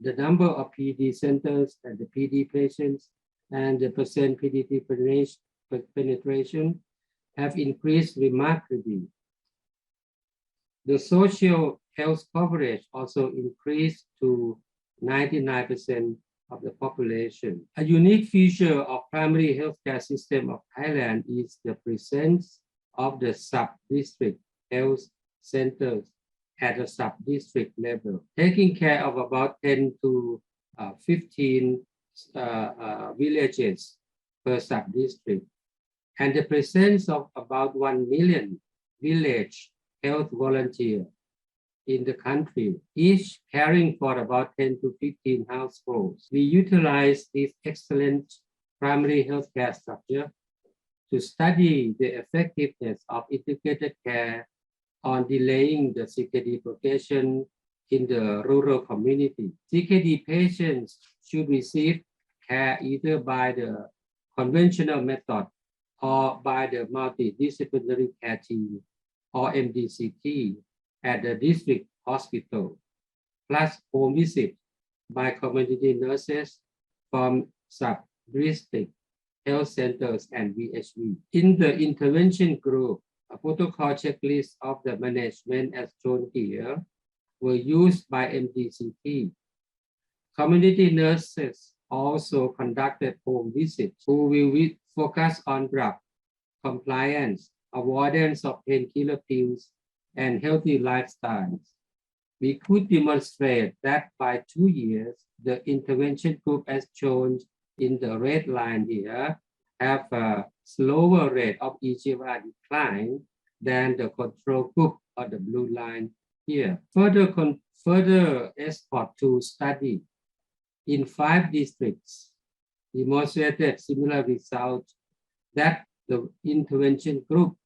the number of PD centers and the PD patients, and the percent PDT penetration have increased remarkably. The social health coverage also increased to 99% of the population. A unique feature of primary healthcare system of Thailand is the presence of the sub-district health centers at a sub-district level, taking care of about 10 to 15 villages per sub-district, and the presence of about 1 million village health volunteers in the country, each caring for about 10 to 15 households. We utilize this excellent primary healthcare structure to study the effectiveness of integrated care on delaying the CKD progression in the rural community. CKD patients should receive care either by the conventional method or by the multidisciplinary care team or MDCT at the district hospital, plus home visit by community nurses from sub-district health centers and VHV. In the intervention group, a protocol checklist of the management as shown here were used by MDCT. Community nurses also conducted home visits who will focus on drug compliance, avoidance of painkiller pills, and healthy lifestyles. We could demonstrate that by 2 years, the intervention group as shown in the red line here have a slower rate of eGFR decline than the control group or the blue line here. Further ESCORT-2 study in 5 districts demonstrated similar results that the intervention group,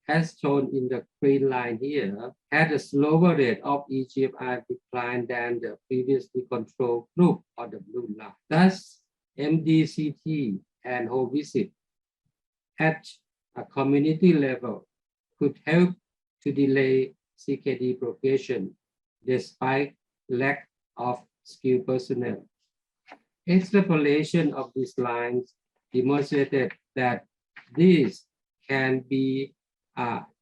as shown in the green line here, had a slower rate of eGFR decline than the previously controlled group or the blue line. Thus, MDCT and home visit at a community level could help to delay CKD progression despite lack of skilled personnel. Extrapolation of these lines demonstrated that this can be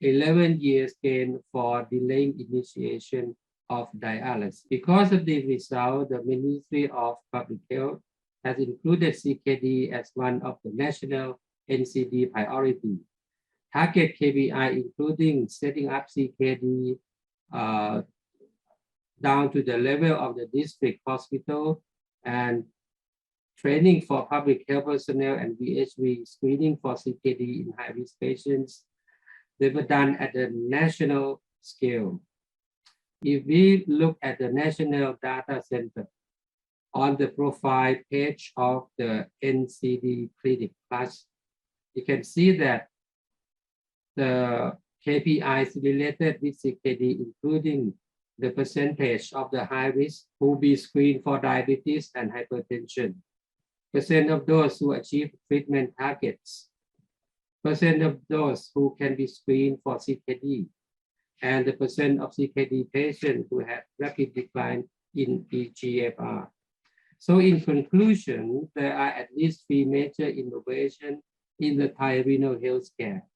11 years gain for delaying initiation of dialysis. Because of the result, the Ministry of Public Health has included CKD as one of the national NCD priority. Target KPI including setting up CKD down to the level of the district hospital and training for public health personnel and VHV screening for CKD in high-risk patients. They were done at the national scale. If we look at the National Data Center on the profile page of the NCD Clinic Plus, you can see that the KPIs related with CKD, including the percentage of the high risk who be screened for diabetes and hypertension, percent of those who achieve treatment targets, percent of those who can be screened for CKD, and the percent of CKD patients who have rapid decline in eGFR. So in conclusion, there are at least 3 major innovations in the Thai renal health care.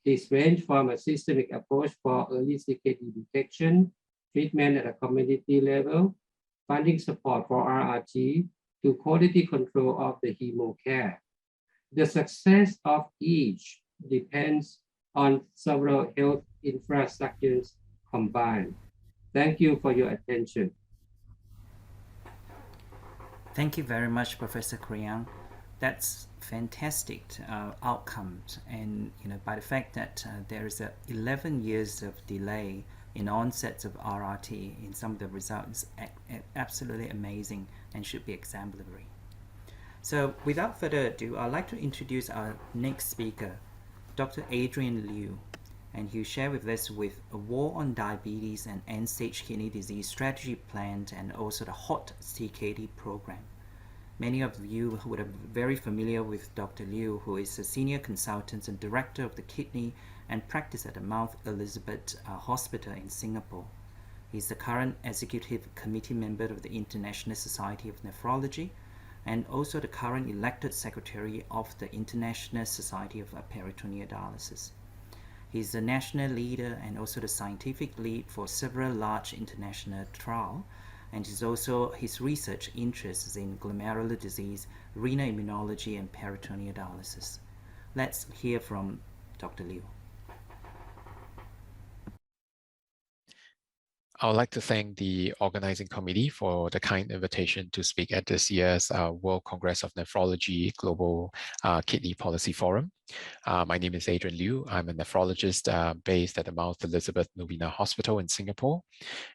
This range from a systemic approach for early CKD detection, treatment at a community level, funding support for RRT, to quality control of the hemo care. The success of each depends on several health infrastructures combined. Thank you for your attention. Thank you very much, Professor Kriang. That's fantastic outcomes, and by the fact that there is 11 years of delay in onsets of RRT in some of the results, absolutely amazing and should be exemplary. So without further ado, I'd like to introduce our next speaker, Dr. Adrian Liu, and he'll share with us with a War on Diabetes and End-Stage Kidney Disease Strategy Plan and also the HOT CKD program. Many of you would be very familiar with Dr. Liu, who is a senior consultant and director of the kidney and practice at the Mount Elizabeth Hospital in Singapore. He's the current executive committee member of the International Society of Nephrology and also the current elected secretary of the International Society of Peritoneal Dialysis. He's the national leader and also the scientific lead for several large international trials, and his research interests in glomerular disease, renal immunology, and peritoneal dialysis. Let's hear from Dr. Liu. I would like to thank the organizing committee for the kind invitation to speak at this year's World Congress of Nephrology Global Kidney Policy Forum. My name is Adrian Liu. I'm a nephrologist based at the Mount Elizabeth Novena Hospital in Singapore.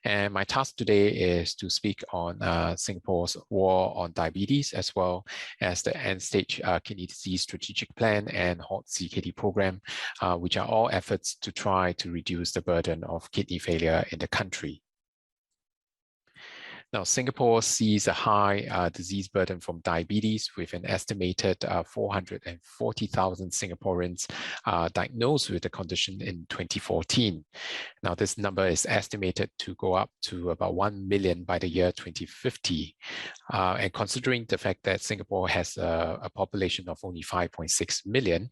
And my task today is to speak on Singapore's war on diabetes, as well as the end-stage kidney disease strategic plan and HOT CKD program, which are all efforts to try to reduce the burden of kidney failure in the country. Now, Singapore sees a high disease burden from diabetes, with an estimated 440,000 Singaporeans diagnosed with the condition in 2014. Now, this number is estimated to go up to about 1 million by the year 2050. And considering the fact that Singapore has a population of only 5.6 million,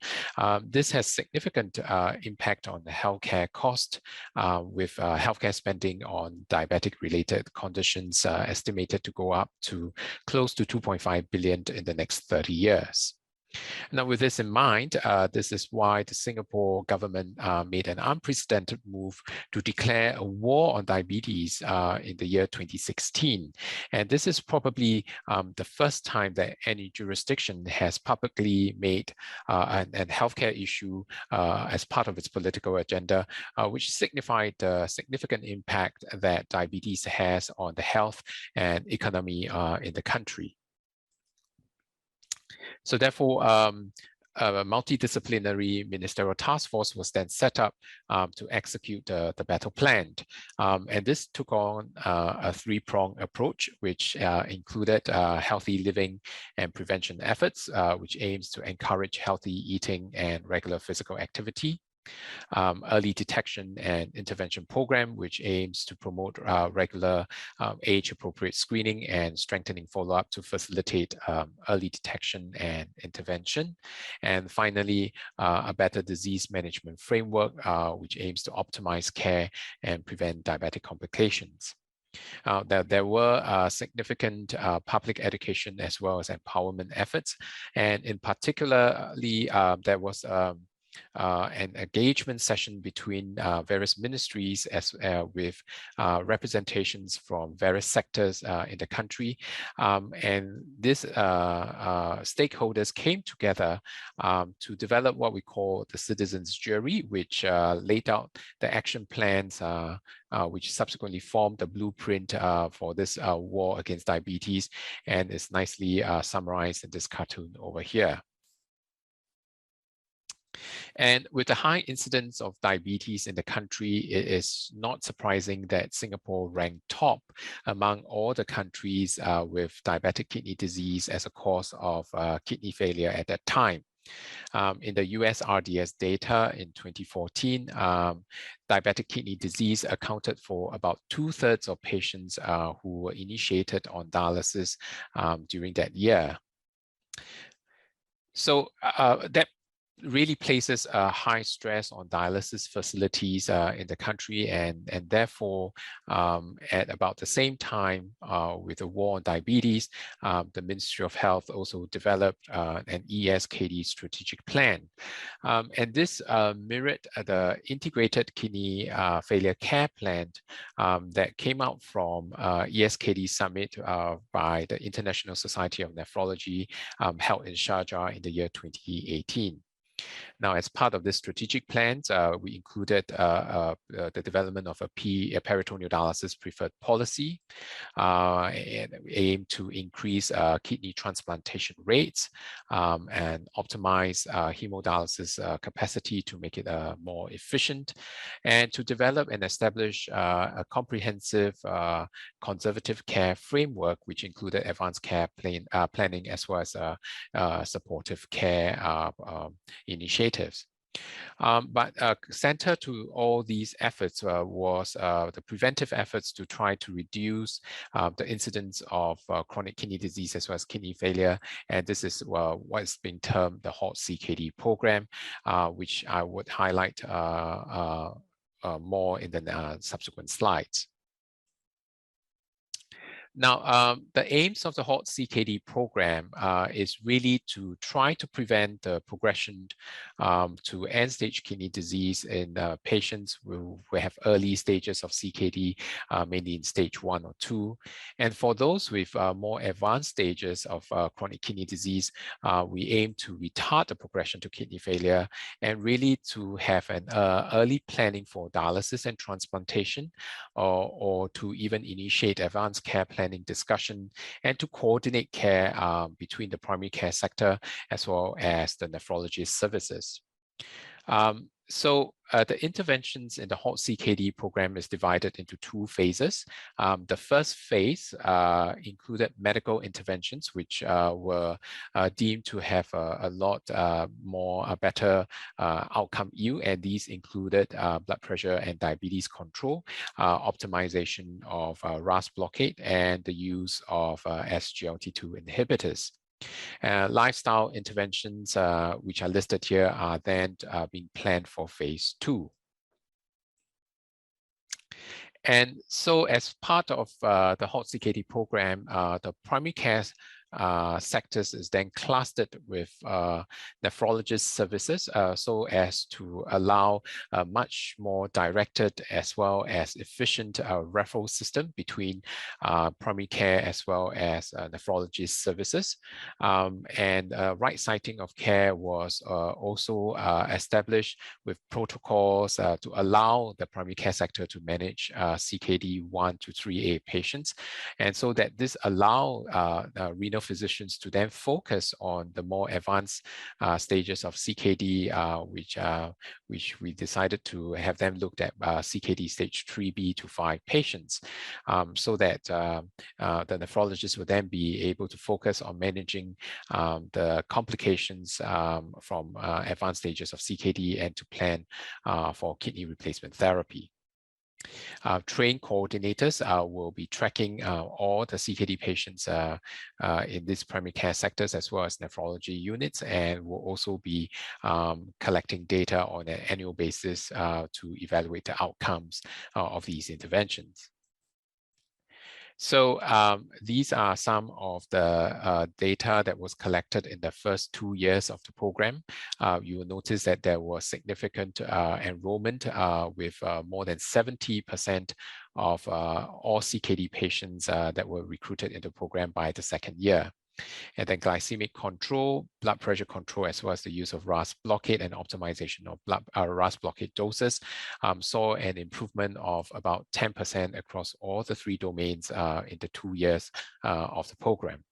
this has significant impact on the healthcare cost, with healthcare spending on diabetic-related conditions estimated to go up to close to 2.5 billion in the next 30 years. Now, with this in mind, this is why the Singapore government made an unprecedented move to declare a war on diabetes in the year 2016. And this is probably the first time that any jurisdiction has publicly made an healthcare issue as part of its political agenda, which signified the significant impact that diabetes has on the health and economy in the country. So therefore, a multidisciplinary ministerial task force was then set up to execute the battle plan. And this took on a three-pronged approach, which included healthy living and prevention efforts, which aims to encourage healthy eating and regular physical activity. Early detection and intervention program, which aims to promote regular age-appropriate screening and strengthening follow-up to facilitate early detection and intervention. And finally, a better disease management framework, which aims to optimize care and prevent diabetic complications. There were significant public education as well as empowerment efforts. And in particularly, there was an engagement session between various ministries as with representations from various sectors in the country. And these stakeholders came together to develop what we call the citizens' jury, which laid out the action plans which subsequently formed the blueprint for this war against diabetes, and is nicely summarized in this cartoon over here. And with the high incidence of diabetes in the country, it is not surprising that Singapore ranked top among all the countries with diabetic kidney disease as a cause of kidney failure at that time. In the US RDS data in 2014, diabetic kidney disease accounted for about 2/3 of patients who were initiated on dialysis during that year. So that really places a high stress on dialysis facilities in the country, and therefore at about the same time with the war on diabetes, the Ministry of Health also developed an ESKD strategic plan. And this mirrored the integrated kidney failure care plan that came out from ESKD summit by the International Society of Nephrology held in Sharjah in the year 2018. Now, as part of this strategic plan, we included the development of a peritoneal dialysis preferred policy, and we aim to increase kidney transplantation rates and optimize hemodialysis capacity to make it more efficient, and to develop and establish a comprehensive conservative care framework, which included advanced care planning as well as supportive care initiatives. But center to all these efforts was the preventive efforts to try to reduce the incidence of chronic kidney disease as well as kidney failure. And this is what is being termed the HOT CKD program, which I would highlight more in the subsequent slides. Now, the aims of the HALT CKD program is really to try to prevent the progression to end-stage kidney disease in patients who have early stages of CKD, mainly in stage 1 or 2. And for those with more advanced stages of chronic kidney disease, we aim to retard the progression to kidney failure and really to have an early planning for dialysis and transplantation, or to even initiate advanced care planning discussion and to coordinate care between the primary care sector as well as the nephrologist services. So the interventions in the HALT CKD program is divided into 2 phases. The first phase included medical interventions, which were deemed to have a lot better outcome yield, and these included blood pressure and diabetes control, optimization of RAS blockade, and the use of SGLT2 inhibitors. Lifestyle interventions, which are listed here, are then being planned for phase 2. And so as part of the HALT CKD program, the primary care sectors is then clustered with nephrologist services so as to allow a much more directed as well as efficient referral system between primary care as well as nephrologist services. And right siting of care was also established with protocols to allow the primary care sector to manage CKD 1 to 3A patients, and so that this allow renal physicians to then focus on the more advanced stages of CKD, which we decided to have them looked at CKD stage 3B to 5 patients, so that the nephrologists would then be able to focus on managing the complications from advanced stages of CKD and to plan for kidney replacement therapy. Trained coordinators will be tracking all the CKD patients in these primary care sectors as well as nephrology units, and will also be collecting data on an annual basis to evaluate the outcomes of these interventions. So these are some of the data that was collected in the first 2 years of the program. You will notice that there was significant enrollment with more than 70% of all CKD patients that were recruited into the program by the 2nd year. And then glycemic control, blood pressure control, as well as the use of RAS blockade and optimization of RAS blockade doses saw an improvement of about 10% across all the 3 domains in the 2 years of the program.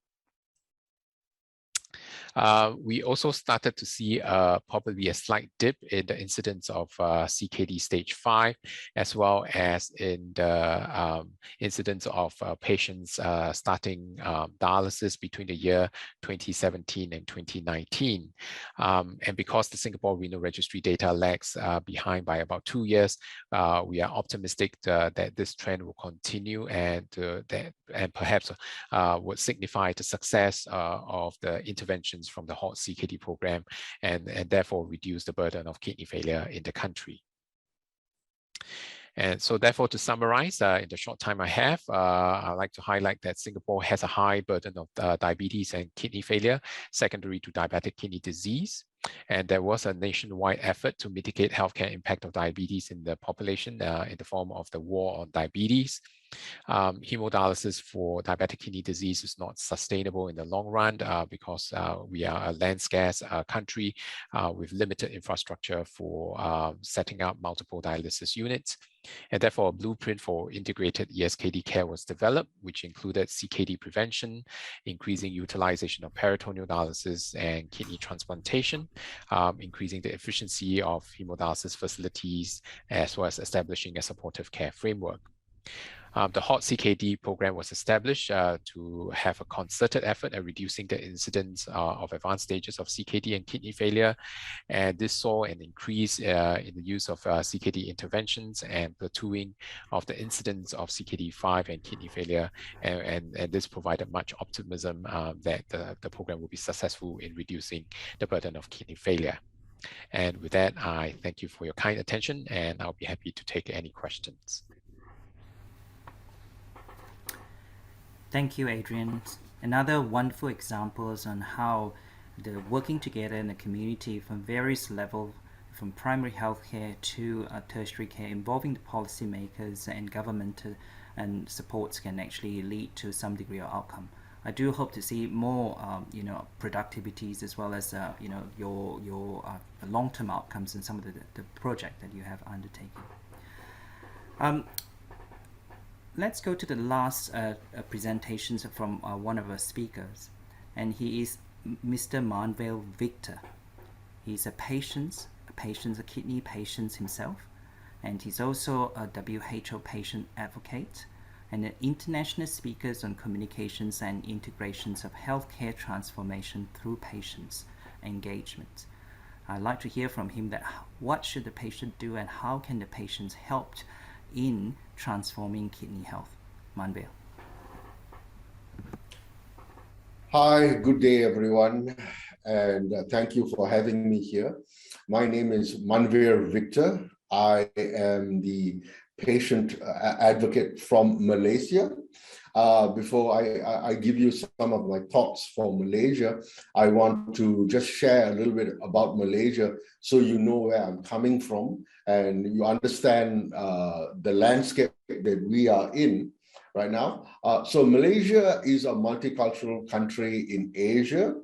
We also started to see probably a slight dip in the incidence of CKD stage 5, as well as in the incidence of patients starting dialysis between the year 2017 and 2019. And because the Singapore Renal Registry data lags behind by about 2 years, we are optimistic that this trend will continue and perhaps would signify the success of the interventions from the HALT CKD program and therefore reduce the burden of kidney failure in the country. And so therefore, to summarize, in the short time I have, I'd like to highlight that Singapore has a high burden of diabetes and kidney failure secondary to diabetic kidney disease. And there was a nationwide effort to mitigate healthcare impact of diabetes in the population in the form of the War on Diabetes. Hemodialysis for diabetic kidney disease is not sustainable in the long run because we are a land scarce country with limited infrastructure for setting up multiple dialysis units. And therefore, a blueprint for integrated ESKD care was developed, which included CKD prevention, increasing utilization of peritoneal dialysis and kidney transplantation, increasing the efficiency of hemodialysis facilities, as well as establishing a supportive care framework. The HALT CKD program was established to have a concerted effort at reducing the incidence of advanced stages of CKD and kidney failure. And this saw an increase in the use of CKD interventions and platooing of the incidence of CKD5 and kidney failure. And this provided much optimism that the program will be successful in reducing the burden of kidney failure. And with that, I thank you for your kind attention, and I'll be happy to take any questions. Thank you, Adrian. Another wonderful examples on how the working together in the community from various levels, from primary healthcare to tertiary care, involving the policymakers and government and supports can actually lead to some degree of outcome. I do hope to see more, productivities as well as, your long-term outcomes in some of the project that you have undertaken. Let's go to the last presentations from one of our speakers, and he is Mr. Manuel Victor. He's a kidney patient himself, and he's also a WHO patient advocate and an international speaker on communications and integrations of healthcare transformation through patients' engagement. I'd like to hear from him that what should the patient do and how can the patients help in transforming kidney health. Manuel. Hi, good day everyone, and thank you for having me here. My name is Manuel Victor. I am the patient advocate from Malaysia. Before I give you some of my thoughts for Malaysia, I want to just share a little bit about Malaysia so you know where I'm coming from and you understand the landscape that we are in right now. So Malaysia is a multicultural country in Asia.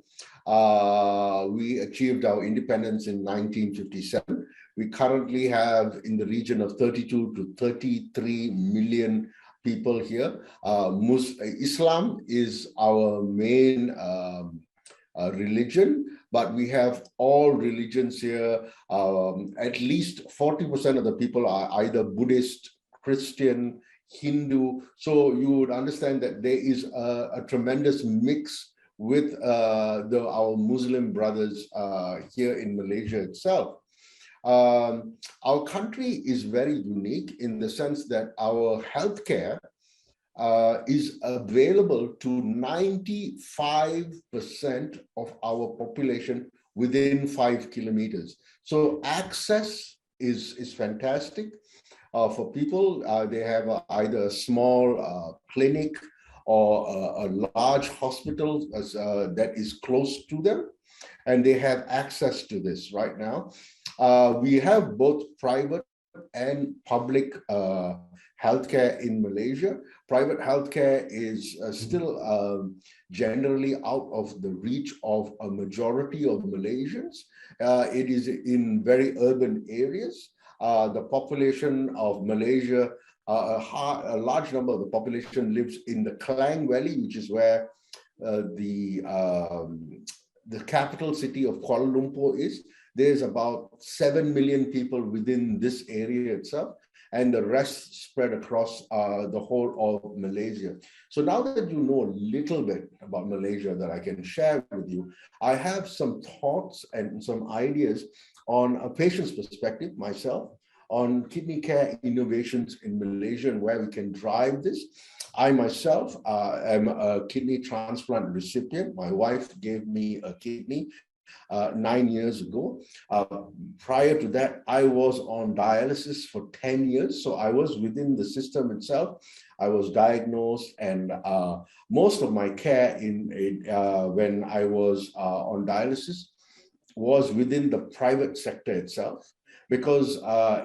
We achieved our independence in 1957. We currently have in the region of 32 to 33 million people here. Islam is our main religion, but we have all religions here. At least 40% of the people are either Buddhist, Christian, Hindu. So you would understand that there is a tremendous mix with our Muslim brothers here in Malaysia itself. Our country is very unique in the sense that our healthcare is available to 95% of our population within 5 kilometers. So access is fantastic for people. They have either a small clinic or a large hospital that is close to them, and they have access to this right now. We have both private and public healthcare in Malaysia. Private healthcare is still generally out of the reach of a majority of Malaysians. It is in very urban areas. The population of Malaysia, a large number of the population lives in the Klang Valley, which is where the capital city of Kuala Lumpur is. There's about 7 million people within this area itself, and the rest spread across the whole of Malaysia. So now that you know a little bit about Malaysia that I can share with you, I have some thoughts and some ideas on a patient's perspective, myself, on kidney care innovations in Malaysia and where we can drive this. I myself am a kidney transplant recipient. My wife gave me a kidney 9 years ago. Prior to that, I was on dialysis for 10 years. So I was within the system itself. I was diagnosed, and most of my care when I was on dialysis was within the private sector itself. Because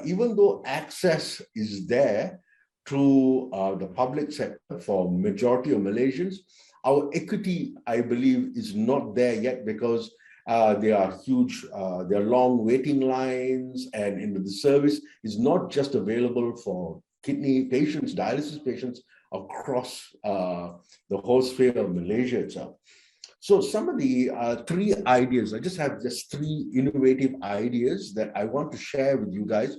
even though access is there to the public sector for majority of Malaysians, our equity, I believe, is not there yet because there are huge, there are long waiting lines, and the service is not just available for kidney patients, dialysis patients across the whole sphere of Malaysia itself. So some of the 3 ideas, I just have 3 innovative ideas that I want to share with you guys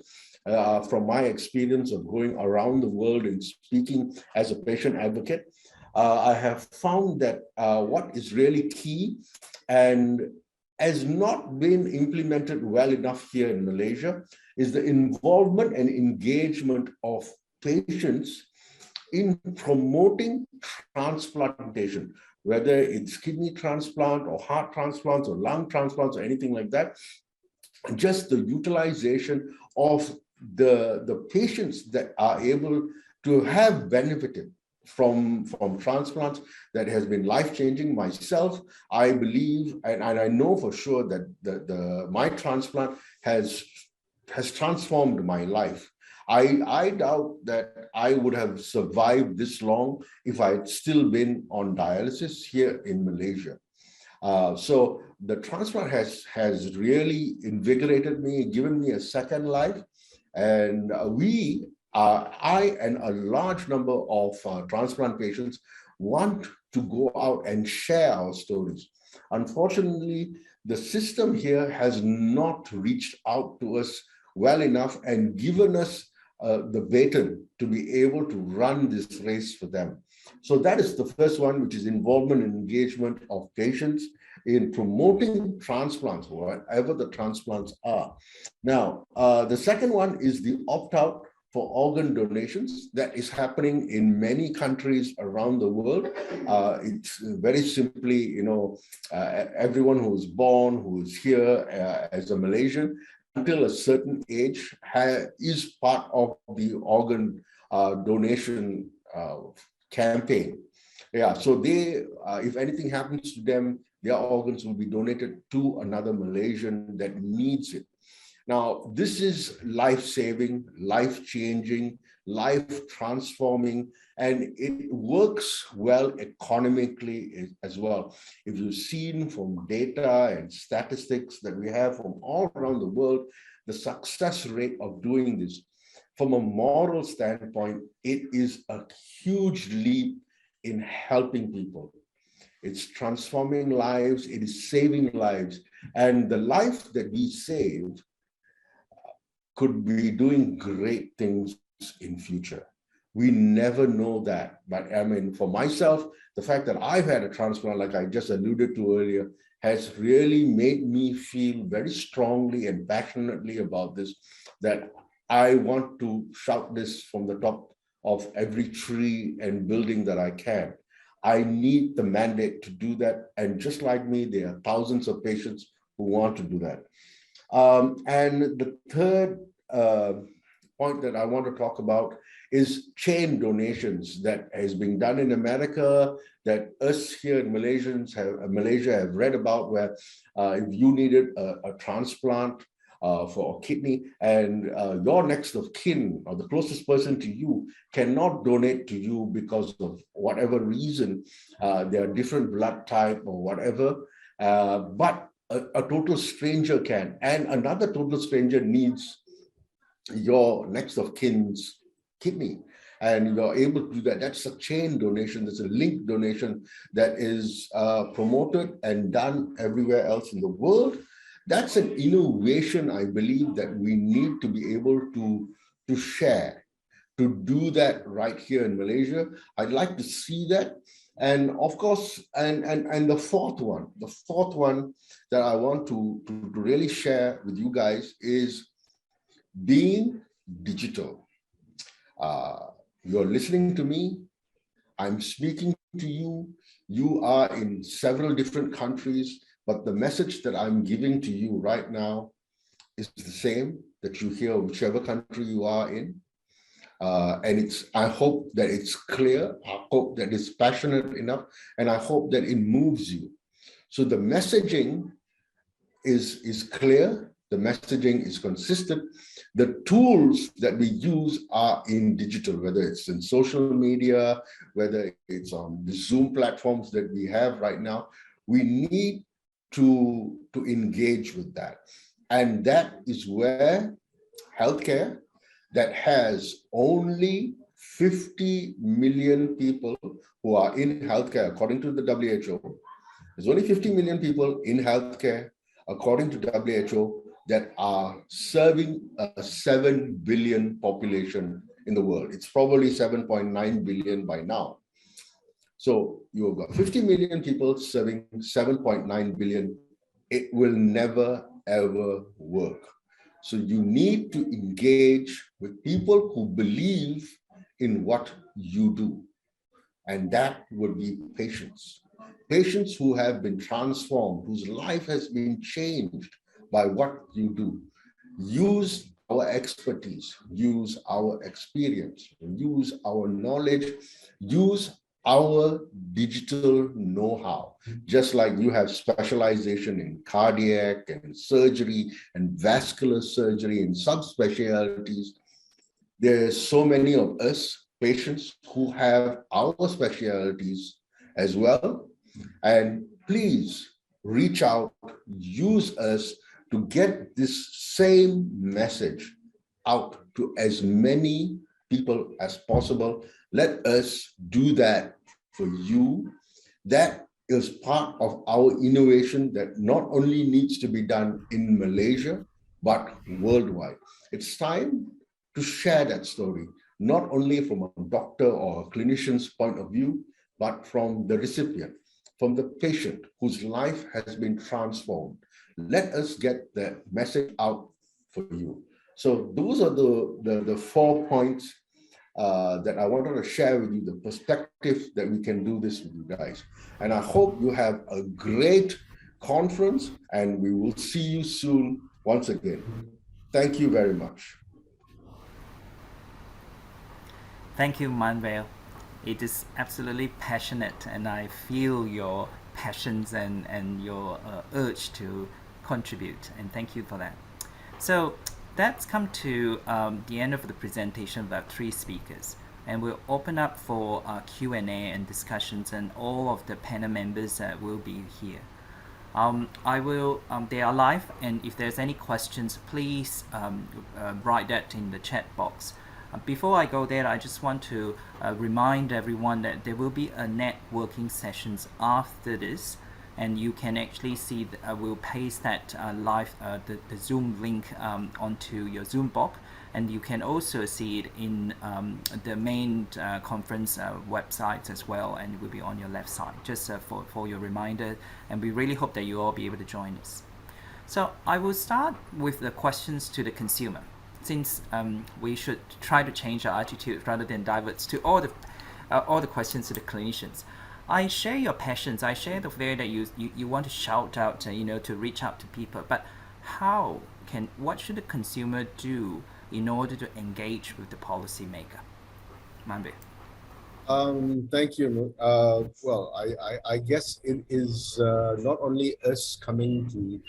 from my experience of going around the world and speaking as a patient advocate. I have found that what is really key and has not been implemented well enough here in Malaysia is the involvement and engagement of patients in promoting transplantation, whether it's kidney transplant or heart transplants or lung transplants or anything like that. Just the utilization of the patients that are able to have benefited from transplants that has been life-changing. Myself, I believe, and I know for sure that my transplant has transformed my life. I doubt that I would have survived this long if I'd still been on dialysis here in Malaysia. So the transplant has really invigorated me, given me a second life. And I and a large number of transplant patients want to go out and share our stories. Unfortunately, the system here has not reached out to us well enough and given us the baton to be able to run this race for them. So that is the first one, which is involvement and engagement of patients in promoting transplants, whatever the transplants are. Now, the second one is the opt-out for organ donations that is happening in many countries around the world. It's very simply, everyone who is born, who is here as a Malaysian, until a certain age is part of the organ donation campaign. Yeah, so they, if anything happens to them, their organs will be donated to another Malaysian that needs it. Now, this is life-saving, life-changing, life-transforming, and it works well economically as well. If you've seen from data and statistics that we have from all around the world, the success rate of doing this, from a moral standpoint, it is a huge leap in helping people. It's transforming lives, it is saving lives, and the life that we save could be doing great things in future. We never know that. But I mean, for myself, the fact that I've had a transplant, like I just alluded to earlier, has really made me feel very strongly and passionately about this, that I want to shout this from the top of every tree and building that I can. I need the mandate to do that. And just like me, there are thousands of patients who want to do that. And the third point that I want to talk about is chain donations that has been done in America, that us here in Malaysia have read about, where if you needed a transplant for a kidney and your next of kin or the closest person to you cannot donate to you because of whatever reason, there are different blood type or whatever, but a total stranger can, and another total stranger needs your next of kin's kidney, and you're able to do that. That's a chain donation. That's a linked donation that is promoted and done everywhere else in the world. That's an innovation, I believe, that we need to be able to share, to do that right here in Malaysia. I'd like to see that. And of course, and the fourth one that I want to really share with you guys is being digital. You're listening to me, I'm speaking to you, you are in several different countries, but the message that I'm giving to you right now is the same that you hear whichever country you are in. And I hope that it's clear, I hope that it's passionate enough, and I hope that it moves you. So the messaging is clear, the messaging is consistent. The tools that we use are in digital, whether it's in social media, whether it's on the Zoom platforms that we have right now. We need to engage with that. And that is where healthcare, that has only 50 million people who are in healthcare, according to the WHO. There's only 50 million people in healthcare, according to WHO, that are serving a 7 billion population in the world. It's probably 7.9 billion by now. So you've got 50 million people serving 7.9 billion. It will never, ever work. So you need to engage with people who believe in what you do. And that would be patients. Patients who have been transformed, whose life has been changed by what you do. Use our expertise, use our experience, use our knowledge, use our digital know-how. Just like you have specialization in cardiac and surgery and vascular surgery and subspecialties, there's so many of us patients who have our specialties as well. And please reach out, use us to get this same message out to as many people as possible. Let us do that for you. That is part of our innovation that not only needs to be done in Malaysia, but worldwide. It's time to share that story, not only from a doctor or a clinician's point of view, but from the recipient, from the patient whose life has been transformed. Let us get that message out for you. So those are the 4 points that I wanted to share with you, the perspective that we can do this with you guys. And I hope you have a great conference, and we will see you soon once again. Thank you very much. Thank you, Manuel. It is absolutely passionate, and I feel your passions and your urge to contribute, and thank you for that. So that's come to the end of the presentation of our 3 speakers, and we'll open up for Q&A and discussions, and all of the panel members will be here. They are live, and if there's any questions, please write that in the chat box. Before I go there, I just want to remind everyone that there will be a networking sessions after this, and you can actually see, we'll paste that live, the Zoom link onto your Zoom box, and you can also see it in the main conference websites as well, and it will be on your left side, just for your reminder, and we really hope that you all be able to join us. So I will start with the questions to the consumer, since we should try to change our attitude rather than divert to all the questions to the clinicians. I share your passions. I share the way that you want to shout out, to reach out to people. But what should the consumer do in order to engage with the policymaker? Manbe. Thank you. Well, I guess it is not only us coming to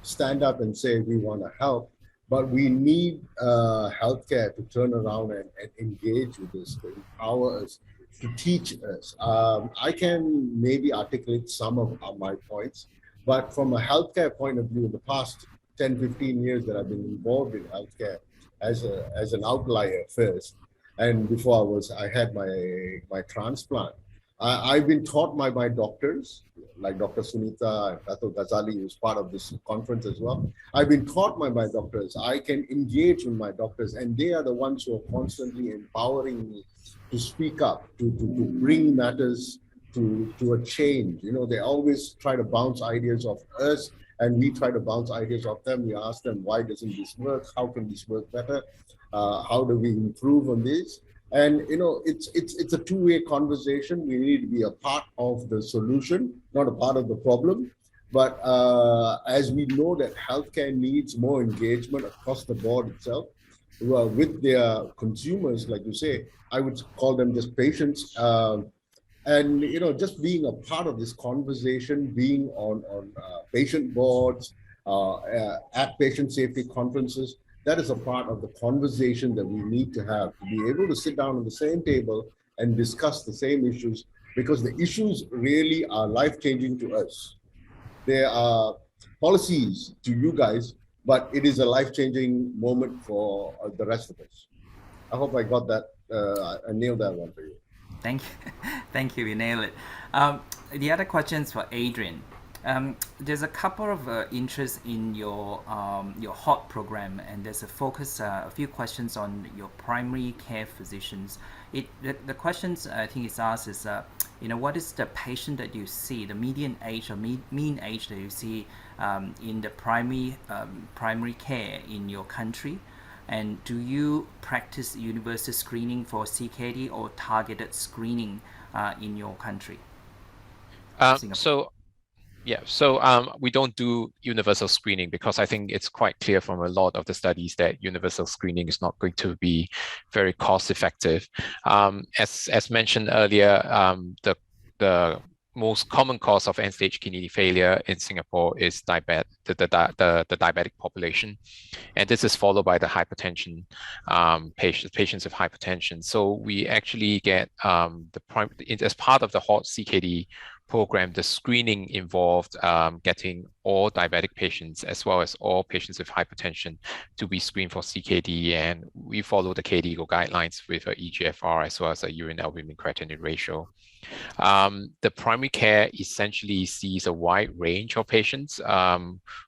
stand up and say we want to help, but we need healthcare to turn around and engage with us, to empower us, to teach us. I can maybe articulate some of my points, but from a healthcare point of view, in the past 10, 15 years that I've been involved in healthcare as an outlier first, and before I had my transplant, I've been taught by my doctors, like Dr. Sunita and Dato Ghazali, who's part of this conference as well. I've been taught by my doctors. I can engage with my doctors, and they are the ones who are constantly empowering me to speak up, to bring matters to a change. They always try to bounce ideas off us, and we try to bounce ideas off them. We ask them, why doesn't this work? How can this work better? How do we improve on this? And it's a two-way conversation. We need to be a part of the solution, not a part of the problem. But as we know that healthcare needs more engagement across the board itself with their consumers, like you say, I would call them just patients. And just being a part of this conversation, being on patient boards, at patient safety conferences, that is a part of the conversation that we need to have, to be able to sit down on the same table and discuss the same issues, because the issues really are life-changing to us. There are policies to you guys, but it is a life-changing moment for the rest of us. I hope I got that. I nailed that one for you. Thank you. Thank you. You nailed it. The other questions for Adrian. There's a couple of interests in your HOT program, and there's a few questions on your primary care physicians. The questions I think it's asked is, what is the patient that you see, the median age or mean age that you see in the primary care in your country? And do you practice universal screening for CKD or targeted screening in your country? Yeah, so we don't do universal screening because I think it's quite clear from a lot of the studies that universal screening is not going to be very cost effective. As mentioned earlier, the most common cause of end-stage kidney failure in Singapore is the diabetic population, and this is followed by the hypertension patients with hypertension. So we actually get as part of the HOT CKD program, the screening involved getting all diabetic patients as well as all patients with hypertension to be screened for CKD, and we follow the KDIGO guidelines with a EGFR as well as a urine albumin creatinine ratio. The primary care essentially sees a wide range of patients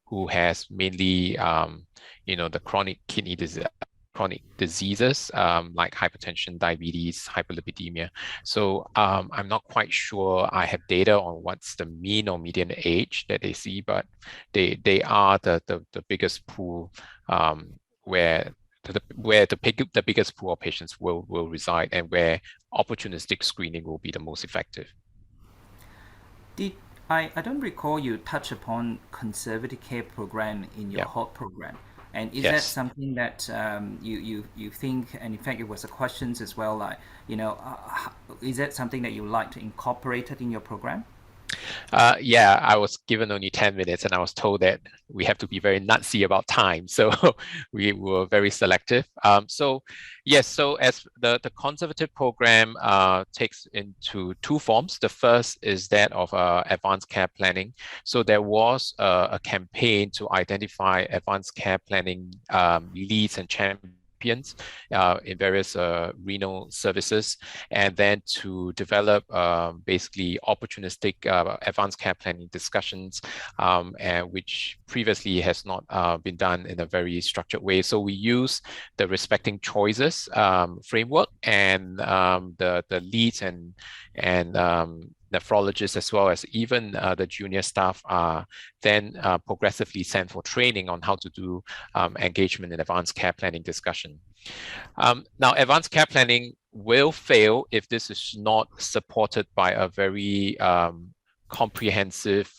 who has mainly the chronic kidney disease, chronic diseases like hypertension, diabetes, hyperlipidemia. So I'm not quite sure I have data on what's the mean or median age that they see, but they are the biggest pool where the biggest pool of patients will reside, and where opportunistic screening will be the most effective. I don't recall you touch upon conservative care program in your HOT program. And is that something that you think, and in fact it was a question as well, like, is that something that you like to incorporate it in your program? Yeah, I was given only 10 minutes and I was told that we have to be very nutsy about time. So we were very selective. So as the conservative program takes into two forms. The first is that of advanced care planning. So there was a campaign to identify advanced care planning leads and champions in various renal services, and then to develop basically opportunistic advanced care planning discussions, and which previously has not been done in a very structured way. So we use the respecting choices framework, and the leads and nephrologists as well as even the junior staff are then progressively sent for training on how to do engagement in advanced care planning discussion. Now, advanced care planning will fail if this is not supported by a very comprehensive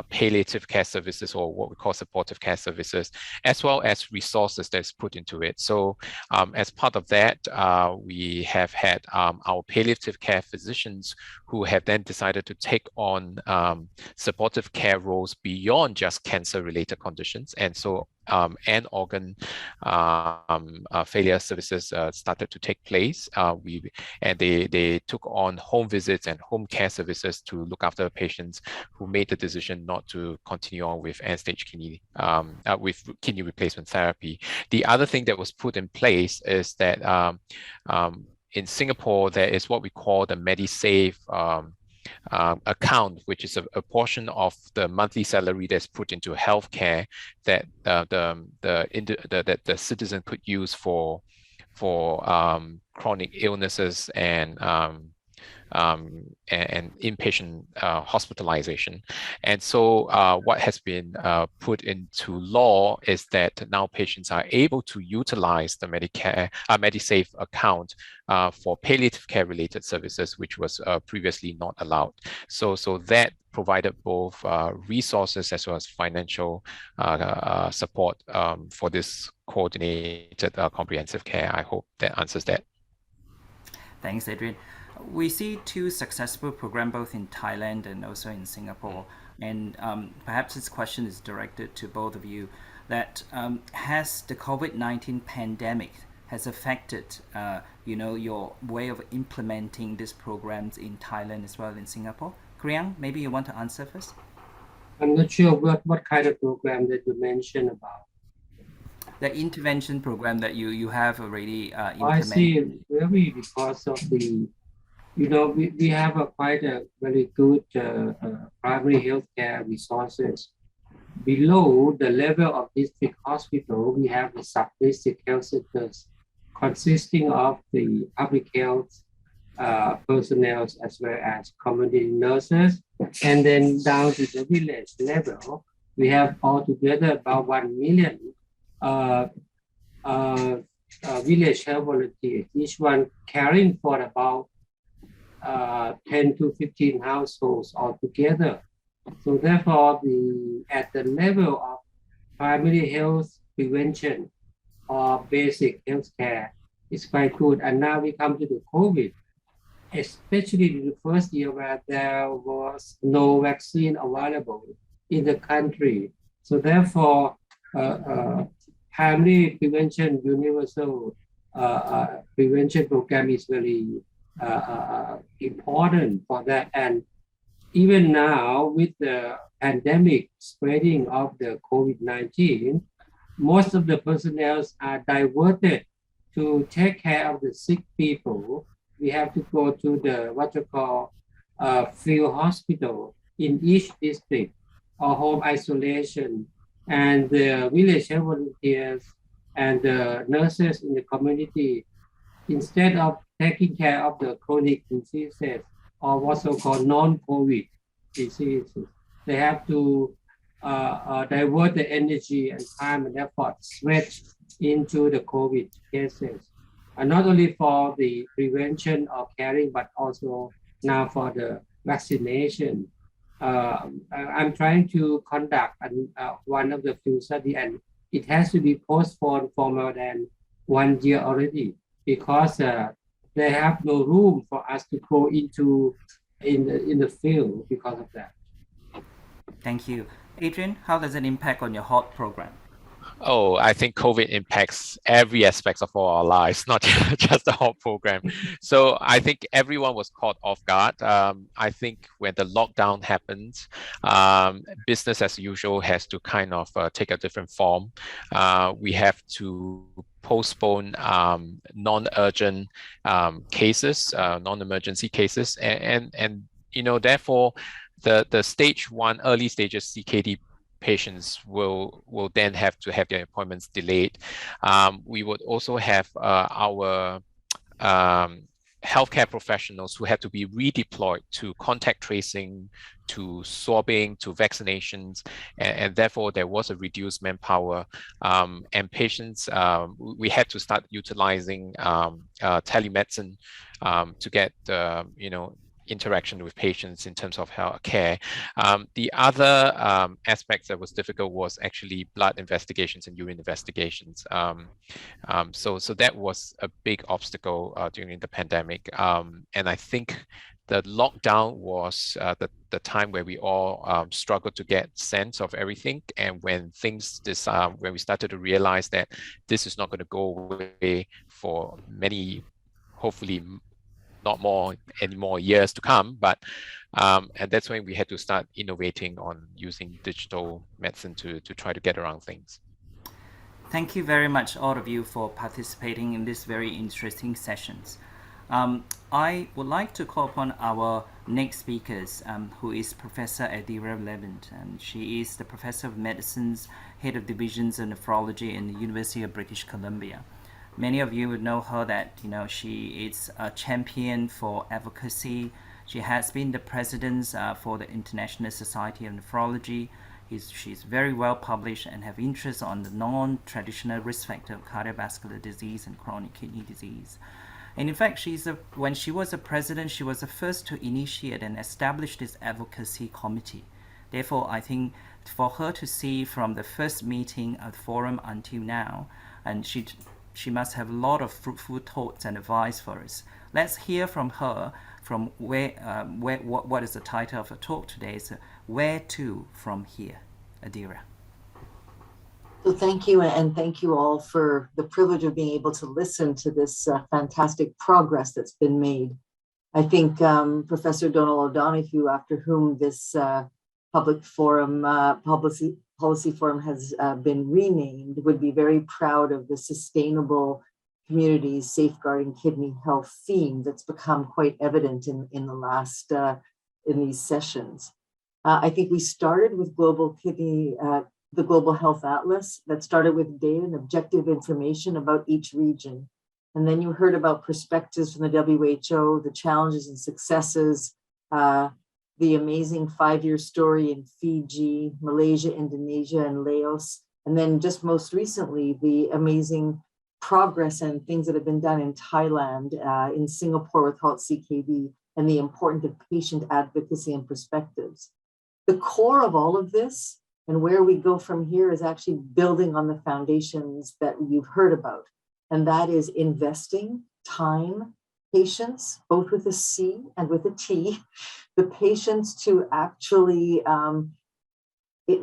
palliative care services, or what we call supportive care services, as well as resources that's put into it. So as part of that, we have had our palliative care physicians who have then decided to take on supportive care roles beyond just cancer-related conditions. And so and organ failure services started to take place. They took on home visits and home care services to look after patients who made the decision not to continue on with end-stage kidney with kidney replacement therapy. The other thing that was put in place is that in Singapore there is what we call the MediSave account, which is a portion of the monthly salary that's put into healthcare that the citizen could use for chronic illnesses and inpatient hospitalization. And so what has been put into law is that now patients are able to utilize the MediSave account for palliative care related services, which was previously not allowed. So that provided both resources as well as financial support for this coordinated comprehensive care. I hope that answers that. Thanks, Adrian. We see two successful programs both in Thailand and also in Singapore. And perhaps this question is directed to both of you, that has the COVID-19 pandemic has affected your way of implementing these programs in Thailand as well as in Singapore? Kriang, maybe you want to answer first? I'm not sure what kind of program that you mentioned about. The intervention program that you have already implemented. I see, really, because of the, we have quite a very good primary healthcare resources. Below the level of district hospital, we have the sub-district health centers consisting of the public health personnel as well as community nurses. And then down to the village level, we have altogether about 1 million village health volunteers, each one caring for about 10 to 15 households altogether. So therefore, at the level of primary health prevention or basic health care is quite good. And now we come to the COVID, especially in the first year where there was no vaccine available in the country. So therefore, primary prevention, universal prevention program is very important for that. And even now, with the pandemic spreading of the COVID-19, most of the personnel are diverted to take care of the sick people. We have to go to the what you call field hospital in each district or home isolation, and the village health volunteers and the nurses in the community, instead of taking care of the chronic diseases or what's so-called non-COVID diseases, they have to divert the energy and time and effort switch into the COVID cases. And not only for the prevention or caring, but also now for the vaccination. I'm trying to conduct one of the field study, and it has to be postponed for more than 1 year already, because they have no room for us to go into in the field because of that. Thank you. Adrian, how does it impact on your HALT program? Oh, I think COVID impacts every aspect of our lives, not just the whole program. So I think everyone was caught off guard. I think when the lockdown happened, business as usual has to kind of take a different form. We have to postpone non-urgent cases, non-emergency cases, and you know, therefore the stage 1 early stages CKD patients will then have to have their appointments delayed. We would also have our healthcare professionals who had to be redeployed to contact tracing, to swabbing, to vaccinations, and therefore there was a reduced manpower. And patients, we had to start utilizing telemedicine to get interaction with patients in terms of health care. The other aspect that was difficult was actually blood investigations and urine investigations. So that was a big obstacle during the pandemic. And I think the lockdown was the time where we all struggled to get sense of everything. And when when we started to realize that this is not going to go away for many, hopefully not any more years to come, but and that's when we had to start innovating on using digital medicine to try to get around things. Thank you very much, all of you, for participating in this very interesting sessions. I would like to call upon our next speakers, who is Professor Adira Levent. She is the Professor of Medicine's Head of Divisions of Nephrology in the University of British Columbia. Many of you would know her that she is a champion for advocacy. She has been the president for the International Society of Nephrology. She's very well published and have interest on the non-traditional risk factor of cardiovascular disease and chronic kidney disease. And in fact, when she was a president, she was the first to initiate and establish this advocacy committee. Therefore, I think for her to see from the first meeting of the forum until now, and she must have a lot of fruitful thoughts and advice for us. Let's hear from her from what is the title of her talk today? Is Where to from here? Adira. So thank you, and thank you all for the privilege of being able to listen to this fantastic progress that's been made. I think Professor Donal O'Donoghue, after whom this public forum, policy forum has been renamed, would be very proud of the sustainable communities safeguarding kidney health theme that's become quite evident in the last in these sessions. I think we started with the Global Health Atlas that started with data and objective information about each region. And then you heard about perspectives from the WHO, the challenges and successes, the amazing 5-year story in Fiji, Malaysia, Indonesia, and Laos. And then just most recently, the amazing progress and things that have been done in Thailand, in Singapore with HALT CKD, and the importance of patient advocacy and perspectives. The core of all of this and where we go from here is actually building on the foundations that you've heard about. And that is investing time, patience, both with a C and with a T, the patience to actually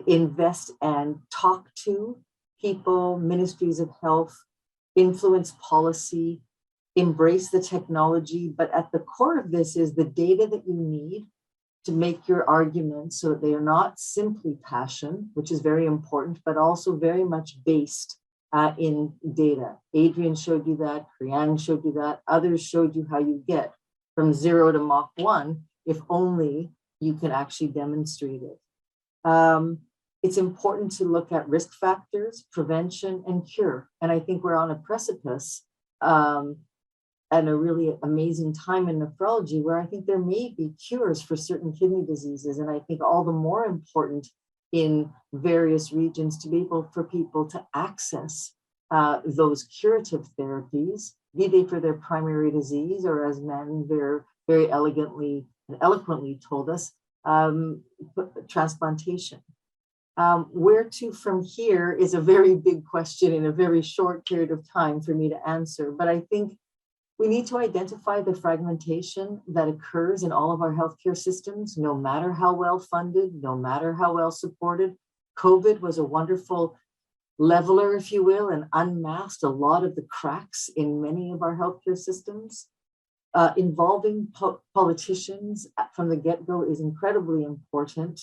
invest and talk to people, ministries of health, influence policy, embrace the technology. But at the core of this is the data that you need to make your arguments so that they are not simply passion, which is very important, but also very much based in data. Adrian showed you that, Kriang showed you that, others showed you how you get from 0 to Mach 1, if only you can actually demonstrate it. It's important to look at risk factors, prevention, and cure. And I think we're on a precipice and a really amazing time in nephrology where I think there may be cures for certain kidney diseases. And I think all the more important in various regions to be able for people to access those curative therapies, be they for their primary disease or, as men very elegantly and eloquently told us, transplantation. Where to from here is a very big question in a very short period of time for me to answer. But I think we need to identify the fragmentation that occurs in all of our healthcare systems, no matter how well funded, no matter how well supported. COVID was a wonderful leveler, if you will, and unmasked a lot of the cracks in many of our healthcare systems. Involving politicians from the get-go is incredibly important,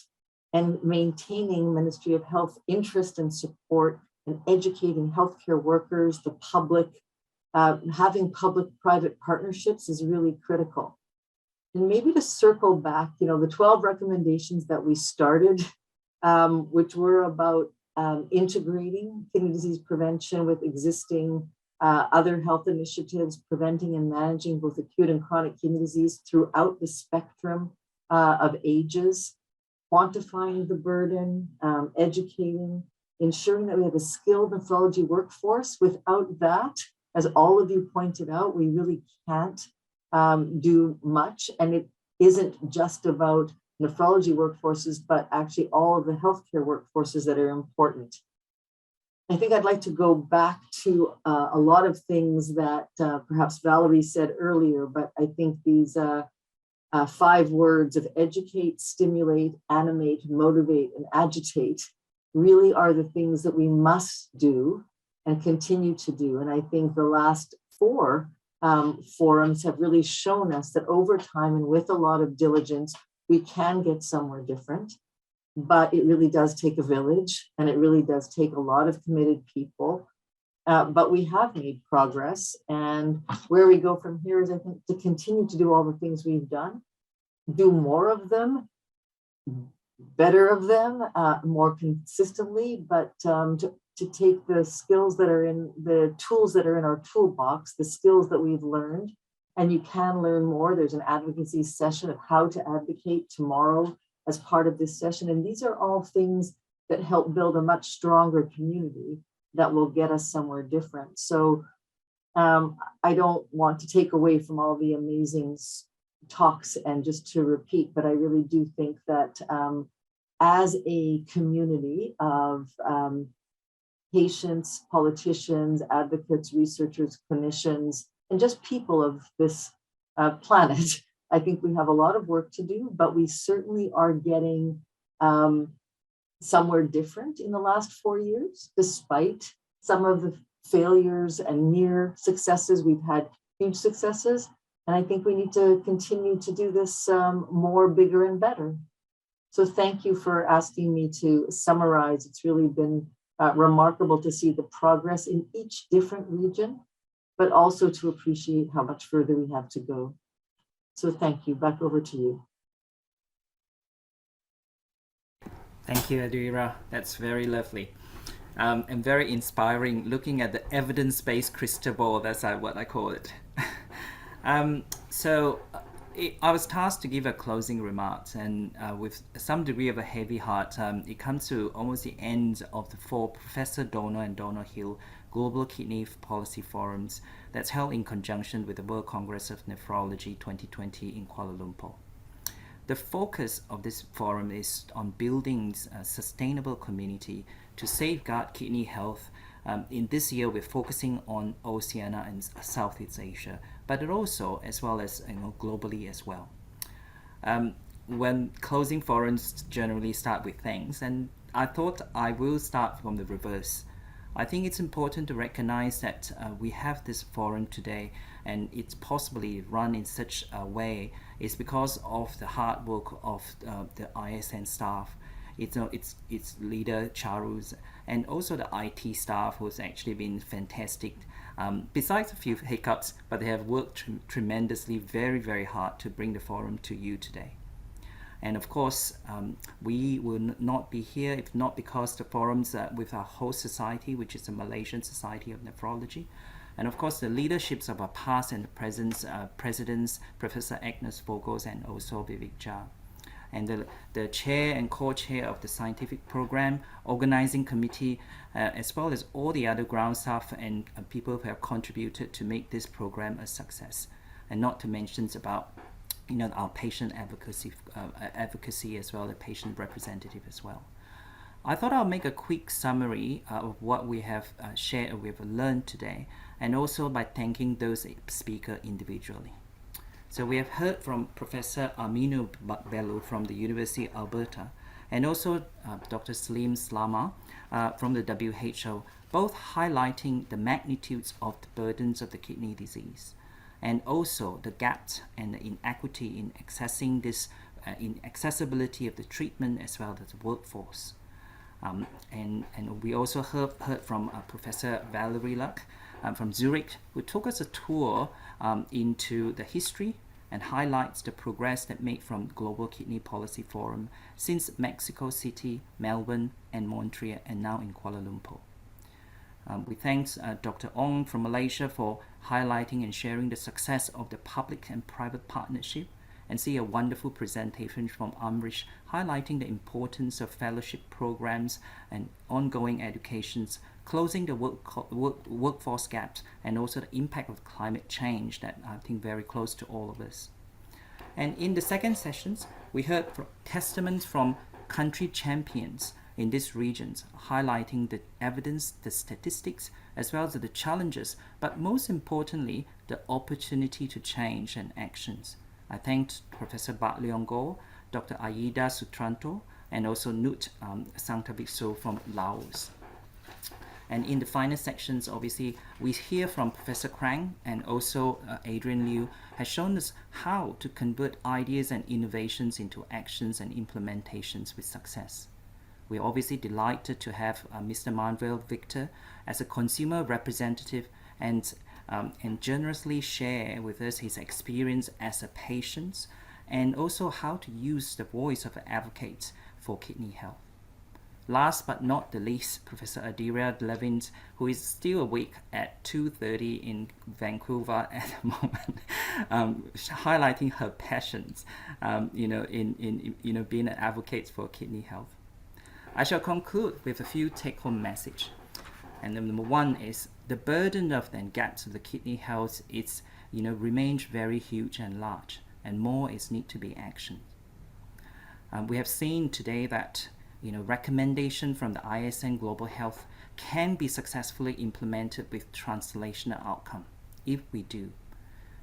and maintaining Ministry of Health interest and support and educating healthcare workers, the public, having public-private partnerships is really critical. And maybe to circle back, the 12 recommendations that we started, which were about integrating kidney disease prevention with existing other health initiatives, preventing and managing both acute and chronic kidney disease throughout the spectrum of ages, quantifying the burden, educating, ensuring that we have a skilled nephrology workforce. Without that, as all of you pointed out, we really can't do much. And it isn't just about nephrology workforces, but actually all of the healthcare workforces that are important. I think I'd like to go back to a lot of things that perhaps Valerie said earlier, but I think these 5 words of educate, stimulate, animate, motivate, and agitate really are the things that we must do and continue to do. And I think the last 4 forums have really shown us that over time and with a lot of diligence, we can get somewhere different. But it really does take a village, and it really does take a lot of committed people. But we have made progress, and where we go from here is, I think, to continue to do all the things we've done, do more of them, better of them, more consistently, but to take the skills that are in the tools that are in our toolbox, the skills that we've learned, and you can learn more. There's an advocacy session of how to advocate tomorrow as part of this session. And these are all things that help build a much stronger community that will get us somewhere different. So I don't want to take away from all the amazing talks and just to repeat, but I really do think that as a community of patients, politicians, advocates, researchers, clinicians, and just people of this planet, I think we have a lot of work to do, but we certainly are getting somewhere different in the last 4 years, despite some of the failures and near successes. We've had huge successes, and I think we need to continue to do this more, bigger, and better. So thank you for asking me to summarize. It's really been remarkable to see the progress in each different region, but also to appreciate how much further we have to go. So thank you. Back over to you. Thank you, Adira. That's very lovely and very inspiring, looking at the evidence-based crystal ball. That's what I call it. I was tasked to give a closing remarks, and with some degree of a heavy heart, it comes to almost the end of the 4 Professor Donal and Donal Hill Global Kidney Policy Forums that's held in conjunction with the World Congress of Nephrology 2020 in Kuala Lumpur. The focus of this forum is on building a sustainable community to safeguard kidney health. In this year, we're focusing on Oceania and Southeast Asia, but it also, as well as globally as well. When closing forums generally start with thanks, and I thought I will start from the reverse. I think it's important to recognize that we have this forum today, and it's possibly run in such a way is because of the hard work of the ISN staff. Its leader Charus, and also the IT staff, who's actually been fantastic. Besides a few hiccups, but they have worked tremendously, very, very hard to bring the forum to you today. And of course, we will not be here if not because the forums with our host society, which is the Malaysian Society of Nephrology, and of course the leaderships of our past and present presidents, Professor Agnes Vogels and also Vivek Jha, and the chair and co-chair of the scientific program, organizing committee, as well as all the other ground staff and people who have contributed to make this program a success, and not to mention about our patient advocacy as well, the patient representative as well. I thought I'll make a quick summary of what we have shared, we've learned today, and also by thanking those speakers individually. So we have heard from Professor Aminu Bello from the University of Alberta, and also Dr. Salim Slama from the WHO, both highlighting the magnitudes of the burdens of the kidney disease, and also the gaps and the inequity in accessing this, in accessibility of the treatment as well as the workforce. And we also heard from Professor Valerie Luck from Zurich, who took us a tour into the history and highlights the progress that made from Global Kidney Policy Forum since Mexico City, Melbourne, and Montreal, and now in Kuala Lumpur. We thank Dr. Ong from Malaysia for highlighting and sharing the success of the public and private partnership, and see a wonderful presentation from Amrish highlighting the importance of fellowship programs and ongoing educations, closing the workforce gaps, and also the impact of climate change that I think very close to all of us. And in the second sessions, we heard testaments from country champions in these regions, highlighting the evidence, the statistics, as well as the challenges, but most importantly, the opportunity to change and actions. I thanked Professor Bat Leong Go, Dr. Aida Sutranto, and also Nut Sangtabikso from Laos. And in the final sections, obviously, we hear from Professor Krang, and also Adrian Liu has shown us how to convert ideas and innovations into actions and implementations with success. We're obviously delighted to have Mr. Manuel Victor as a consumer representative and generously share with us his experience as a patient, and also how to use the voice of an advocate for kidney health. Last but not the least, Professor Adira Levins, who is still awake at 2:30 in Vancouver at the moment, highlighting her passions, in being an advocate for kidney health. I shall conclude with a few take-home messages. And number one is the burden of the gaps of the kidney health remains very huge and large, and more is need to be actioned. We have seen today that recommendation from the ISN Global Health can be successfully implemented with translational outcome if we do.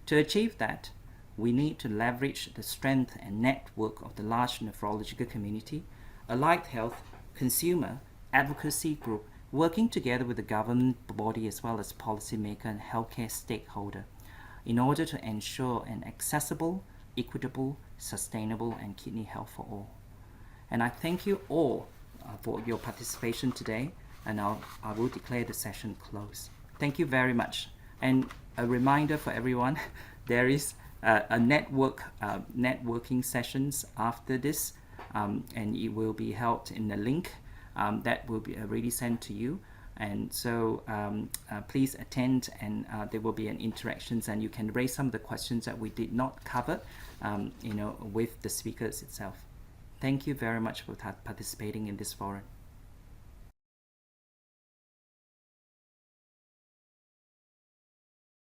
To achieve that, we need to leverage the strength and network of the large nephrological community, allied health, consumer, advocacy group, working together with the government body as well as policymaker and healthcare stakeholder in order to ensure an accessible, equitable, sustainable, and kidney health for all. And I thank you all for your participation today, and I will declare the session closed. Thank you very much. And a reminder for everyone, there is a networking sessions after this, and it will be held in the link that will be already sent to you. And so please attend, and there will be an interactions, and you can raise some of the questions that we did not cover, with the speakers itself. Thank you very much for participating in this forum.